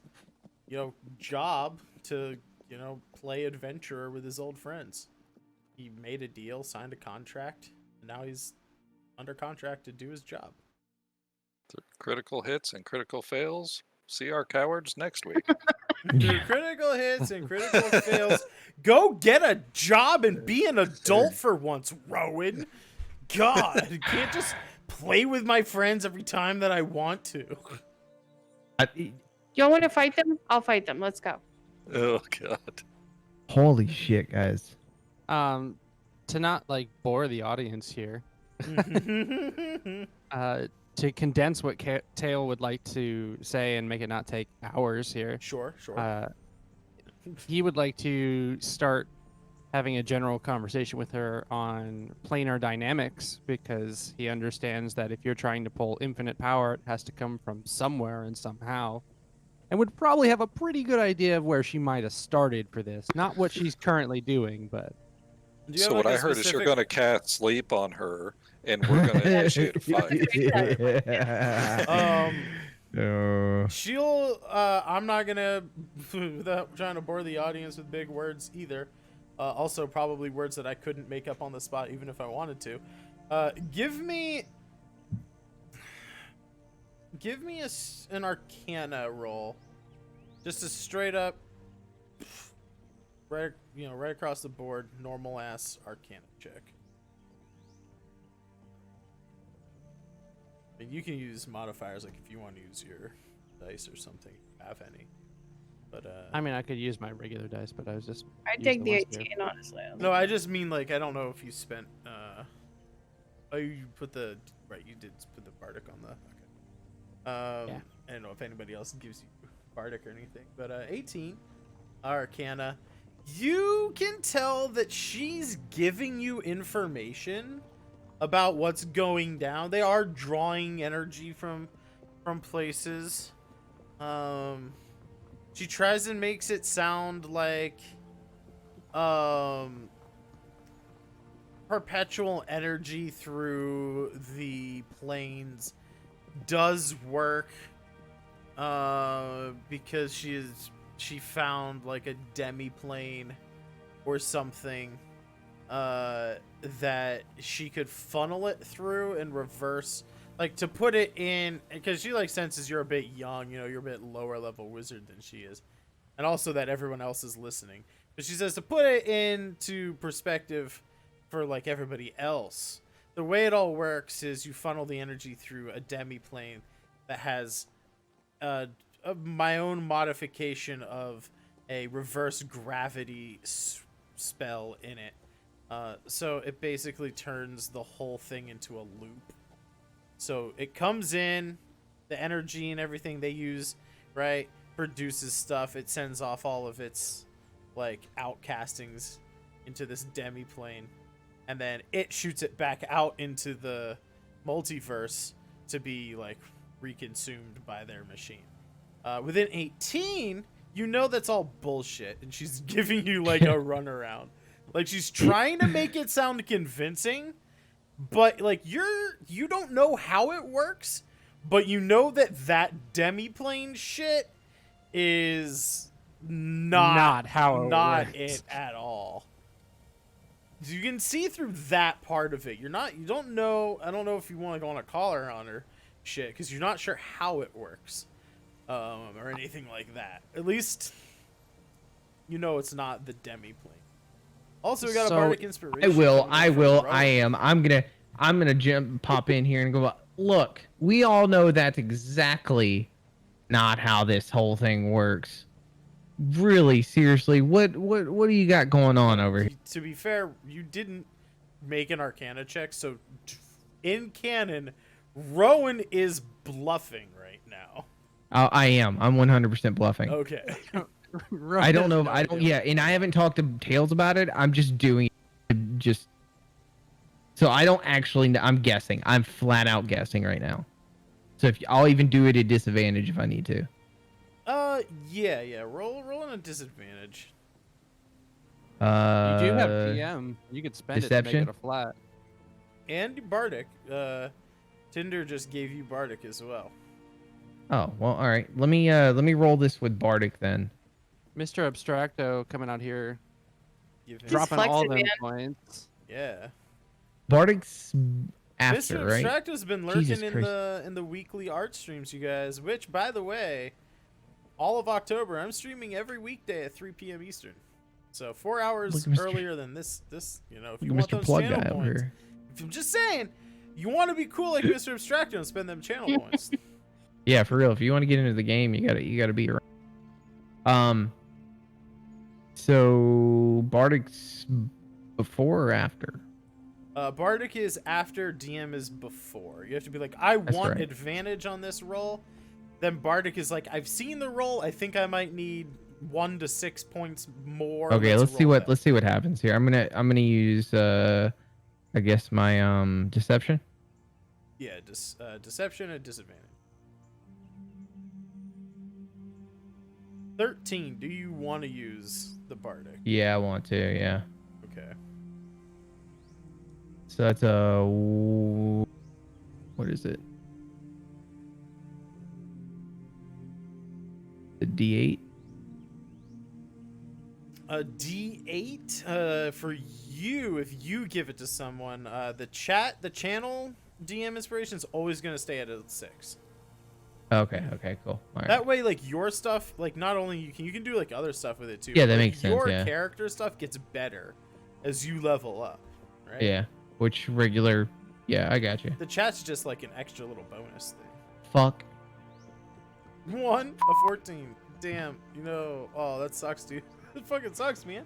job to, play adventurer with his old friends. He made a deal, signed a contract, and now he's under contract to do his job. The critical hits and critical fails. See our cowards next week. Through critical hits and critical fails, go get a job and be an adult for once, Rowan. God, you can't just play with my friends every time that I want to. Y'all want to fight them? I'll fight them. Let's go. Oh God. Holy shit, guys. To not bore the audience here. To condense what Tail would like to say and make it not take hours here. Sure. He would like to start having a general conversation with her on planar dynamics, because he understands that if you're trying to pull infinite power, it has to come from somewhere and somehow, and would probably have a pretty good idea of where she might have started for this. Not what she's currently doing, but... So what I heard is you're going to cast sleep on her, and we're going to initiate a fight. She'll, I'm not gonna, without trying to bore the audience with big words either, also probably words that I couldn't make up on the spot even if I wanted to. Give me an Arcana roll. Just a straight up, right across the board, normal ass Arcana check. And you can use modifiers, like if you want to use your dice or something, if you have any. But I mean, I could use my regular dice, but I was just... I'd take the 18, honestly. No, I just mean, I don't know if you spent, oh, you put the, right, you did put the bardic on the, okay. Yeah. I don't know if anybody else gives you bardic or anything, but 18, Arcana. You can tell that she's giving you information about what's going down. They are drawing energy from places. She tries and makes it sound like perpetual energy through the planes does work, because she found like a demi-plane or something that she could funnel it through and reverse, like to put it in, because she like senses you're a bit young, you know, you're a bit lower level wizard than she is, and also that everyone else is listening. But she says to put it into perspective for like everybody else, the way it all works is you funnel the energy through a demi-plane that has my own modification of a reverse gravity spell in it. So it basically turns the whole thing into a loop. So it comes in, the energy and everything they use, right, produces stuff. It sends off all of its like outcastings into this demi-plane, and then it shoots it back out into the multiverse to be like reconsumed by their machine. Within 18, you know that's all bullshit, and she's giving you like a runaround. Like she's trying to make it sound convincing, but like you don't know how it works, but you know that demi-plane shit is not how it works. it at all. You can see through that part of it. You don't know. I don't know if you want to go on a collar on her shit, because you're not sure how it works, or anything like that. At least you know it's not the demi-plane. Also, we got a bardic inspiration. I will. I'm gonna pop in here and go, look, we all know that's exactly not how this whole thing works. Really, seriously, what do you got going on over here? To be fair, you didn't make an Arcana check, so in canon, Rowan is bluffing right now. I am. I'm 100% bluffing. Okay. I don't know. Yeah, and I haven't talked to Tails about it. I'm just doing it. So I don't actually. I'm guessing. I'm flat out guessing right now. So I'll even do it at disadvantage if I need to. Yeah. Roll on a disadvantage. You do have PM. You could spend Deception? it to make it a flat. And Bardic. Tinder just gave you Bardic as well. Oh well, all right. Let me roll this with Bardic then. Mr. Abstracto coming out here, Give him- dropping all flexing, them man. points. Yeah. Bardic's after, Mr. right? Abstracto's been lurking Jesus in Christ. the weekly art streams, you guys. Which, by the way, all of October, I'm streaming every weekday at 3 p.m. Eastern. So 4 hours Look at Mr. earlier than this. You know, if you Look want at Mr. those Plug channel guy over points. here. If I'm just saying, you want to be cool like Mr. Abstracto and spend them channel points. Yeah, for real. If you want to get into the game, you gotta be around. So Bardic's before or after? Bardic is after, DM is before. You have to be like, I That's want right. advantage on this roll. Then Bardic is like, I've seen the roll. I think I might need 1 to 6 points more. Okay, let's see roll that. what happens here. I'm gonna use I guess my deception. Yeah, deception at disadvantage. 13. Do you want to use the Bardic? Yeah, I want to. Yeah. Okay. So that's what is it? The D8. A D8 for you. If you give it to someone, the channel DM inspiration is always going to stay at a 6. Okay, cool. All right. That way, like, your stuff, like, not only you can do like other stuff with it too. Yeah, but, that like, makes sense, Your yeah. character stuff gets better as you level up, right? Yeah. Which regular? Yeah, I got you. The chat's just like an extra little bonus thing. Fuck. 1, a 14. Damn, you know, oh, that sucks, dude. It fucking sucks, man.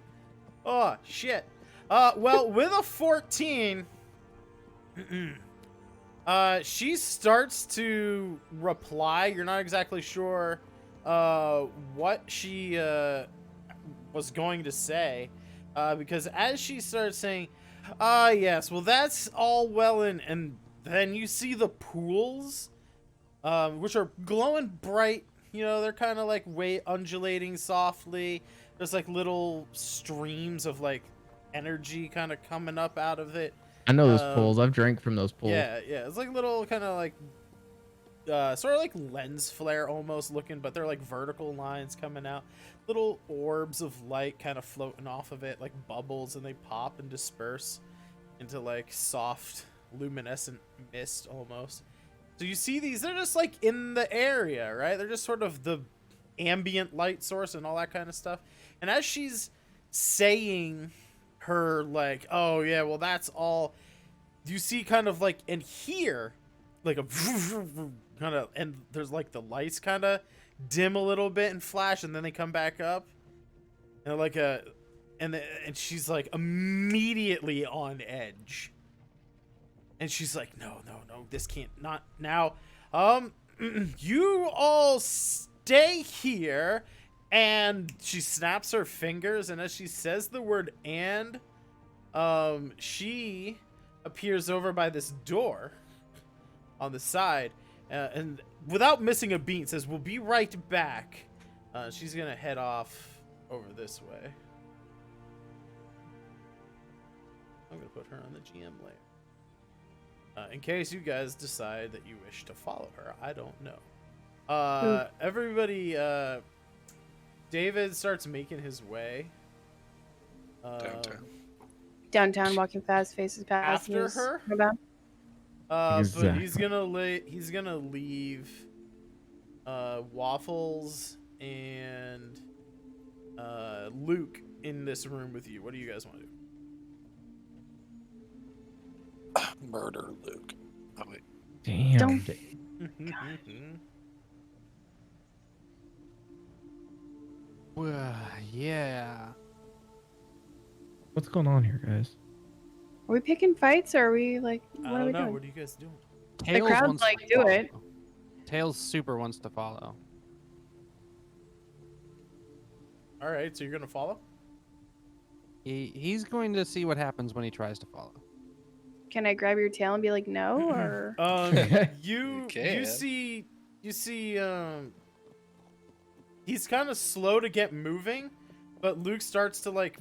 Oh, shit. Well, with a 14, she starts to reply. You're not exactly sure what she was going to say, because as she starts saying, yes, well, that's all well, and then you see the pools, which are glowing bright You know, they're kind of like undulating softly. There's like little streams of like energy kind of coming up out of it. I know those pools. I've drank from those pools. Yeah, it's like little kind of like sort of like lens flare almost looking, but they're like vertical lines coming out. Little orbs of light kind of floating off of it, like bubbles, and they pop and disperse into like soft luminescent mist almost. So you see these, they're just like in the area, right? They're just sort of the ambient light source and all that kind of stuff. And as she's saying her like, oh yeah, well that's all, you see kind of like, and here, like a kind of, and there's like the lights kind of dim a little bit and flash, and then they come back up, and like and she's like immediately on edge, and she's like, no, this can't, not now. You all stay here, and she snaps her fingers, and as she says the word "and," she appears over by this door on the side, and without missing a beat says, "We'll be right back." She's gonna head off over this way. I'm gonna put her on the GM layer. In case you guys decide that you wish to follow her. I don't know. Everybody, David starts making his way Downtown, walking fast, faces past. after her. About. But he's gonna leave Waffles and Luke in this room with you. What do you guys want to do? Murder Luke. Oh, wait. Damn. Don't- Yeah. What's going on here, guys? Are we picking fights, or are we like? I What are don't we know. doing? What are you guys doing? Tails crowd's wants like, to do follow. it. Tails super wants to follow. All right, so you're gonna follow. He's going to see what happens when he tries to follow. Can I grab your tail and be like, no, or? You can. see he's kind of slow to get moving, but Luke starts to like,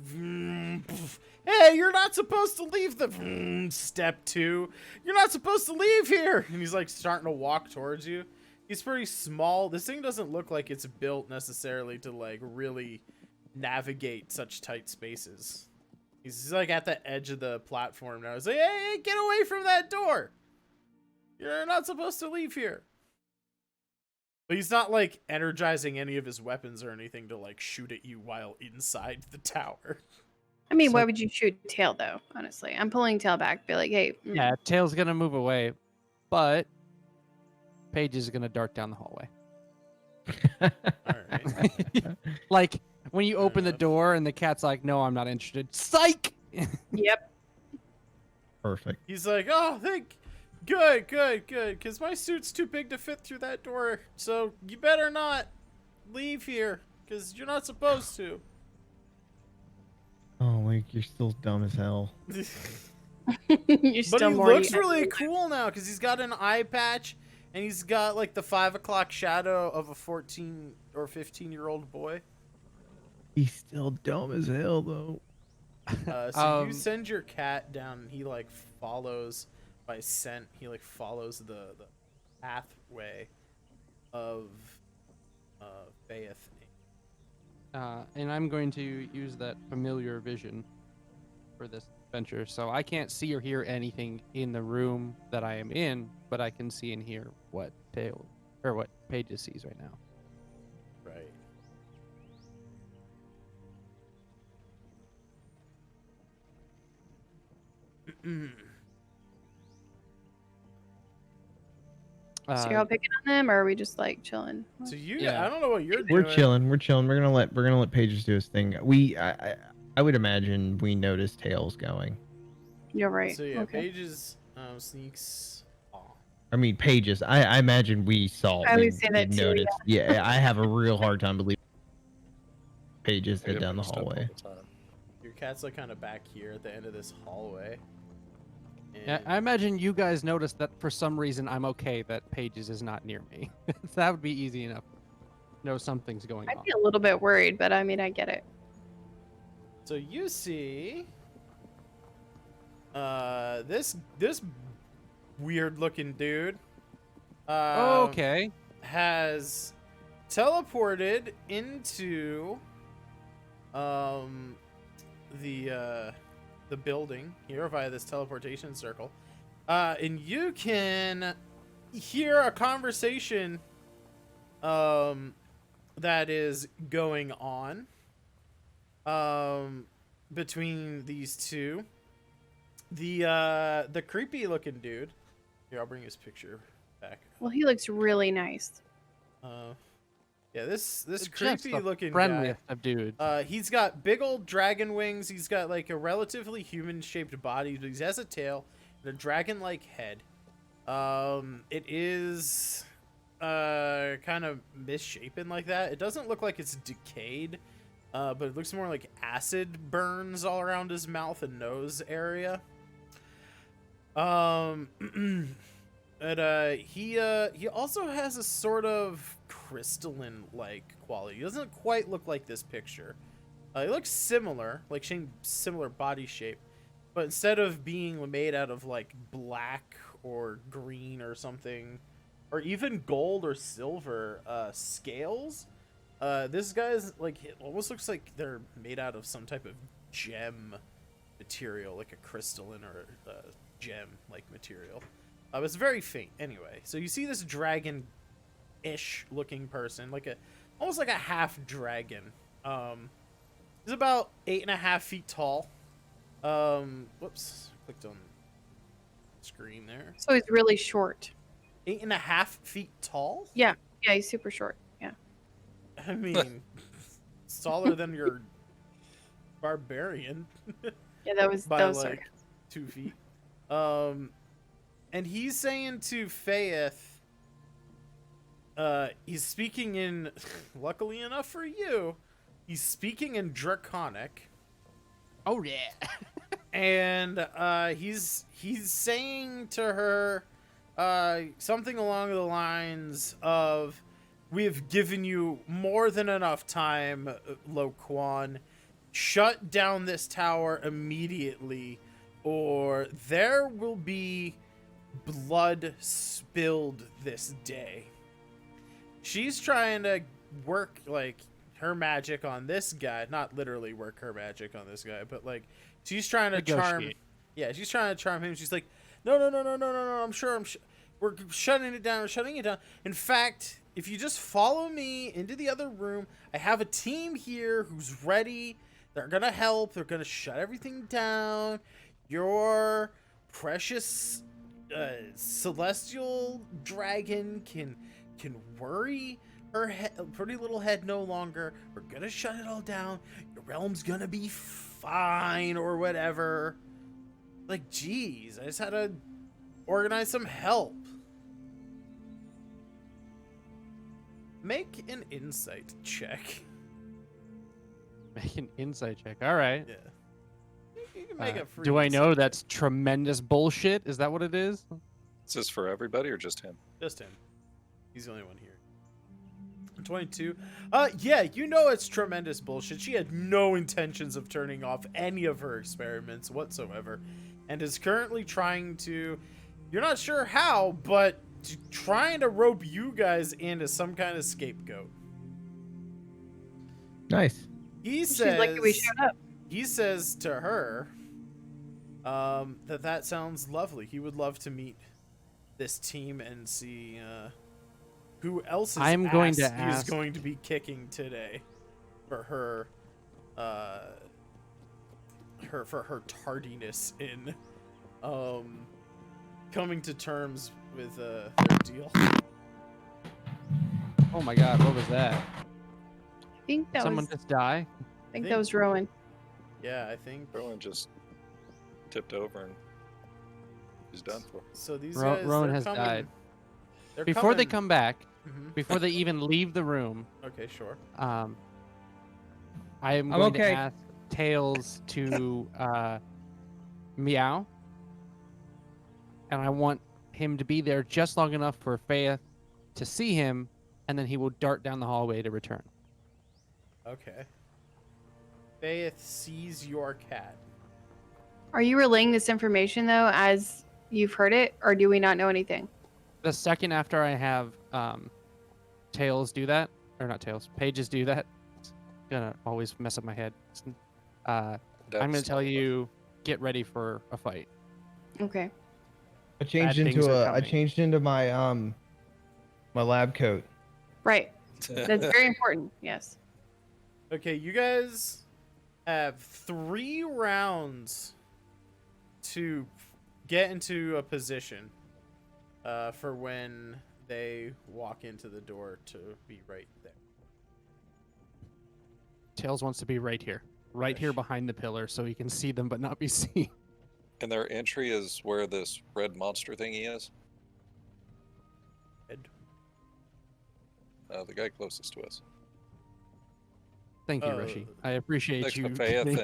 hey, you're not supposed to leave the step 2. You're not supposed to leave here. And he's like starting to walk towards you. He's pretty small. This thing doesn't look like it's built necessarily to like really navigate such tight spaces. He's like at the edge of the platform now. He's like, hey, get away from that door. You're not supposed to leave here. But he's not like energizing any of his weapons or anything to like shoot at you while inside the tower. I mean, So- why would you shoot tail though? Honestly, I'm pulling tail back. Be like, hey. Yeah, Tails gonna move away, but Paige is gonna dart down the hallway. All right. Like when you Fair open the enough. door and the cat's like, "No, I'm not interested." Psych. Yep. Perfect. He's like, oh, good, because my suit's too big to fit through that door. So you better not leave here, because you're not supposed to. Oh, Link, you're still dumb as hell. You're But still he more. looks really cool now, because he's got an eye patch, and he's got like the 5 o'clock shadow of a 14 or 15-year-old boy. He's still dumb as hell, though. So you send your cat down, and he like follows by scent. He like follows the pathway of Faith. And I'm going to use that familiar vision for this adventure, so I can't see or hear anything in the room that I am in, but I can see and hear what Tail or what Paige sees right now. Right. So you're all picking on them, or are we just like chilling? So you, Yeah. I don't know what you're We're doing. chilling. We're chilling. We're gonna let Pages do his thing. I would imagine we noticed Tails going. You're right. So yeah, okay. Pages sneaks. Aw. I mean, Pages. I imagine we saw. I would we say that too, noticed. Yeah, I have a real hard time believing Pages I head down the step all hallway. the time. Your cat's like kind of back here at the end of this hallway. Yeah, And I imagine you guys noticed that for some reason I'm okay that Pages is not near me. That would be easy enough. know something's going I'd on. be a little bit worried, but I mean, I get it. So you see this weird looking dude Okay. has teleported into the building here via this teleportation circle. And you can hear a conversation that is going on between these two. The creepy looking dude. Here, I'll bring his picture back. Well, he looks really nice. Yeah, this Jeff's creepy the looking guy. friendliest of dudes. He's got big old dragon wings. He's got like a relatively human-shaped body, but he has a tail and a dragon-like head. It is kind of misshapen like that. It doesn't look like it's decayed, but it looks more like acid burns all around his mouth and nose area. He also has a sort of crystalline-like quality. He doesn't quite look like this picture. He looks similar, like similar body shape, but instead of being made out of like black or green or something, or even gold or silver scales, this guy's like, it almost looks like they're made out of some type of gem material, like a crystalline or gem like material. It's very faint anyway. So you see this dragon-ish looking person, like almost like a half dragon. He's about 8.5 feet tall. Whoops, clicked on the screen there. So he's really short. 8.5 feet tall? Yeah, he's super short. Yeah. I mean, it's taller than your barbarian. Yeah, that was by like sarcasm. 2 feet. And he's saying to Faith, he's speaking in, luckily enough for you, he's speaking in Draconic. Oh yeah. And he's saying to her something along the lines of, "We have given you more than enough time, Lo Quan. Shut down this tower immediately, or there will be blood spilled this day." She's trying to work like her magic on this guy, not literally work her magic on this guy, but like she's trying to charm. Negotiate. Yeah, she's trying to charm him. She's like, no, I'm sure we're shutting it down. We're shutting it down. In fact, if you just follow me into the other room, I have a team here who's ready. They're gonna help. They're gonna shut everything down. Your precious celestial dragon can worry her pretty little head no longer. We're gonna shut it all down. Your realm's gonna be fine, or whatever. Like, geez, I just had to organize some help. Make an insight check. Make an insight check. All right. Yeah. You can make a free Do I know insight that's tremendous bullshit? Is that what it is? Is this for everybody or just him? check. Just him. He's the only one here. 22. Yeah, you know it's tremendous bullshit. She had no intentions of turning off any of her experiments whatsoever, and is currently trying to, you're not sure how, but trying to rope you guys into some kind of scapegoat. Nice. He She's says, lucky we showed up. he says to her, that sounds lovely. He would love to meet this team and see, who else's I'm going to ass he is ask- going to be kicking today for her tardiness in coming to terms with their deal. Oh my god, what was that? I think that Someone was. just die? I think that was Rowan. Yeah, I think Rowan just tipped over and he's done for. so. These Ro- guys, Rowan they're has coming- died. they're Before they coming- come back, Mhm. before they even leave the room, Okay, sure. I am I'm going to okay. ask Tails to meow, and I want him to be there just long enough for Faith to see him and then he will dart down the hallway to return. Okay. Faith sees your cat. Are you relaying this information though as you've heard it, or do we not know anything? The second after I have Tails do that, or not Tails, Pages do that, it's gonna always mess up my head. I'm gonna tell you, get ready for a fight. Okay. I changed Bad things are I coming. changed into my my lab coat. Right. That's very important. Yes. Okay, you guys have 3 rounds to get into a position for when they walk into the door to be right there. Tails wants to be right here behind the pillar, so he can see them but not be seen. And their entry is where this red monster thingy is? Ed. The guy closest to us. Thank you, Rishi. I appreciate Next you. to Faith and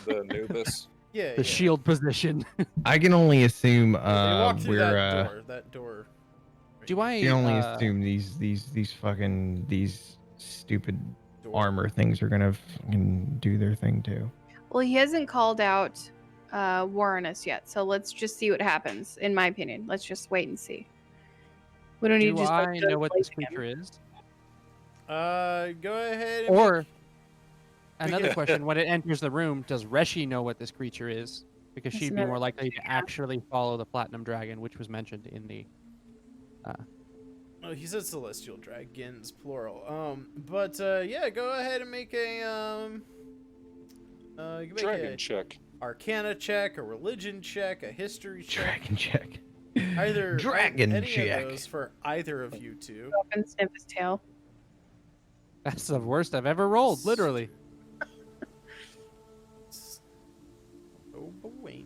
the Anubis. Yeah, The shield position. I can only assume They walk through we're that door. Do I I can only assume these stupid Door. armor things are gonna fucking do their thing too. Well, he hasn't called out war on us yet, so let's just see what happens. In my opinion, let's just wait and see. We don't need Do to just I go know what this blazing him. creature is? Go ahead. And Or another question: when it enters the room, does Reshi know what this creature is? Because That's she'd be another more likely to question, yeah. actually follow the platinum dragon, which was mentioned in the. Oh, he said celestial dragons, plural. But yeah, go ahead and make a you can make Dragon a check. Arcana check, a religion check, a history check. Dragon check. Either Dragon any check. of those for either of you two. Go up and sniff his tail. That's the worst I've ever rolled, literally. Oh, bueno.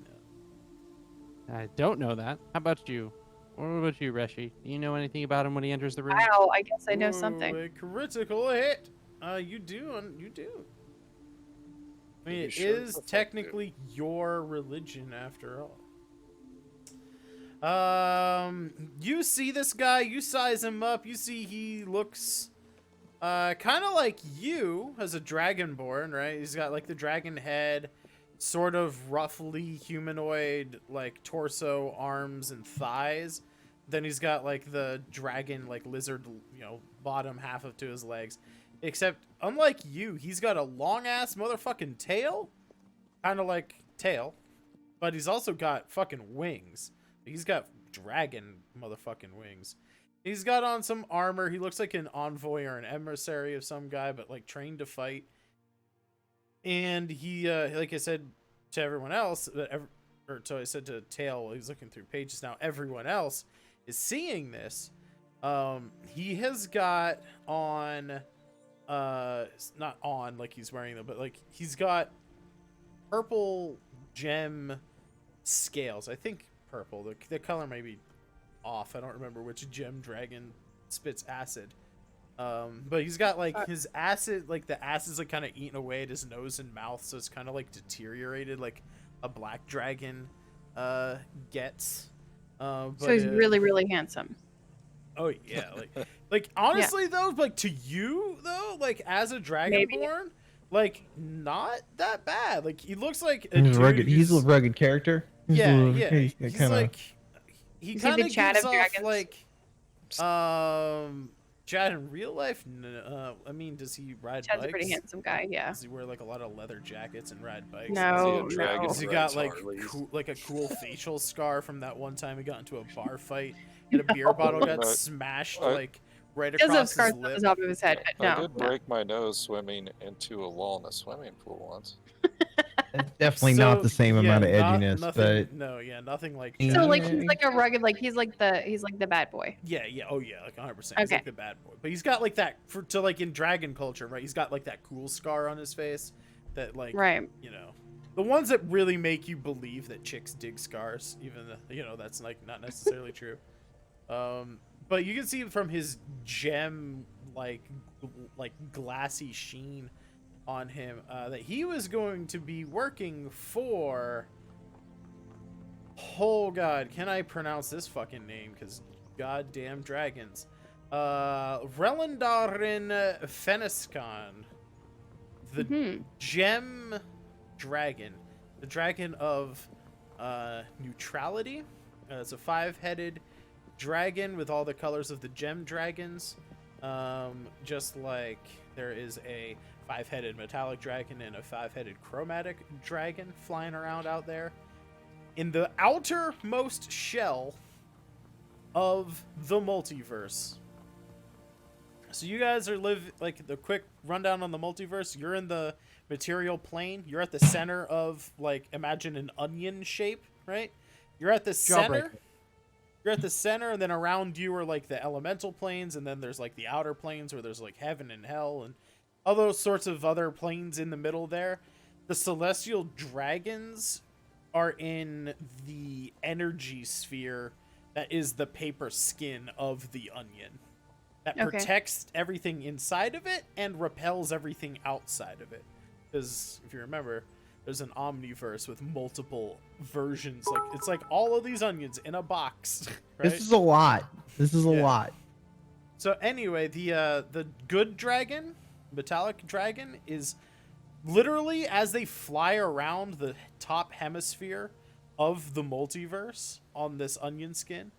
I don't know that. How about you? What about you, Reshi? Do you know anything about him when he enters the room? Wow, I guess I know Ooh, something. A critical hit. You do. You do. I mean, You it sure is the fuck do? technically your religion after all. You see this guy. You size him up. You see he looks kind of like you as a dragonborn, right? He's got like the dragon head, sort of roughly humanoid, like torso, arms, and thighs. Then he's got like the dragon, like lizard, bottom half to his legs. Except, unlike you, he's got a long ass motherfucking tail, kind of like tail, but he's also got fucking wings. He's got dragon motherfucking wings. He's got on some armor. He looks like an envoy or an emissary of some guy, but like trained to fight. And he, like I said to everyone else, so I said to Tail while he was looking through pages. Now everyone else is seeing this. He has got on, not on like he's wearing them, but like he's got purple gem scales. I think purple. The color may be off. I don't remember which gem dragon spits acid. But he's got like his acid, like the acid's like kind of eating away at his nose and mouth, so it's kind of like deteriorated, like a black dragon gets. So he's really, really handsome. Oh yeah, like honestly though, like to you though, like as a dragonborn, like not that bad. Like he looks like a He's dude rugged. He's a who's- rugged character. yeah. He's He's kinda, like he Is he kind the of Chad gives of off dragons? like Chad in real life. No, I mean, does he ride Chad's bikes? a pretty handsome guy, yeah. Does he wear like a lot of leather jackets and ride bikes? No, Is he a dragon? no. Has he got like like a cool facial scar from that one time he got into a bar fight and a beer bottle got No. smashed I- like right He does have across scars his on lip? the top of his head, but I no. did break my nose swimming into a wall in a swimming pool once. That's definitely So, not the same yeah, amount of not- edginess, nothing, but no, yeah, nothing like. So, So Chad. like he's like a rugged, like he's like the bad boy. Yeah, oh yeah, like 100%. He's Okay. like the bad boy, but he's got like that to like in dragon culture, right? He's got like that cool scar on his face that like Right. the ones that really make you believe that chicks dig scars, even though, that's like not necessarily true. But you can see from his gem like glassy sheen on him that he was going to be working for. Oh god, can I pronounce this fucking name? Because goddamn dragons. Relendarin Fenniscon, the Mhm. gem dragon, the dragon of neutrality. It's a 5-headed dragon with all the colors of the gem dragons. Just like there is a 5-headed metallic dragon and a 5-headed chromatic dragon flying around out there. In the outermost shell of the multiverse. So you guys are like the quick rundown on the multiverse. You're in the material plane. You're at the center of, like, imagine an onion shape, right? You're at the center. Jawbreaker. You're at the center, and then around you are like the elemental planes, and then there's like the outer planes where there's like heaven and hell and all those sorts of other planes in the middle there. The celestial dragons are in the energy sphere that is the paper skin of the onion. That Okay. protects everything inside of it and repels everything outside of it. Because if you remember, there's an omniverse with multiple versions. Like, it's like all of these onions in a box. Right? This is a lot. This is a Yeah. lot. So anyway, the good dragon, metallic dragon, is literally, as they fly around the top hemisphere of the multiverse on this onion skin,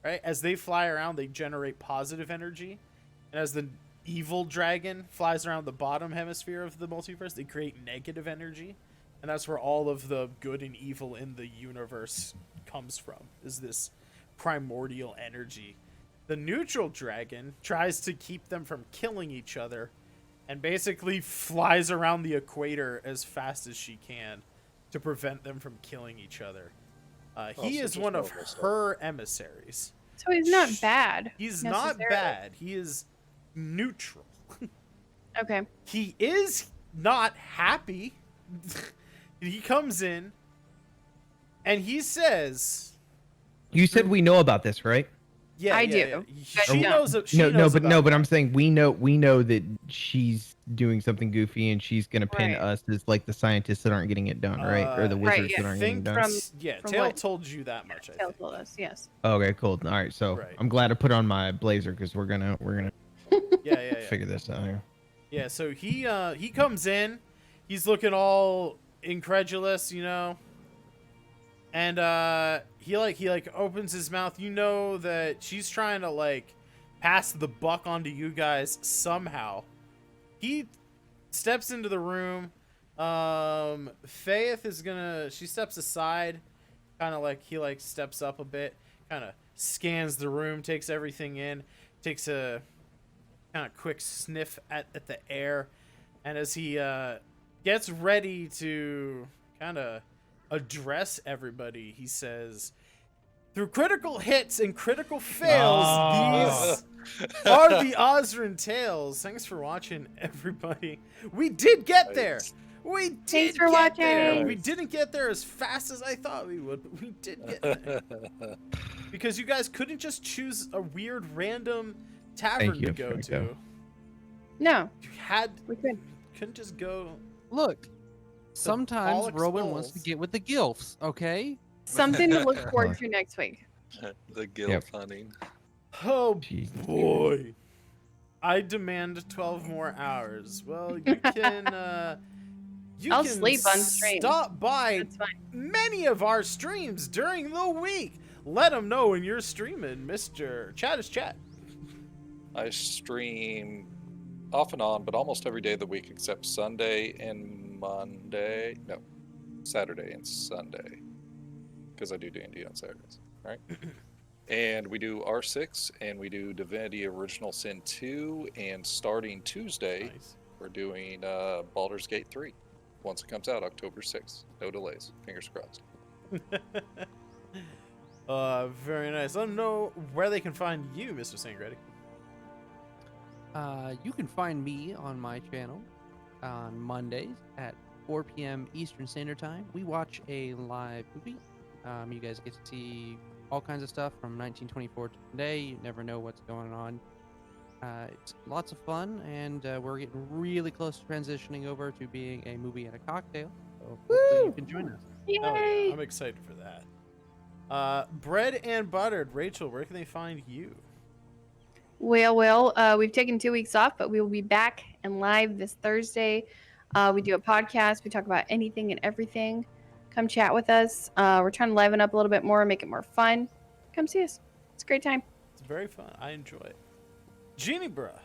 right? As they fly around, they generate positive energy. And as the evil dragon flies around the bottom hemisphere of the multiverse, they create negative energy. And that's where all of the good and evil in the universe comes from, is this primordial energy. The neutral dragon tries to keep them from killing each other and basically flies around the equator as fast as she can to prevent them from killing each other. He so is just one of normal stuff. her emissaries. So he's not bad. He's not necessarily. bad. He is neutral. Okay. He is not happy. He comes in and he says, You said we know about this, right? "Yeah, I yeah, do. yeah. Guys She don't. knows. She no, knows about but it. I'm saying we know that she's doing something goofy and she's gonna pin Right. us as like the scientists that aren't getting it done, right? Or the Right, wizards yeah. that aren't getting Think it done. From Tail what- told you that much. I Tail think. told us, yes. Okay, cool. All right, so Right. I'm glad I put on my blazer because we're gonna Yeah. figure this out here. Yeah, so he comes in, he's looking all incredulous, you know, and he opens his mouth. You know that she's trying to like pass the buck onto you guys somehow. He steps into the room. Faith is she steps aside, kind of like he like steps up a bit, kind of scans the room, takes everything in, takes a kind of quick sniff at the air, and as he gets ready to kind of address everybody, he says, "Through critical hits and critical fails, these are the Osrynn Tales. Thanks for watching, everybody. We did get there. We did Thanks for get there. watching. We didn't get there as fast as I thought we would, but we did get there. Because you guys couldn't just choose a weird random tavern you, to go to. Franco. No, You we could. couldn't just go. Look, sometimes Alex Rowan wants to Bowles. get with the gilfs, okay? Something to look forward to next week. The guild Yep. hunting. Oh Jeez. boy. I demand 12 more hours. Well, you can I'll sleep on stream. Stop by That's fine. many of our streams during the week. Let them know when you're streaming, Mr. Chat is Chat. I stream off and on, but almost every day of the week except Sunday and Monday. No, Saturday and Sunday, because I do D&D on Saturdays, right? And we do R6, and we do Divinity Original Sin 2, and starting Tuesday, Nice. we're doing Baldur's Gate 3. Once it comes out, October 6th. No delays. Fingers crossed. Very nice. Let them know where they can find you, Mr. Sangretti. You can find me on my channel on Mondays at 4 p.m. Eastern Standard Time. We watch a live movie. You guys get to see all kinds of stuff from 1924 to today. You never know what's going on. It's lots of fun, and we're getting really close to transitioning over to being a movie and a cocktail. So hopefully you can join us. Oh, Yay! yeah, I'm excited for that. Bread and Buttered. Rachel, where can they find you? Well, we've taken 2 weeks off, but we will be back and live this Thursday. We do a podcast. We talk about anything and everything. Come chat with us. We're trying to liven up a little bit more, make it more fun. Come see us. It's a great time. It's very fun. I enjoy it. Genie bruh,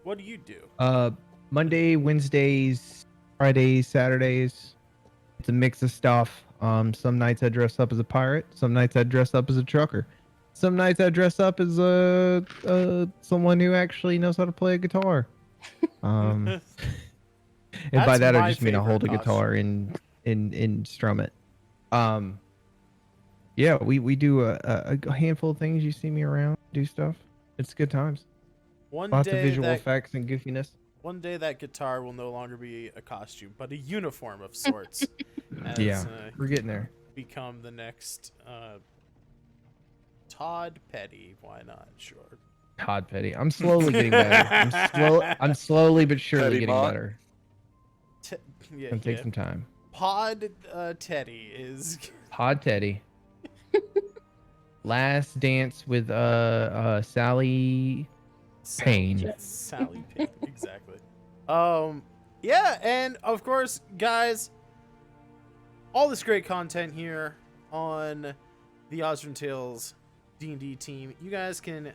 what do you do? Monday, Wednesdays, Fridays, Saturdays. It's a mix of stuff. Some nights I dress up as a pirate. Some nights I dress up as a trucker. Some nights I dress up as someone who actually knows how to play a guitar. And by That's that I my just mean I hold a favorite guitar and strum it. Yeah, we do a handful of things. You see me around, do stuff. It's good times. Lots of visual effects and goofiness. One day that guitar will no longer be a costume, but a uniform of sorts. As, Yeah, we're getting there. become the next Todd Petty. Why not? Sure. Todd Petty. I'm slowly getting better. I'm slowly but surely Petty getting Mont? better. Yeah, It's gonna take some time. Pod Teddy is Pod Teddy. Last dance with Sally Payne. Sally Payne, exactly. Yeah, and of course, guys, all this great content here on the Osrynn Tales D&D team. You guys can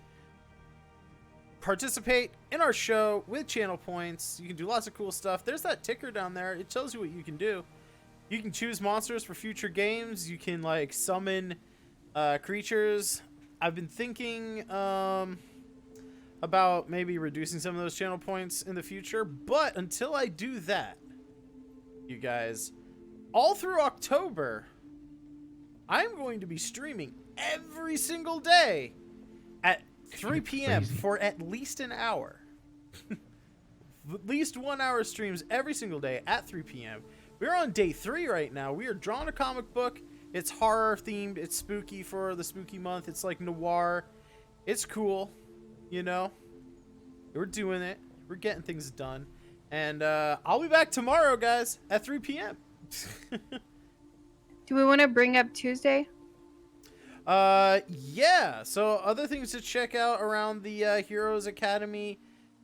participate in our show with channel points. You can do lots of cool stuff. There's that ticker down there. It tells you what you can do. You can choose monsters for future games. You can like summon creatures. I've been thinking about maybe reducing some of those channel points in the future, but until I do that, you guys, all through October, I'm going to be streaming every single day at 3 p.m. for at least an hour. At least 1 hour streams every single day at 3 p.m. We're on day 3 right now. We are drawing a comic book. It's horror themed. It's spooky for the spooky month. It's like noir. It's cool. You know, we're doing it. We're getting things done. And I'll be back tomorrow, guys, at 3 p.m. Do we want to bring up Tuesday? Yeah. So other things to check out around the Heroes Academy.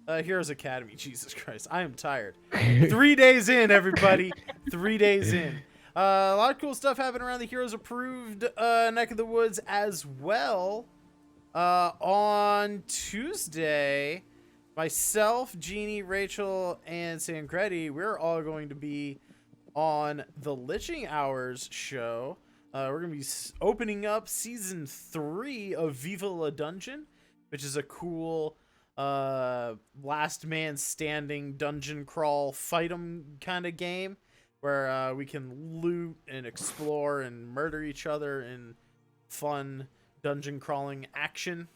Heroes Academy. Jesus Christ. I am tired. 3 days in, everybody. 3 days in. A lot of cool stuff happening around the Heroes Approved neck of the woods as well. On Tuesday, myself, Jeannie, Rachel, and Sancredi, we're all going to be on the Liching Hours show. We're going to be opening up season 3 of Viva La Dungeon, which is a cool last man standing dungeon crawl fight 'em kind of game where we can loot and explore and murder each other in fun dungeon crawling action.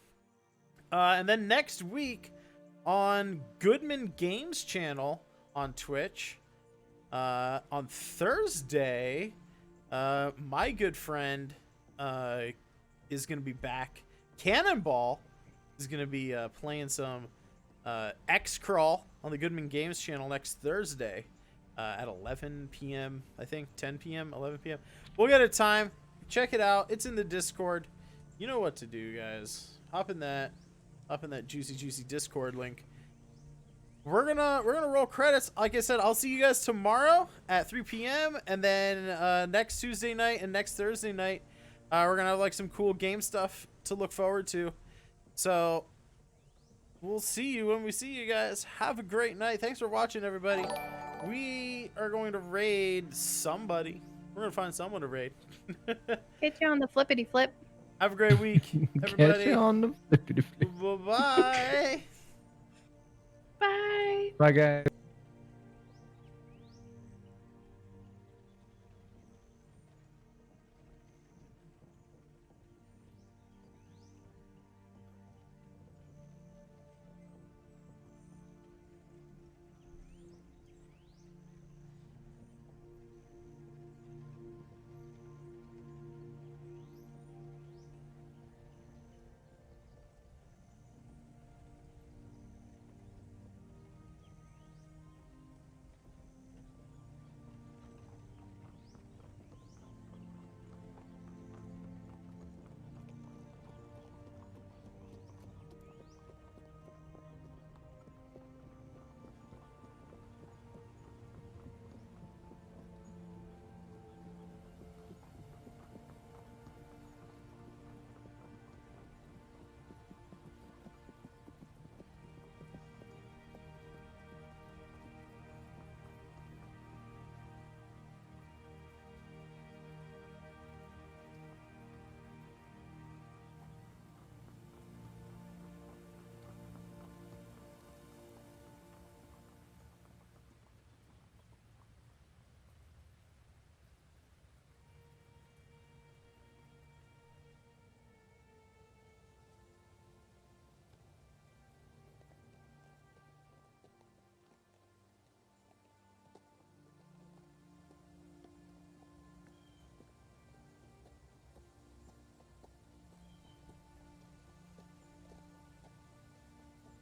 And then next week on Goodman Games channel on Twitch, on Thursday, my good friend is going to be back. Cannonball is going to be playing some X-Crawl on the Goodman Games channel next Thursday at 11 p.m. I think 10 p.m. 11 p.m. We'll get a time. Check it out. It's in the Discord. You know what to do, guys. Hop in that juicy Discord link. We're gonna roll credits. Like I said, I'll see you guys tomorrow at 3 p.m. and then next Tuesday night and next Thursday night, we're gonna have like some cool game stuff to look forward to. So we'll see you when we see you guys. Have a great night. Thanks for watching, everybody. We are going to raid somebody. We're gonna find someone to raid. Hit you on the flippity flip. Have a great week, everybody. Catch you on the Bye-bye. Bye. Bye, guys.